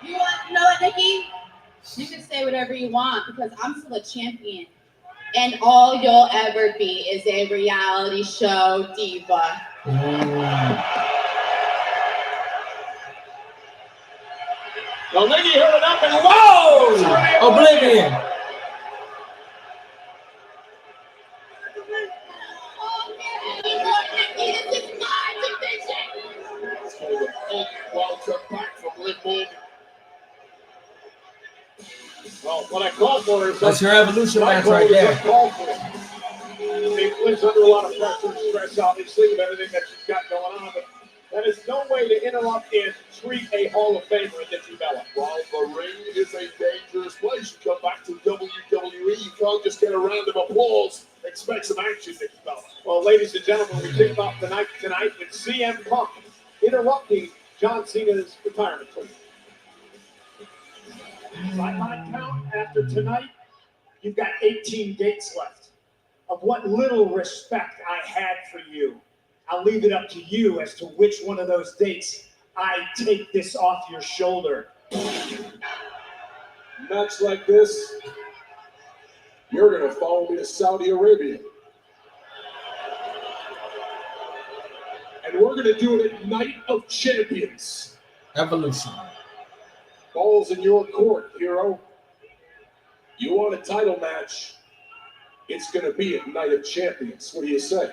S3: You know what, Nikki? You can say whatever you want, because I'm still a champion. And all you'll ever be is a reality show diva.
S2: The lady heard it up and whoa!
S1: Oblivion.
S4: Welcome back from Liv Morgan.
S2: Well, what I called for is
S1: That's your evolution match
S2: Michael
S1: right
S2: was
S1: there.
S2: uncalled for. He lives under a lot of pressure and stress, obviously, with everything that she's got going on, but that is no way to interrupt and treat a Hall of Famer in Nikki Bella.
S4: While the ring is a dangerous place, you come back to WWE, you can't just get a round of applause. Expect some action, Nikki Bella.
S2: Well, ladies and gentlemen, we kick off the night tonight with CM Punk interrupting John Cena's retirement tour.
S14: By my count, after tonight, you've got 18 dates left. Of what little respect I had for you, I'll leave it up to you as to which one of those dates I take this off your shoulder.
S4: Match like this, you're going to follow me to Saudi Arabia. And we're going to do it at Night of Champions.
S1: Evolution.
S4: Ball's in your court, hero. You want a title match? It's going to be at Night of Champions. What do you say?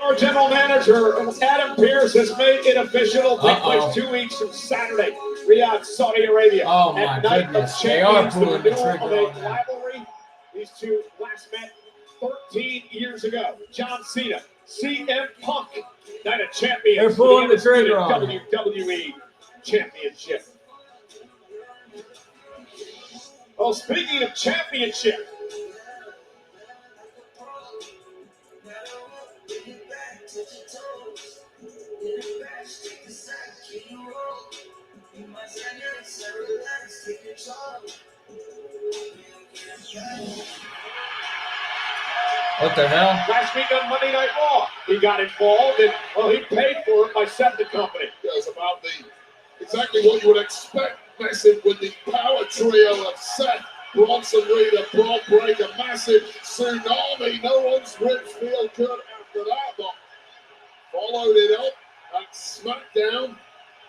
S2: Our general manager, Adam Pearce, has made it official. It'll take place 2 weeks from Saturday, Riyadh, Saudi Arabia.
S1: Oh my
S2: at Night
S1: goodness,
S2: of
S1: they are
S2: Champions,
S1: pulling the
S2: renewal
S1: trigger
S2: of a
S1: on that.
S2: rivalry. These two last met 13 years ago. John Cena, CM Punk, Night of Champions.
S1: They're pulling the trigger on it.
S2: WWE Championship. Well, speaking of championship,
S1: What the hell?
S2: last week on Monday Night Raw, he got involved and, well, he paid for it by Seth the Company.
S4: It's about exactly what you would expect, messing with the power trio of Seth, Bronson Reed, and Braun Breaker. Massive tsunami. No one's ribs feel good after that, but followed it up at SmackDown,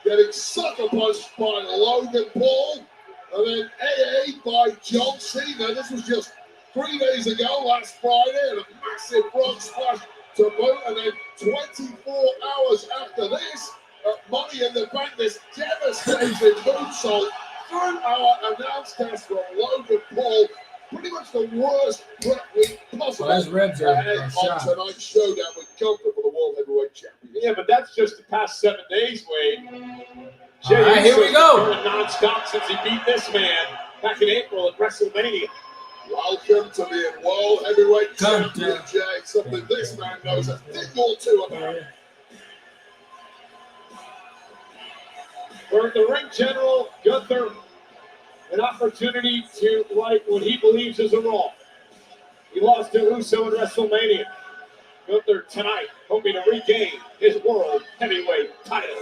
S4: getting sucker punched by Logan Paul, and then AA by John Cena. This was just 3 days ago, last Friday, and a massive front splash to boot, and then 24 hours after this, Money in the Bank, this devastating moonsault through our announce test from Logan Paul. Pretty much the worst prep week possible.
S1: Well, his ribs are
S4: on
S1: shot.
S4: tonight's showdown with Gunther for the World Heavyweight Championship.
S2: Yeah, but that's just the past 7 days, Wade.
S1: All right, here we go.
S2: Going non-stop since he beat this man back in April at WrestleMania.
S4: Welcome to being World Heavyweight
S1: Gunther.
S4: Champion, Jay. Something this man knows a thing or two about.
S2: For the ring general, Gunther, an opportunity to right what he believes is a wrong. He lost to Uso at WrestleMania. Gunther tonight hoping to regain his World Heavyweight title.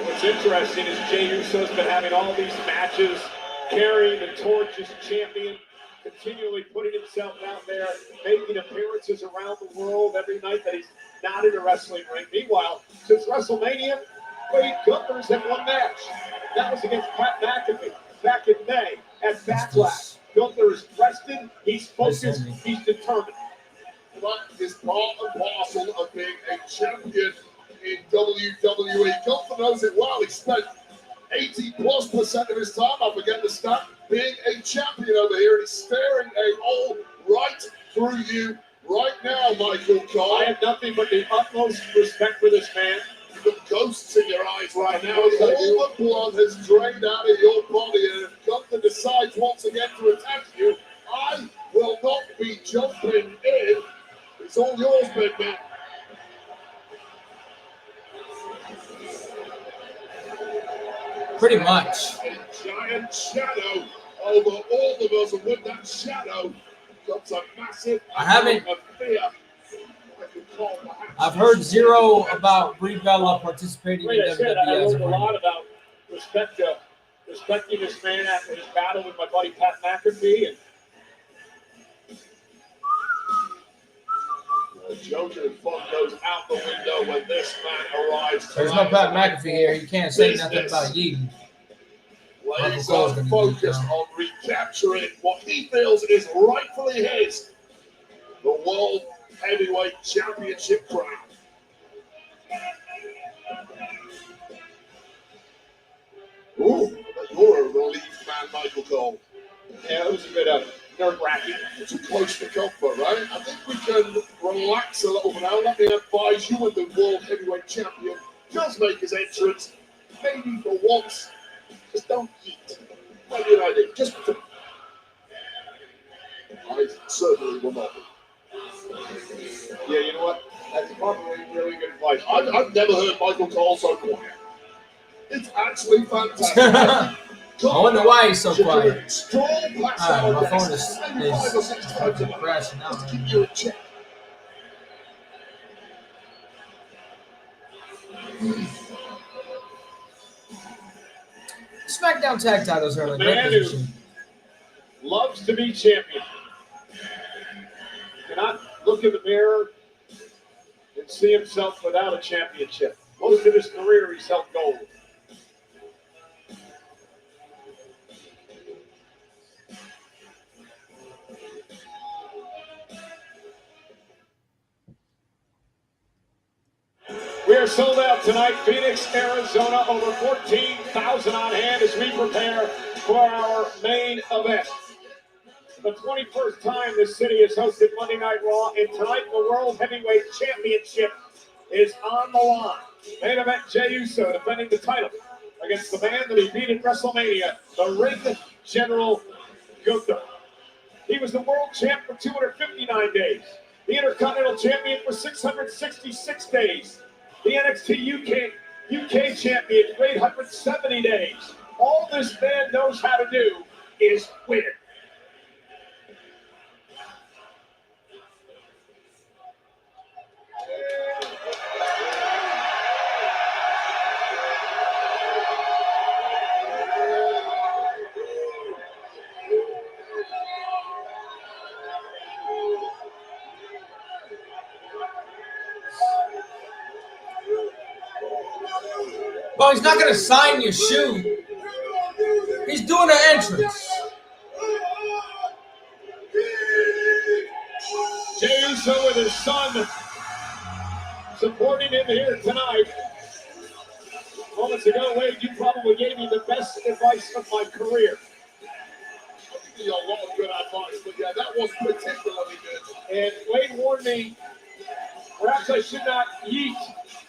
S2: What's interesting is Jey Uso's been having all these matches, carrying the torch as champion, continually putting himself out there, making appearances around the world every night that he's not in a wrestling ring. Meanwhile, since WrestleMania, Wade Gunther's had one match. That was against Pat McAfee back in May at Backlash. Gunther is rested, he's focused, he's determined.
S4: That is part and parcel of being a champion in WWE. Gunther knows it well. He spent 80+% of his time, I forget the stat, being a champion over here, and he's staring a hole right through you right now, Michael Cole.
S2: I have nothing but the utmost respect for this man.
S4: You've got ghosts in your eyes right now. All the blood has drained out of your body, and if Gunther decides once again to attack you, I will not be jumping in. It's all yours, big man.
S1: Pretty much.
S4: A giant shadow over all of us, and with that shadow That's a massive
S1: I haven't.
S4: amount of fear. Michael Cole, perhaps.
S1: I've heard zero about Brie Bella participating
S14: Like
S1: in
S14: I said, I
S1: WWE as
S14: learned
S1: of
S14: a
S1: right
S14: lot about respecting this man after his battle with my buddy Pat McAfee. And
S4: The joke and fun goes out the window when this man arrives.
S1: There's no
S4: tonight.
S1: Pat McAfee here. You can't say nothing about Yeaton.
S4: Laser
S1: Cole's gonna be
S4: focused
S1: down.
S4: on recapturing what he feels is rightfully his, the World Heavyweight Championship crown. Ooh, you're a relieved man, Michael Cole.
S14: yeah, it was a bit nerve-wracking.
S4: Too close for comfort, right? I think we can relax a little bit now. Let me advise you when the World Heavyweight Champion does make his entrance. Maybe for once, just don't eat. Might be an idea. Just for I certainly will not.
S14: Yeah, you know what? That's probably really good advice.
S4: I've never heard Michael Cole so quiet. It's actually fantastic. I
S1: wonder why he's so
S4: should do
S1: quiet.
S4: a strong pass
S1: Ah, my
S4: out
S1: phone
S4: next,
S1: is-
S4: maybe 5 or 6
S1: is
S4: times a night,
S1: crashing out.
S4: just to keep you in check.
S1: SmackDown tag titles are in a great
S14: Man who
S1: position.
S14: loves to be champion. Cannot look in the mirror and see himself without a championship. Most of his career, he's held gold. We are sold out tonight, Phoenix, Arizona. Over 14,000 on hand as we prepare for our main event. The 21st time this city has hosted Monday Night Raw, and tonight the World Heavyweight Championship is on the line. Main event, Jey Uso defending the title against the man that he beat at WrestleMania, the Ring General Gunther. He was the world champ for 259 days, the Intercontinental Champion for 666 days, the NXT UK Champion for 870 days. All this man knows how to do is win.
S1: Well, he's not going to sign your shoe. He's doing an entrance.
S14: Jey Uso with his son supporting him here tonight. Moments ago, Wade, you probably gave me the best advice of my career.
S4: I'll give you a lot of good advice, but yeah, that was particularly good.
S14: And Wade warned me, perhaps I should not yeet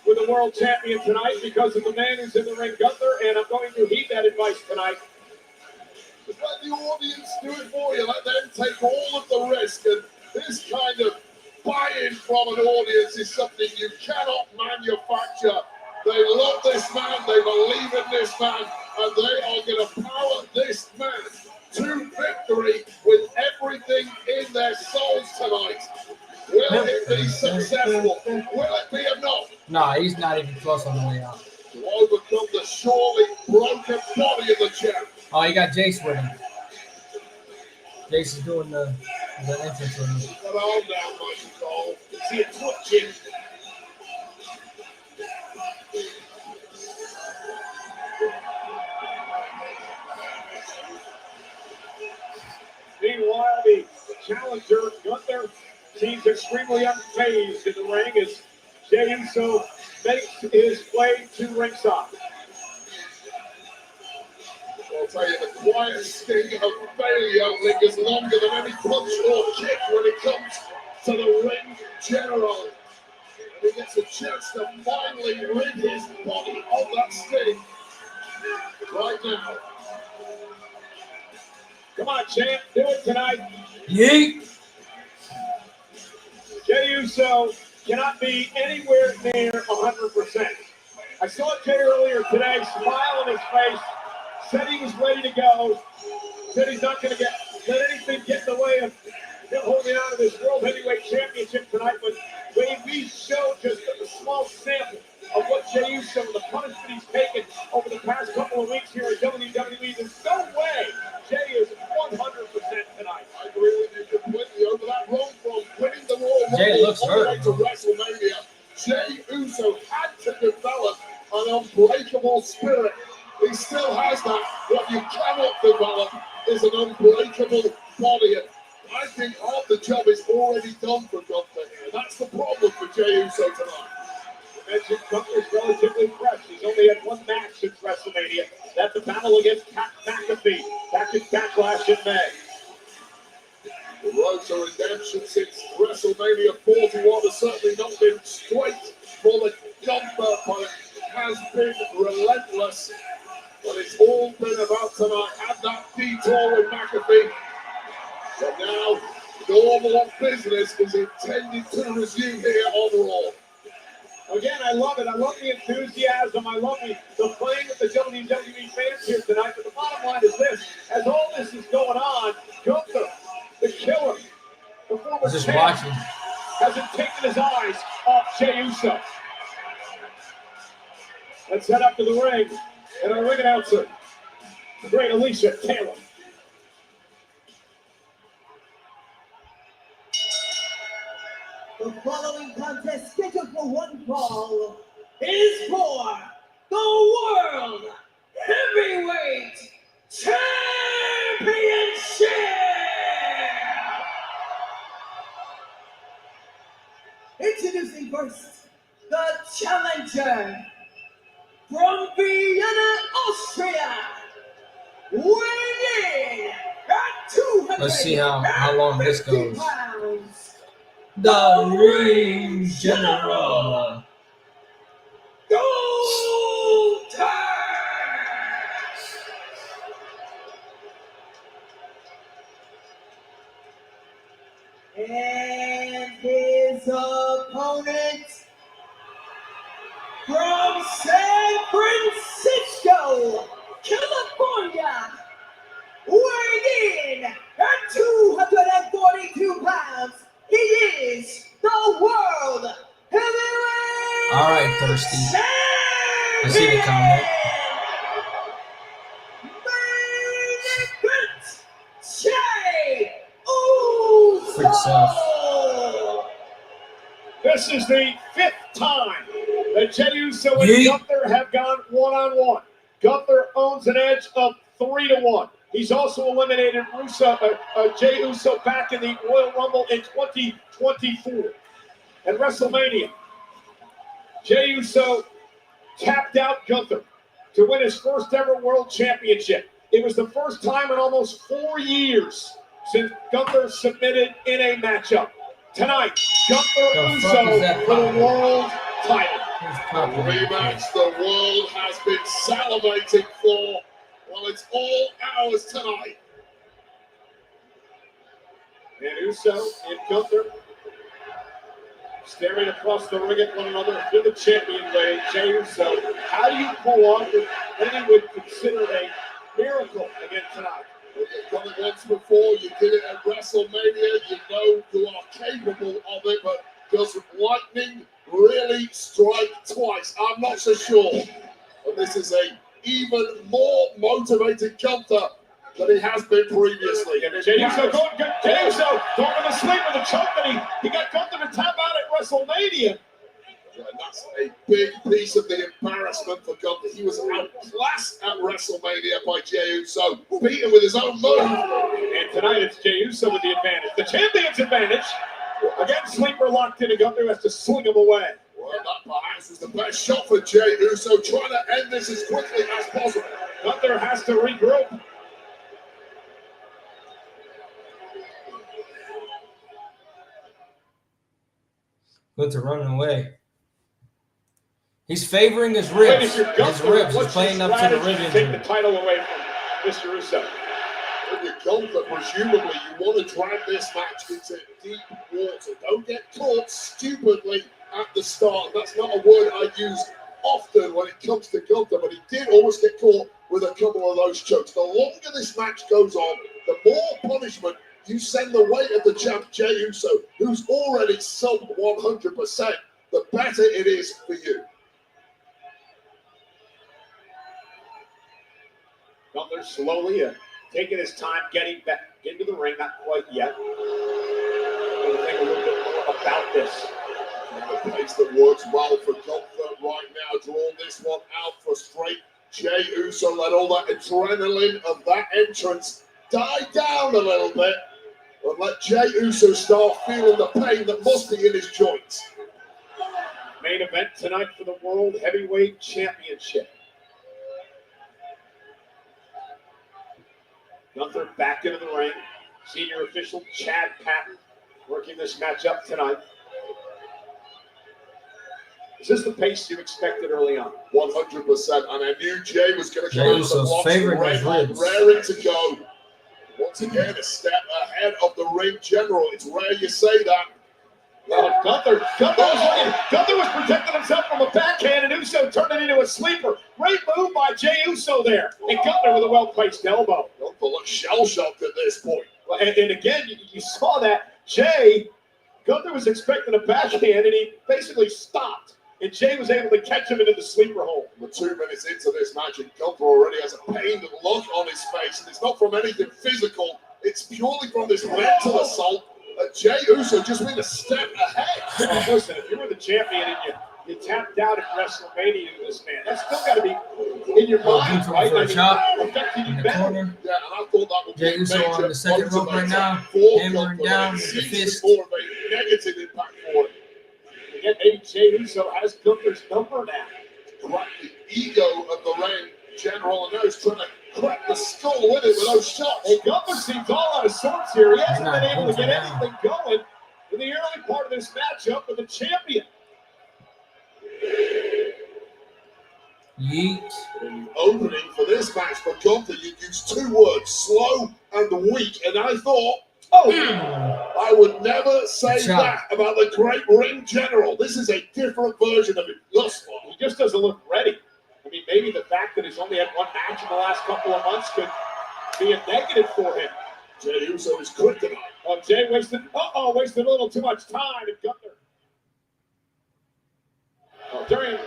S14: with the world champion tonight because of the man who's in the ring, Gunther, and I'm going to heed that advice tonight.
S4: Just let the audience do it for you. Let them take all of the risk. And this kind of buy-in from an audience is something you cannot manufacture. They love this man. They believe in this man. And they are going to power this man to victory with everything in their souls tonight. Will it be successful? Will it be enough
S1: Nah, he's not even close on the way out.
S4: to overcome the surely broken body of the champ?
S1: Oh, you got Jace with him. Jace is doing the entrance with him.
S4: Come on down, Michael Cole. See it twitching.
S14: Meanwhile, the challenger, Gunther, seems extremely unfazed in the ring as Jey Uso makes his way to ringside.
S4: I'll tell you, the quiet sting of failure lingers longer than any punch or kick when it comes to the ring general. And he gets a chance to finally rid his body of that sting right now.
S14: Come on, champ, do it tonight.
S1: Yeet.
S14: Jey Uso cannot be anywhere near 100%. I saw Jey earlier today, smile on his face, said he was ready to go, said he's not going to let anything get in the way of
S2: him holding on to this World Heavyweight Championship tonight, but we showed just a small sample of what Jey Uso, the punishment he's taken over the past couple of weeks here at WWE. There's no way Jey is 100% tonight.
S4: I agree with you completely. Over that road from winning the Royal
S1: Jey
S4: Rumble
S1: looks
S4: all the way
S1: hurt.
S4: to WrestleMania, Jey Uso had to develop an unbreakable spirit. He still has that. What you cannot develop is an unbreakable body. And I think half the job is already done for Gunther here. That's the problem for Jey Uso tonight.
S2: You mentioned Gunther's relatively fresh. He's only had one match since WrestleMania. That's a battle against Pat McAfee back in Backlash in May.
S4: The road to redemption since WrestleMania 41 has certainly not been straight for the Gunther, but it has been relentless. But it's all been about tonight. Had that detour with McAfee. But now, normal business is intended to resume here on Raw.
S2: Again, I love it. I love the enthusiasm. I love the playing with the WWE fans here tonight. But the bottom line is this. As all this is going on, Gunther, the killer, the former
S1: Just
S2: champ,
S1: watching.
S2: hasn't taken his eyes off Jey Uso. Let's head up to the ring. And our ring announcer, the great Alicia Taylor.
S15: The following contest scheduled for one fall is for the World Heavyweight Championship! Introducing first, the challenger from Vienna, Austria, weighing in at 200.
S1: Let's see how long this goes. The Ring General.
S15: Gunther! And his opponent from San Francisco, California, weighing in at 242 pounds, he is the World Heavyweight
S1: All right, Thirsty. I see the comment.
S15: Jey Uso!
S1: For yourself.
S2: This is the 5th time that Jey Uso and
S1: Yeet.
S2: Gunther have gone one-on-one. Gunther owns an edge of 3-1. He's also eliminated Jey Uso back in the Royal Rumble in 2024. At WrestleMania, Jey Uso tapped out Gunther to win his first ever World Championship. It was the first time in almost 4 years since Gunther submitted in a matchup. Tonight, Gunther Uso for the world title.
S4: The rematch the world has been salivating for. Well, it's all ours tonight.
S2: And Uso and Gunther staring across the ring at one another through the champion way. Jey Uso, how do you pull off what many would consider a miracle again tonight?
S4: Well, you've done it once before, you did it at WrestleMania, you know you are capable of it, but does lightning really strike twice? I'm not so sure. And this is a even more motivated Gunther than he has been previously.
S2: Jey Uso going for the sleep with a choke, and he got Gunther to tap out at WrestleMania.
S4: And that's a big piece of the embarrassment for Gunther. He was outclassed at WrestleMania by Jey Uso, beaten with his own move.
S2: And tonight it's Jey Uso with the advantage. The champion's advantage. Again, sleeper locked in, and Gunther has to swing him away.
S4: Well, that perhaps was the best shot for Jey Uso, trying to end this as quickly as possible.
S2: Gunther has to regroup.
S1: Gunther running away. He's favoring his ribs. His ribs. He's playing up to the rib
S2: Take
S1: injury.
S2: the title away from Mr. Russo.
S4: When you Gunther, presumably you want to drag this match into deep water. Don't get caught stupidly at the start. That's not a word I use often when it comes to Gunther, but he did almost get caught with a couple of those chokes. The longer this match goes on, the more punishment you send the weight of the champ Jey Uso, who's already sub 100%, the better it is for you.
S2: Gunther slowly taking his time getting back into the ring, not quite yet. We'll think a little bit more about this.
S4: The pace that works well for Gunther right now, draw this one out for straight Jey Uso. Let all that adrenaline of that entrance die down a little bit and let Jey Uso start feeling the pain that must be in his joints.
S2: Main event tonight for the World Heavyweight Championship. Gunther back into the ring. Senior official Chad Patton working this matchup tonight. Is this the pace you expected early on?
S4: 100%. And I knew Jey was going to
S1: Jey
S4: come into the
S1: Uso's
S4: blocks
S1: favorite
S4: red
S1: is
S4: hot,
S1: ribs.
S4: raring to go. Once again, a step ahead of the ring general. It's rare you say that.
S2: Gunther was protecting himself from a backhand, and Uso turned it into a sleeper. Great move by Jey Uso there. And Gunther with a well-placed elbow.
S4: Gunther looks shell-shocked at this point.
S2: And again, you saw that. Gunther was expecting a backhand, and he basically stopped. And Jey was able to catch him into the sleeper hole.
S4: We're 2 minutes into this match, and Gunther already has a pained look on his face. And it's not from anything physical. It's purely from this mental assault. Jey Uso just went a step ahead.
S2: Well, listen, if you were the champion and you tapped out at WrestleMania to this man, that's still got to be in your mind, right?
S1: For a chop
S2: affecting
S1: in
S2: you
S1: the
S2: better.
S1: corner.
S4: Yeah, and I thought that would be
S1: Jey Uso
S4: major
S1: on the second rope right now,
S4: for
S1: hammering
S4: Gunther.
S1: down
S4: It
S1: with the
S4: seems to be
S1: fist.
S4: more of a negative impact for him.
S2: Again, maybe Jey Uso has Gunther's number now.
S4: Crack the ego of the ring general, and now he's trying to crack the skull with it with those shots.
S2: Hey, Gunther seems all out of sorts here. He hasn't
S1: He's
S2: been able to get
S1: not
S2: anything going in the early part of this matchup with the champion.
S1: Yeet.
S4: In the opening for this match for Gunther, you used 2 words, slow and weak, and I thought, I would never say that about the great ring general. This is a different version of it thus far.
S2: He just doesn't look ready. I mean, maybe the fact that he's only had one match in the last couple of months could be a negative for him.
S4: Jey Uso is quick tonight.
S2: Oh, Jey wasted a little too much time at Gunther. During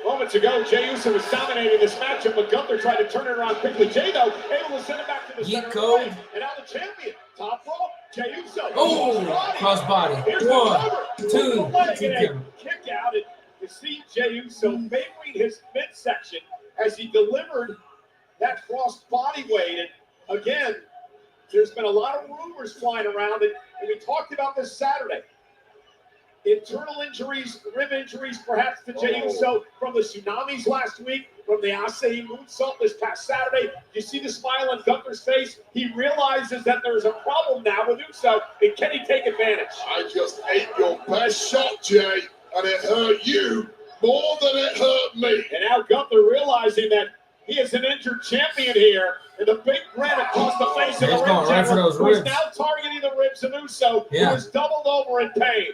S2: moments ago, Jey Uso was dominating this matchup, but Gunther tried to turn it around quickly. Jey, though, able to send it back to the center of the ring. And now the champion, top rope, Jey Uso.
S1: Oh, crossbody.
S2: Here's
S1: 1,
S2: the
S1: 2,
S2: leg and a kick out. And you see Jey Uso favoring his midsection as he delivered that cross body weight. And again, there's been a lot of rumors flying around, and we talked about this Saturday. Internal injuries, rib injuries, perhaps to Jey Uso from the tsunamis last week, from the Asai moonsault this past Saturday. You see the smile on Gunther's face. He realizes that there's a problem now with Uso, and can he take advantage?
S4: I just ate your best shot, Jey, and it hurt you more than it hurt me.
S2: And now Gunther realizing that he is an injured champion here, and the big grin across the face of the
S1: He's going
S2: ring
S1: right for
S2: general,
S1: those
S2: who is
S1: ribs.
S2: now targeting the ribs of Uso, who
S1: Yeah.
S2: is doubled over in pain.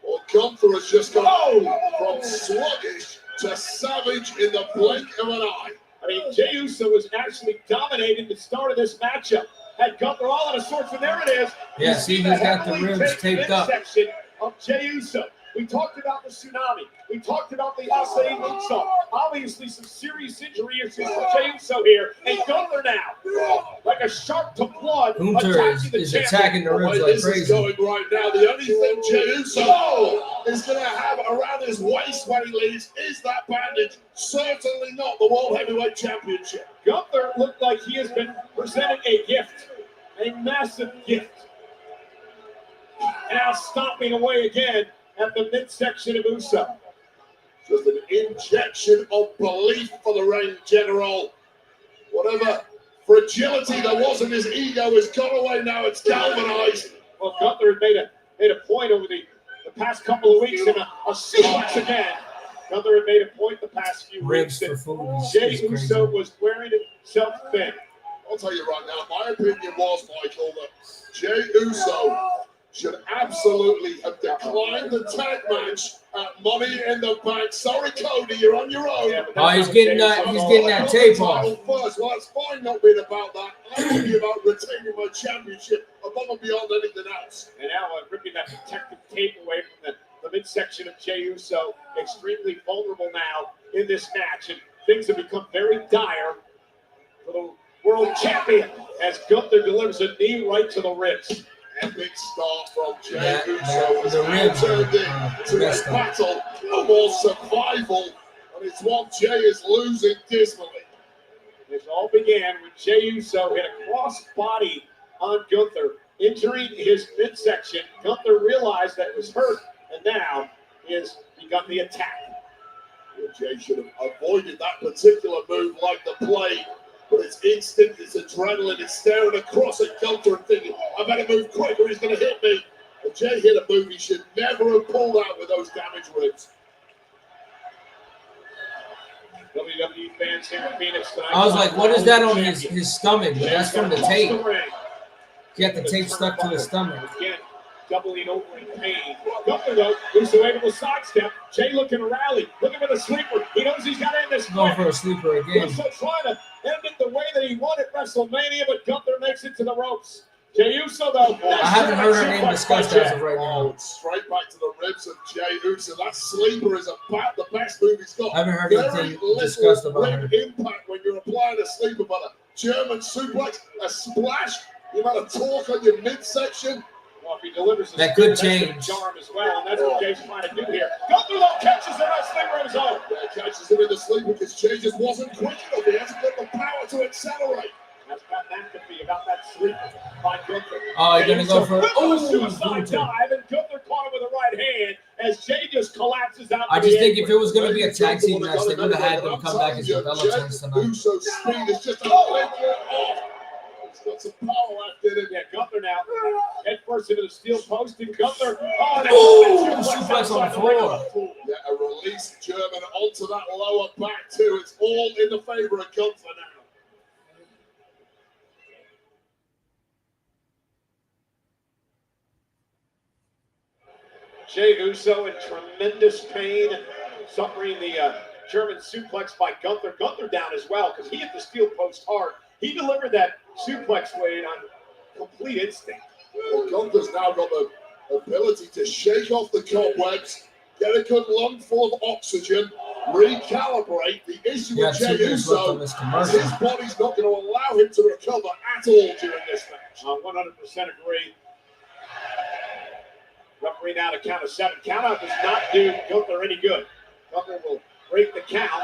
S4: Well, Gunther has just gone from sluggish to savage in the blink of an eye.
S2: I mean, Jey Uso was actually dominating the start of this matchup. Had Gunther all out of sorts, and there it is.
S1: Yeah,
S2: You
S1: see,
S2: the
S1: he's got the
S2: heavily
S1: ribs taped up.
S2: midsection of Jey Uso. We talked about the tsunami. We talked about the Asai moonsault. Obviously, some serious injury issues for Jey Uso here. And Gunther now, like a shark to blood,
S1: Gunther
S2: attacking the
S1: is
S2: champion.
S1: attacking the
S4: The
S1: ribs
S4: way
S1: like
S4: this is
S1: crazy.
S4: going right now, the only thing Jey Uso is going to have around his waist when he leaves is that bandage. Certainly not the World Heavyweight Championship.
S2: Gunther looked like he has been presented a gift, a massive gift. And now stomping away again at the midsection of Uso.
S4: Just an injection of belief for the ring general. Whatever fragility there was in his ego has gone away now. It's galvanized.
S2: Well, Gunther had made a point over the past couple of weeks in a suplex again. Gunther had made a point the past few
S1: Ribs
S2: weeks
S1: for
S2: that
S1: food.
S2: Jey
S1: is
S2: Uso
S1: crazy.
S2: was wearing himself thin.
S4: I'll tell you right now, my opinion was, Michael, that Jey Uso should absolutely have declined the tag match at Money in the Bank. Sorry, Cody, you're on your own.
S1: Oh, he's getting that tape off.
S4: First, well, it's fine not being about that. I'm going to be about retaining my championship above and beyond anything else.
S2: And now ripping that protective tape away from the midsection of Jey Uso. Extremely vulnerable now in this match. And things have become very dire for the world champion as Gunther delivers a knee right to the ribs.
S4: Epic start from Jey Uso.
S1: The ribs
S4: turned into a battle of more survival. And it's one Jey is losing dismally.
S2: This all began when Jey Uso hit a cross body on Gunther, injuring his midsection. Gunther realized that it was hurt, and now he has begun the attack.
S4: Jey should have avoided that particular move like the plague. But it's instinct, it's adrenaline, it's staring across at Gunther and thinking, I better move quick or he's going to hit me. And Jey hit a move he should never have pulled out with those damaged ribs.
S2: WWE fans here in Phoenix tonight.
S1: I was like, what is that on his stomach? But that's from the tape. He got the tape stuck to his stomach.
S2: Again, doubling over in pain. Gunther, though, Uso able to sidestep. Jey looking to rally, looking for the sleeper. He knows he's got to end this.
S1: Going for a sleeper again.
S2: Uso trying to end it the way that he won at WrestleMania, but Gunther makes it to the ropes. Jey Uso, though.
S1: I haven't heard her name discussed as of right now.
S4: Straight back to the ribs of Jey Uso. That sleeper is about the best move he's got.
S1: I haven't heard anything discussed about her.
S4: Impact when you're applying a sleeper, but a German suplex, a splash, you got a torque on your midsection.
S2: Well, if he delivers
S1: that could change.
S2: Charm as well, and that's what Jey's trying to do here. Gunther, though, catches him on a sleeper of his own.
S4: Yeah, catches him in the sleeper because Jey just wasn't quick enough. He hasn't got the power to accelerate.
S2: That's about that could be about that sleeper by Gunther.
S1: Oh, you're going to go for
S2: suicide dive, and Gunther caught him with the right hand as Jey just collapses out.
S1: I just think if it was going to be a tag team match, they would have had them come back as developers tonight.
S4: Uso's speed is just a little off. He's got some power left in him.
S2: Yeah, Gunther now head first into the steel post, and Gunther.
S1: Suplex on the floor.
S4: Yeah, a release German onto that lower back too. It's all in the favor of Gunther now.
S2: Jey Uso in tremendous pain, suffering the German suplex by Gunther. Gunther down as well because he hit the steel post hard. He delivered that suplex weight on complete instinct.
S4: Well, Gunther's now got the ability to shake off the cobwebs, get a good lungful of oxygen, recalibrate. The issue with Jey Uso is his body's not going to allow him to recover at all during this match.
S2: 100% agree. Referee now to count of 7. Count out does not do Gunther any good. Gunther will break the count.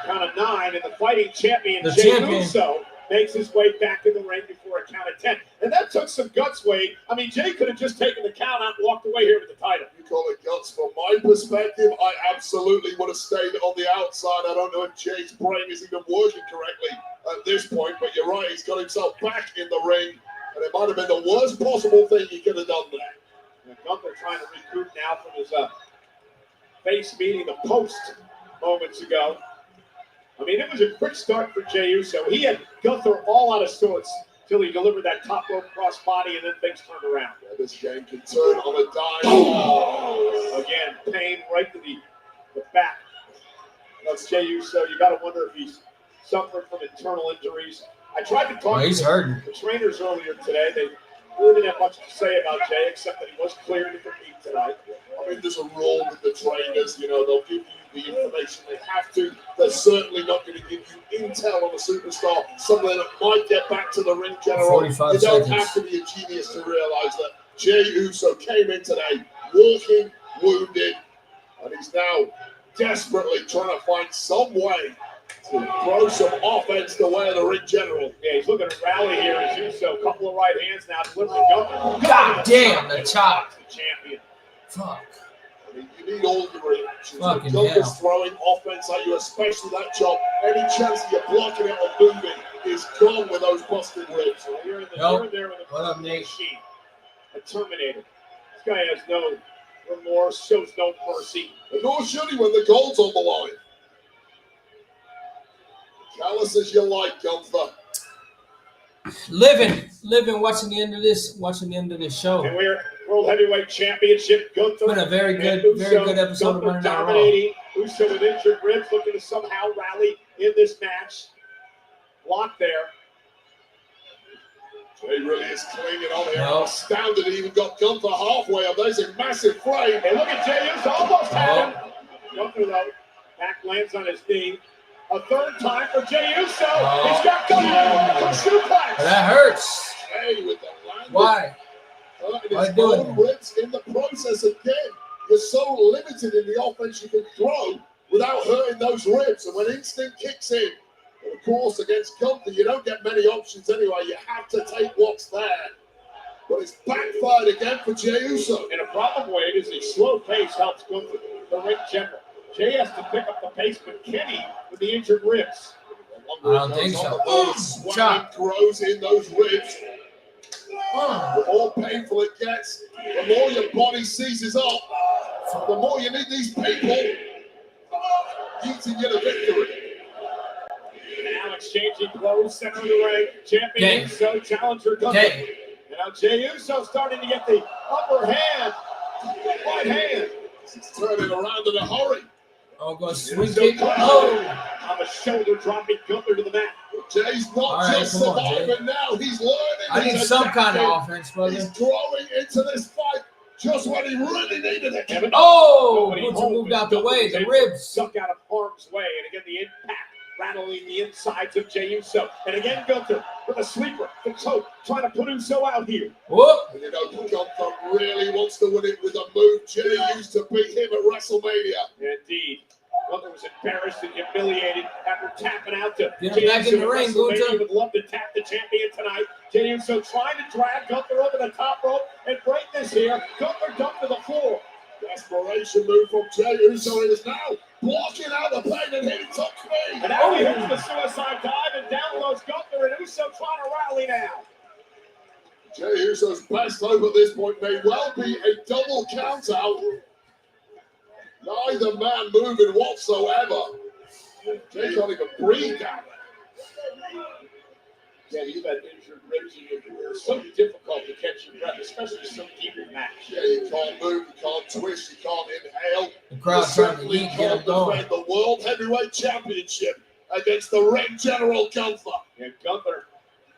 S2: Count of 9, and the fighting champion, Jey Uso, makes his way back in the ring before a count of 10. And that took some guts, Wade. I mean, Jey could have just taken the count out and walked away here with the title.
S4: You call it guts. From my perspective, I absolutely would have stayed on the outside. I don't know if Jey's brain is even working correctly at this point, but you're right. He's got himself back in the ring, and it might have been the worst possible thing he could have done there.
S2: Gunther trying to recoup now from his face meeting the post moments ago. I mean, it was a quick start for Jey Uso. He had Gunther all out of sorts till he delivered that top rope cross body, and then things turned around.
S4: Yeah, this game can turn on a dime.
S2: Oh! Again, pain right to the back. That's Jey Uso. You got to wonder if he's suffering from internal injuries. I tried to talk to the trainers earlier today. They really didn't have much to say about Jey, except that he was cleared to compete tonight.
S4: I mean, there's a rule with the trainers. You know, they'll give you the information they have to. They're certainly not going to give you intel on a superstar, something that might get back to the ring general. You don't have to be a genius to realize that Jey Uso came in today walking wounded, and he's now desperately trying to find some way to throw some offense the way of the ring general.
S2: Yeah, he's looking to rally here as Uso. A couple of right hands now, delivering Gunther.
S1: God damn, the chop.
S2: Champion.
S1: Fuck.
S4: I mean, you need all the reactions.
S1: Fucking
S4: Gunther's
S1: hell.
S4: throwing offense at you, especially that chop. Any chance that you're blocking it or moving is gone with those busted ribs.
S2: So you're in the
S1: Nope.
S2: there with a
S1: What up, Nate?
S2: machine. A Terminator. This guy has no remorse, shows no mercy.
S4: And nor should he when the gold's on the line. Callous as you like, Gunther.
S1: Living, watching the end of this show.
S2: And we're World Heavyweight Championship. Gunther.
S1: Been a very
S2: and
S1: good episode of
S2: Gunther
S1: Monday Night Raw.
S2: dominating. Uso with injured ribs, looking to somehow rally in this match. Block there.
S4: Jay really is clinging on here.
S1: No.
S4: I'm astounded he even got Gunther halfway up. There's a massive frame.
S2: And look at Jey Uso, almost had him. Gunther, though, back lands on his knee. A third time for Jey Uso. He's got Gunther with a suplex.
S1: That hurts.
S4: Jay with the landing.
S1: Why?
S4: Hurting
S1: Why
S4: his
S1: do it?
S4: own ribs in the process again. You're so limited in the offense you can throw without hurting those ribs. And when instinct kicks in, and of course against Gunther, you don't get many options anyway. You have to take what's there. But it's backfired again for Jey Uso.
S2: And a problem, Wade, is the slow pace helps Gunther, the ring general. Jay has to pick up the pace, but Kenny with the injured ribs.
S1: I don't think so.
S4: Swelling
S1: Chop.
S4: grows in those ribs. The more painful it gets, the more your body seizes up, the more you need these people eating you to victory.
S2: Now exchanging blows, center of the ring. Champion
S1: Gang.
S2: Uso, challenger Gunther.
S1: Gang.
S2: And now Jey Uso starting to get the upper hand. Right hand.
S4: He's turning around in a hurry.
S1: Oh, go swing
S2: Uso
S1: kick.
S2: Oh! On the shoulder, dropping Gunther to the mat.
S4: Jay's not
S1: All right,
S4: just
S1: come on, Jay.
S4: surviving now, he's learning.
S1: I need
S4: he's
S1: some kind of
S4: adapting.
S1: offense, brother.
S4: He's growing into this fight just when he really needed it.
S2: Kevin.
S1: Oh,
S2: Nobody
S1: Gunther
S2: home,
S1: moved
S2: but
S1: out the
S2: Gunther
S1: way.
S2: was
S1: The
S2: able to
S1: ribs.
S2: Suck out of harm's way. And again, the impact rattling the insides of Jey Uso. And again, Gunther with a sleeper, the choke, trying to put Uso out here.
S1: Whoop.
S4: And you know, Gunther really wants to win it with a move Jay used to beat him at WrestleMania.
S2: Indeed. Gunther was embarrassed and humiliated after tapping out to
S1: Get him
S2: Jey
S1: back in
S2: Uso
S1: the
S2: at
S1: ring,
S2: WrestleMania.
S1: Gunther.
S2: Would love to tap the champion tonight. Jey Uso trying to drag Gunther over the top rope and break this here. Gunther dumped to the floor.
S4: Desperation move from Jey Uso. It is now blocking out the pain and hitting top three.
S2: And now he hits the suicide dive and down goes Gunther and Uso trying to rally now.
S4: Jey Uso's best hope at this point may well be a double count out. Neither man moving whatsoever. Jay can't even breathe down there.
S2: Yeah, you've had injured ribs in your career. It's so difficult to catch your breath, especially so deep in match.
S4: Yeah, you can't move, you can't twist, you can't inhale.
S1: The crowd's trying to
S4: certainly
S1: eat, get
S4: can't
S1: him going.
S4: defend the World Heavyweight Championship against the Ring General Gunther.
S2: And Gunther,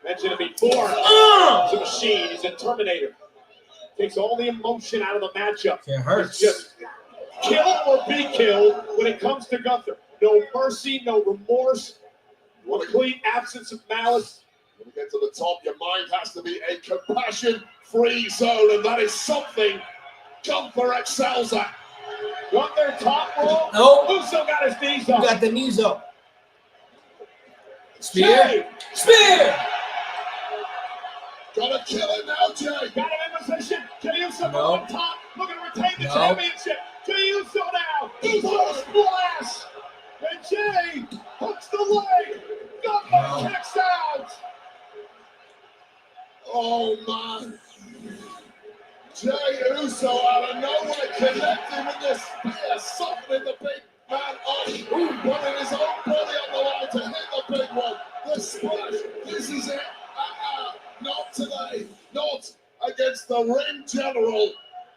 S2: mentioned it before, he's a machine, he's a Terminator. Takes all the emotion out of the matchup.
S1: It hurts.
S2: It's just kill or be killed when it comes to Gunther. No mercy, no remorse, complete absence of malice.
S4: When you get to the top, your mind has to be a compassion-free zone, and that is something Gunther excels at.
S2: Gunther top rope.
S1: Nope.
S2: Uso got his knees
S1: You
S2: up.
S1: got the knees up. Spear.
S2: Jey
S1: Spear.
S4: Gotta kill it now, Jay.
S2: got him in position. Jey Uso
S1: No.
S2: on top, looking to retain the
S1: No.
S2: championship. Jey Uso now. Uso splash. And Jey hooks the leg. Gunther
S1: No.
S2: kicks out.
S4: Oh, man. Jey Uso out of nowhere connecting with this spear, softening the big man up, putting his own body on the line to hit the big one. The splash, this is it. Not today, not against the Ring General.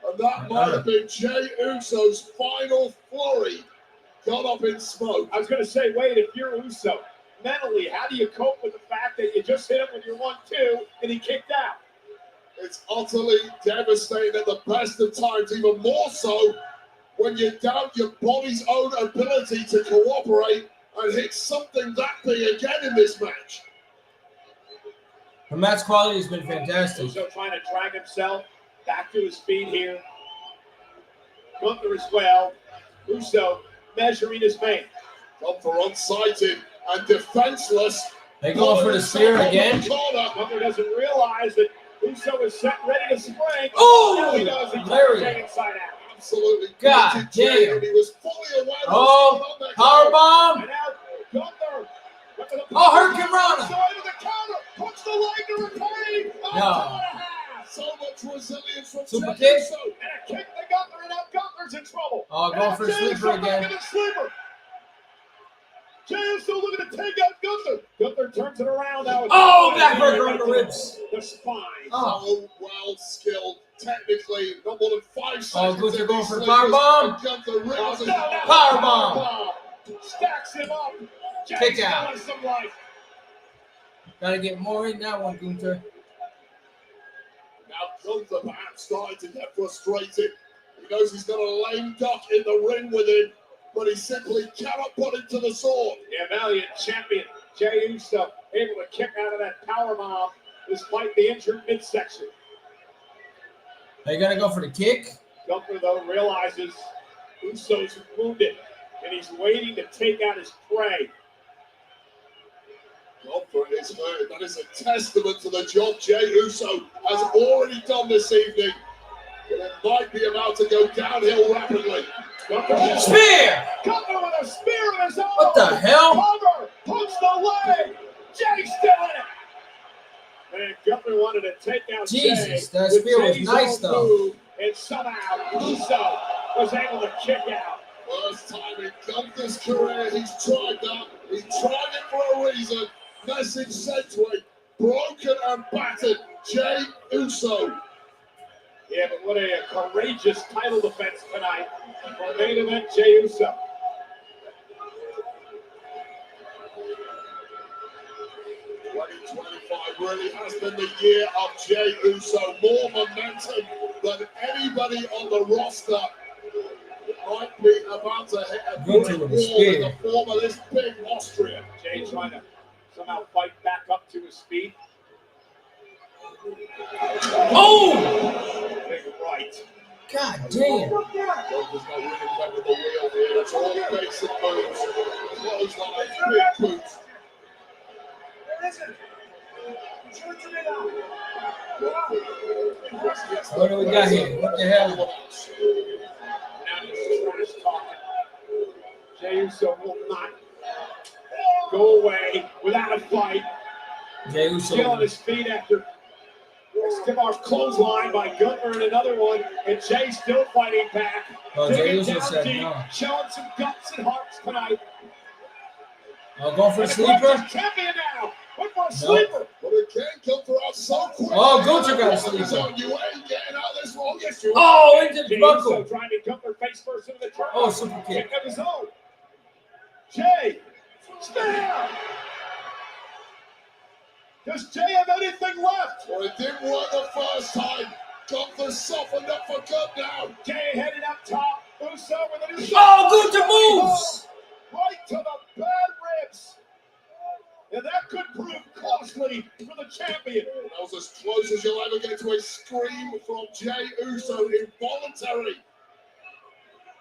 S4: And that might have been Jey Uso's final flurry. Got up in smoke.
S2: I was going to say, Wade, if you're Uso, mentally, how do you cope with the fact that you just hit him with your 1-2 and he kicked out?
S4: It's utterly devastating at the best of times, even more so when you doubt your body's own ability to cooperate and hit something that big again in this match.
S1: The match quality has been fantastic.
S2: Uso trying to drag himself back to his feet here. Gunther as well. Uso measuring his vein.
S4: Gunther unsighted and defenseless.
S1: They going for the spear again.
S2: Gunther doesn't realize that Uso is set ready to spring.
S1: Oh,
S2: now he does. He turns
S1: Larry.
S2: Jey inside out.
S4: Absolutely.
S1: God
S4: gutted Jey,
S1: damn.
S4: and he was fully aware of
S1: Oh,
S4: what's going on there.
S1: powerbomb.
S2: And now Gunther. look at the-
S1: Oh, Hurricane Rana.
S2: Uso into the counter. Puts the leg to retain. Oh,
S1: No.
S4: So much resilience from
S1: Super
S4: Jey
S1: kick.
S4: Uso.
S2: And a kick to Gunther, and now Gunther's in trouble.
S1: Oh,
S2: And
S1: going
S2: now
S1: for the
S2: Jey
S1: sleeper
S2: Uso back
S1: again.
S2: in the sleeper. Jey Uso looking to take out Gunther. Gunther turns it around now.
S1: Oh, backbreaker on the ribs.
S2: The spine.
S1: Oh.
S4: So well skilled technically not more than 5
S1: Oh,
S4: seconds.
S1: Gunther
S4: in
S1: going
S4: these
S1: for the
S4: sleepers,
S1: powerbomb.
S4: and Gunther realizes
S1: Powerbomb.
S2: Stacks him up.
S1: Kick
S2: Jay's
S1: out.
S2: got some life.
S1: Gotta get more in that one, Gunther.
S4: Now Gunther perhaps starting to get frustrated. He knows he's got a lame duck in the ring with him, but he simply cannot put him to the sword.
S2: The valiant champion Jey Uso able to kick out of that powerbomb despite the injured midsection.
S1: Are you gonna go for the kick?
S2: Gunther, though, realizes Uso's wounded, and he's waiting to take out his prey.
S4: Gunther is hurt. That is a testament to the job Jey Uso has already done this evening. But it might be about to go downhill rapidly.
S1: Spear!
S2: Gunther with a spear in his arm.
S1: What the hell?
S2: Cover, hooks the leg. Jay still in it. And Gunther wanted to take out
S1: Jesus,
S2: Jay
S1: that
S2: with
S1: spear was
S2: Jay's
S1: nice,
S2: own
S1: though.
S2: move, and somehow Uso was able to kick out.
S4: First time in Gunther's career, he's tried that. He tried it for a reason. Message sent to him. Broken and battered Jey Uso.
S2: Yeah, but what a courageous title defense tonight for main event Jey Uso.
S4: Really has been the year of Jey Uso. More momentum than anybody on the roster. Might be about to hit a brick wall in the form of this big Austrian.
S2: Jay trying to somehow fight back up to his feet.
S1: Oh!
S2: Big right.
S1: God damn.
S4: Gunther's not really playing with the wheel here. It's all basic moves. Clotheslines, big boots.
S1: What do we got here? What the hell?
S2: Now he's trash talking. Jey Uso will not go away without a fight.
S1: Jey Uso.
S2: Still on his feet after a stiff-arm clothesline by Gunther and another one, and Jay still fighting back.
S1: Oh, Jey
S2: Digging
S1: Uso
S2: down
S1: said
S2: deep,
S1: no.
S2: showing some guts and hearts tonight.
S1: Oh, going for the
S2: And
S1: sleeper?
S2: Gunther's champion now. Went for a sleeper.
S4: But it can't come for us so quick.
S1: Oh, Gunther got a sleeper.
S4: You ain't getting out of this one. Yes, you
S1: Oh,
S4: are.
S1: into the
S2: Jey
S1: buckle.
S2: Uso trying to Gunther face first into the turn.
S1: Oh, super kick.
S2: Kick of his own. Jay, snare. Does Jay have anything left?
S4: Well, it didn't work the first time. Gunther softened up for good now.
S2: Jay headed up top. Uso with a new
S1: Oh, Gunther moves.
S2: right to the bad ribs. And that could prove costly for the champion.
S4: That was as close as you'll ever get to a scream from Jey Uso. Involuntary.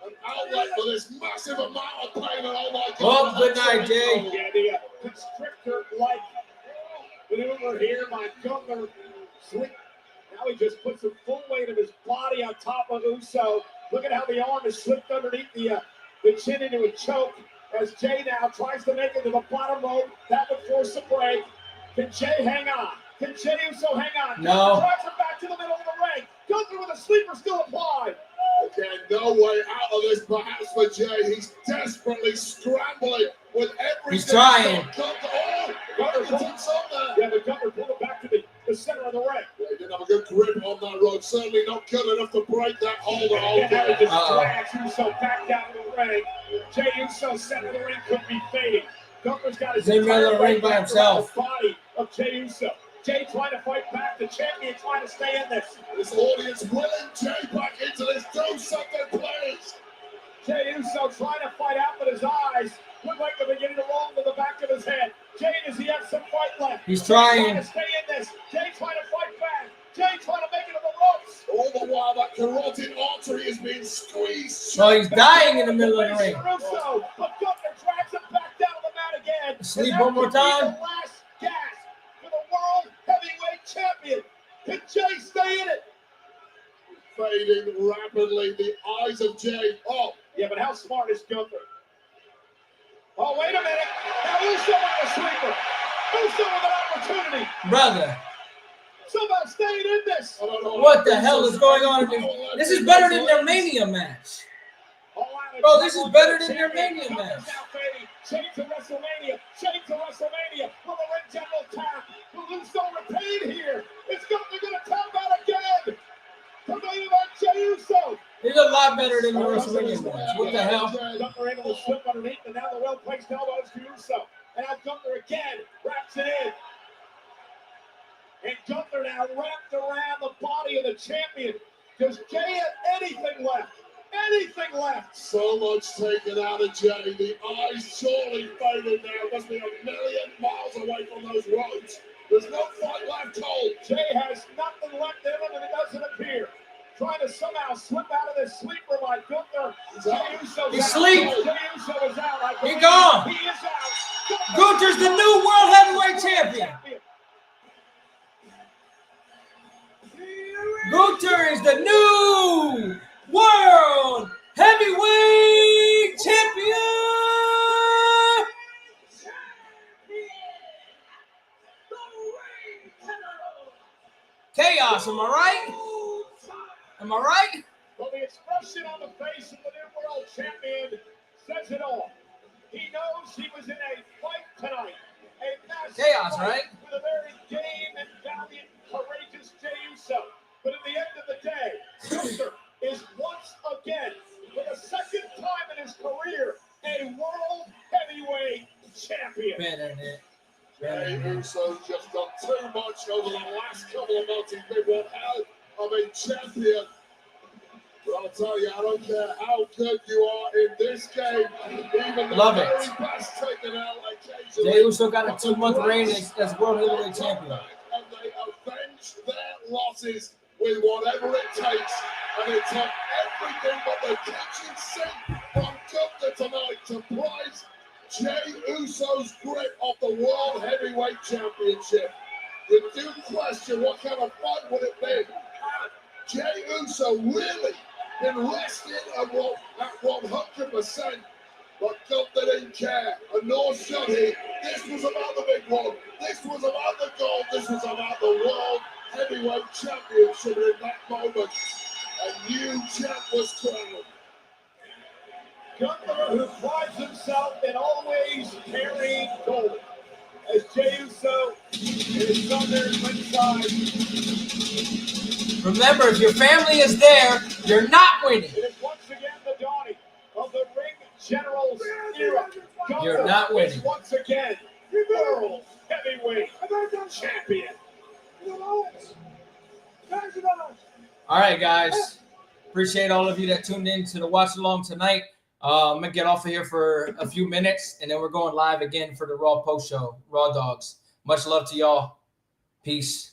S4: An outlet for this massive amount of pain. And oh my God.
S1: Oh, good night, Jay.
S2: Yeah, the constrictor-like maneuver here by Gunther. Sweet. Now he just puts the full weight of his body on top of Uso. Look at how the arm is slipped underneath the chin into a choke. As Jay now tries to make it to the bottom rope, that would force a break. Can Jay hang on? Can Jey Uso hang on?
S1: No.
S2: Drives him back to the middle of the ring. Gunther with a sleeper still applied.
S4: Again, no way out of this perhaps for Jay. He's desperately scrambling with everything.
S1: He's trying.
S2: Gunther pulled yeah, but Gunther pulled it back to the center of the ring.
S4: Yeah, he didn't have a good grip on that rope. Certainly not good enough to break that hold.
S2: And now he just drags Uso back down to the ring. Jey Uso center of the ring could be fading. Gunther's got his
S1: He's in the middle of the ring by himself.
S2: Body of Jey Uso. Jay trying to fight back. The champion trying to stay in this.
S4: This audience willing Jay back into this. Do something, please.
S2: Jey Uso trying to fight out with his eyes. Look like they're beginning to roll to the back of his head. Jay, does he have some fight left?
S1: He's trying.
S2: Trying to stay in this. Jay trying to fight back. Jay trying to make it to the ropes.
S4: All the while, that carotid artery is being squeezed.
S1: Oh, he's dying in the middle of the ring.
S2: Uso, but Gunther drags him back down to the mat again.
S1: Sleep
S2: And that
S1: one more
S2: could be
S1: time.
S2: The last gasp for the world heavyweight champion. Can Jay stay in it?
S4: Fading rapidly. The eyes of Jay. Oh,
S2: yeah, but how smart is Gunther? Oh, wait a minute. Now Uso with a sleeper. Uso with an opportunity.
S1: Brother.
S2: Somehow staying in this.
S1: What the hell is going on? This is better than their Mania match. Bro, this is better than their Mania match.
S2: Chain to WrestleMania. Chain to WrestleMania. Will the ring general tap? Will Uso retain here? Is Gunther going to tap out again? The main event, Jey Uso.
S1: He's a lot better than the WrestleMania match. What the hell?
S2: Gunther able to slip underneath, and now the well-placed elbows to Uso. And now Gunther again wraps it in. And Gunther now wrapped around the body of the champion. Does Jey have anything left? Anything left?
S4: So much taken out of Jey. The eyes surely faded now. Must be a million miles away from those roads. There's no fight left, Cole.
S2: Jey has nothing left in him, and it doesn't appear. Trying to somehow slip out of this sleeper like Gunther. Jey Uso's
S1: He's
S2: out.
S1: asleep.
S2: Jey Uso is out. I
S1: He
S2: believe
S1: gone.
S2: He is out.
S1: Gunther's the new World Heavyweight Champion. Gunther is the new World Heavyweight Champion. Chaos, am I right? Am I right?
S2: Well, the expression on the face of the new world champion says it all. He knows he was in a fight tonight. A massive
S1: Chaos,
S2: fight
S1: right?
S2: with a very game and valiant, courageous Jey Uso. But at the end of the day, Gunther is once again, for the second time in his career, a world heavyweight champion.
S1: Better than it.
S4: Jey Uso just done too much over the last couple of months. He's been one hell of a champion. But I'll tell you, I don't care how good you are in this game. Even the
S1: Love
S4: very
S1: it.
S4: best taken out occasionally.
S1: Jey Uso got a 2-month reign as World Heavyweight Champion.
S4: And they avenge their losses with whatever it takes. And it took everything but the kitchen sink from Gunther tonight to prize Jey Uso's grip of the World Heavyweight Championship. You do question what kind of fight would it be? Jey Uso really been resting at 100%, but Gunther didn't care, and nor should he. This was about the big one. This was about the gold. This was about the World Heavyweight Championship. And in that moment, a new champ was crowned.
S2: Gunther, who prides himself in always carrying gold, as Jey Uso and his son there at ringside.
S1: Remember, if your family is there, you're not winning.
S2: It is once again the dawning of the Ring General's era.
S1: You're not winning.
S2: Is once again World Heavyweight Champion.
S1: All right, guys. Appreciate all of you that tuned in to the watch along tonight. I'm going to get off of here for a few minutes, and then we're going live again for the Raw post show, Raw Dogs. Much love to y'all. Peace.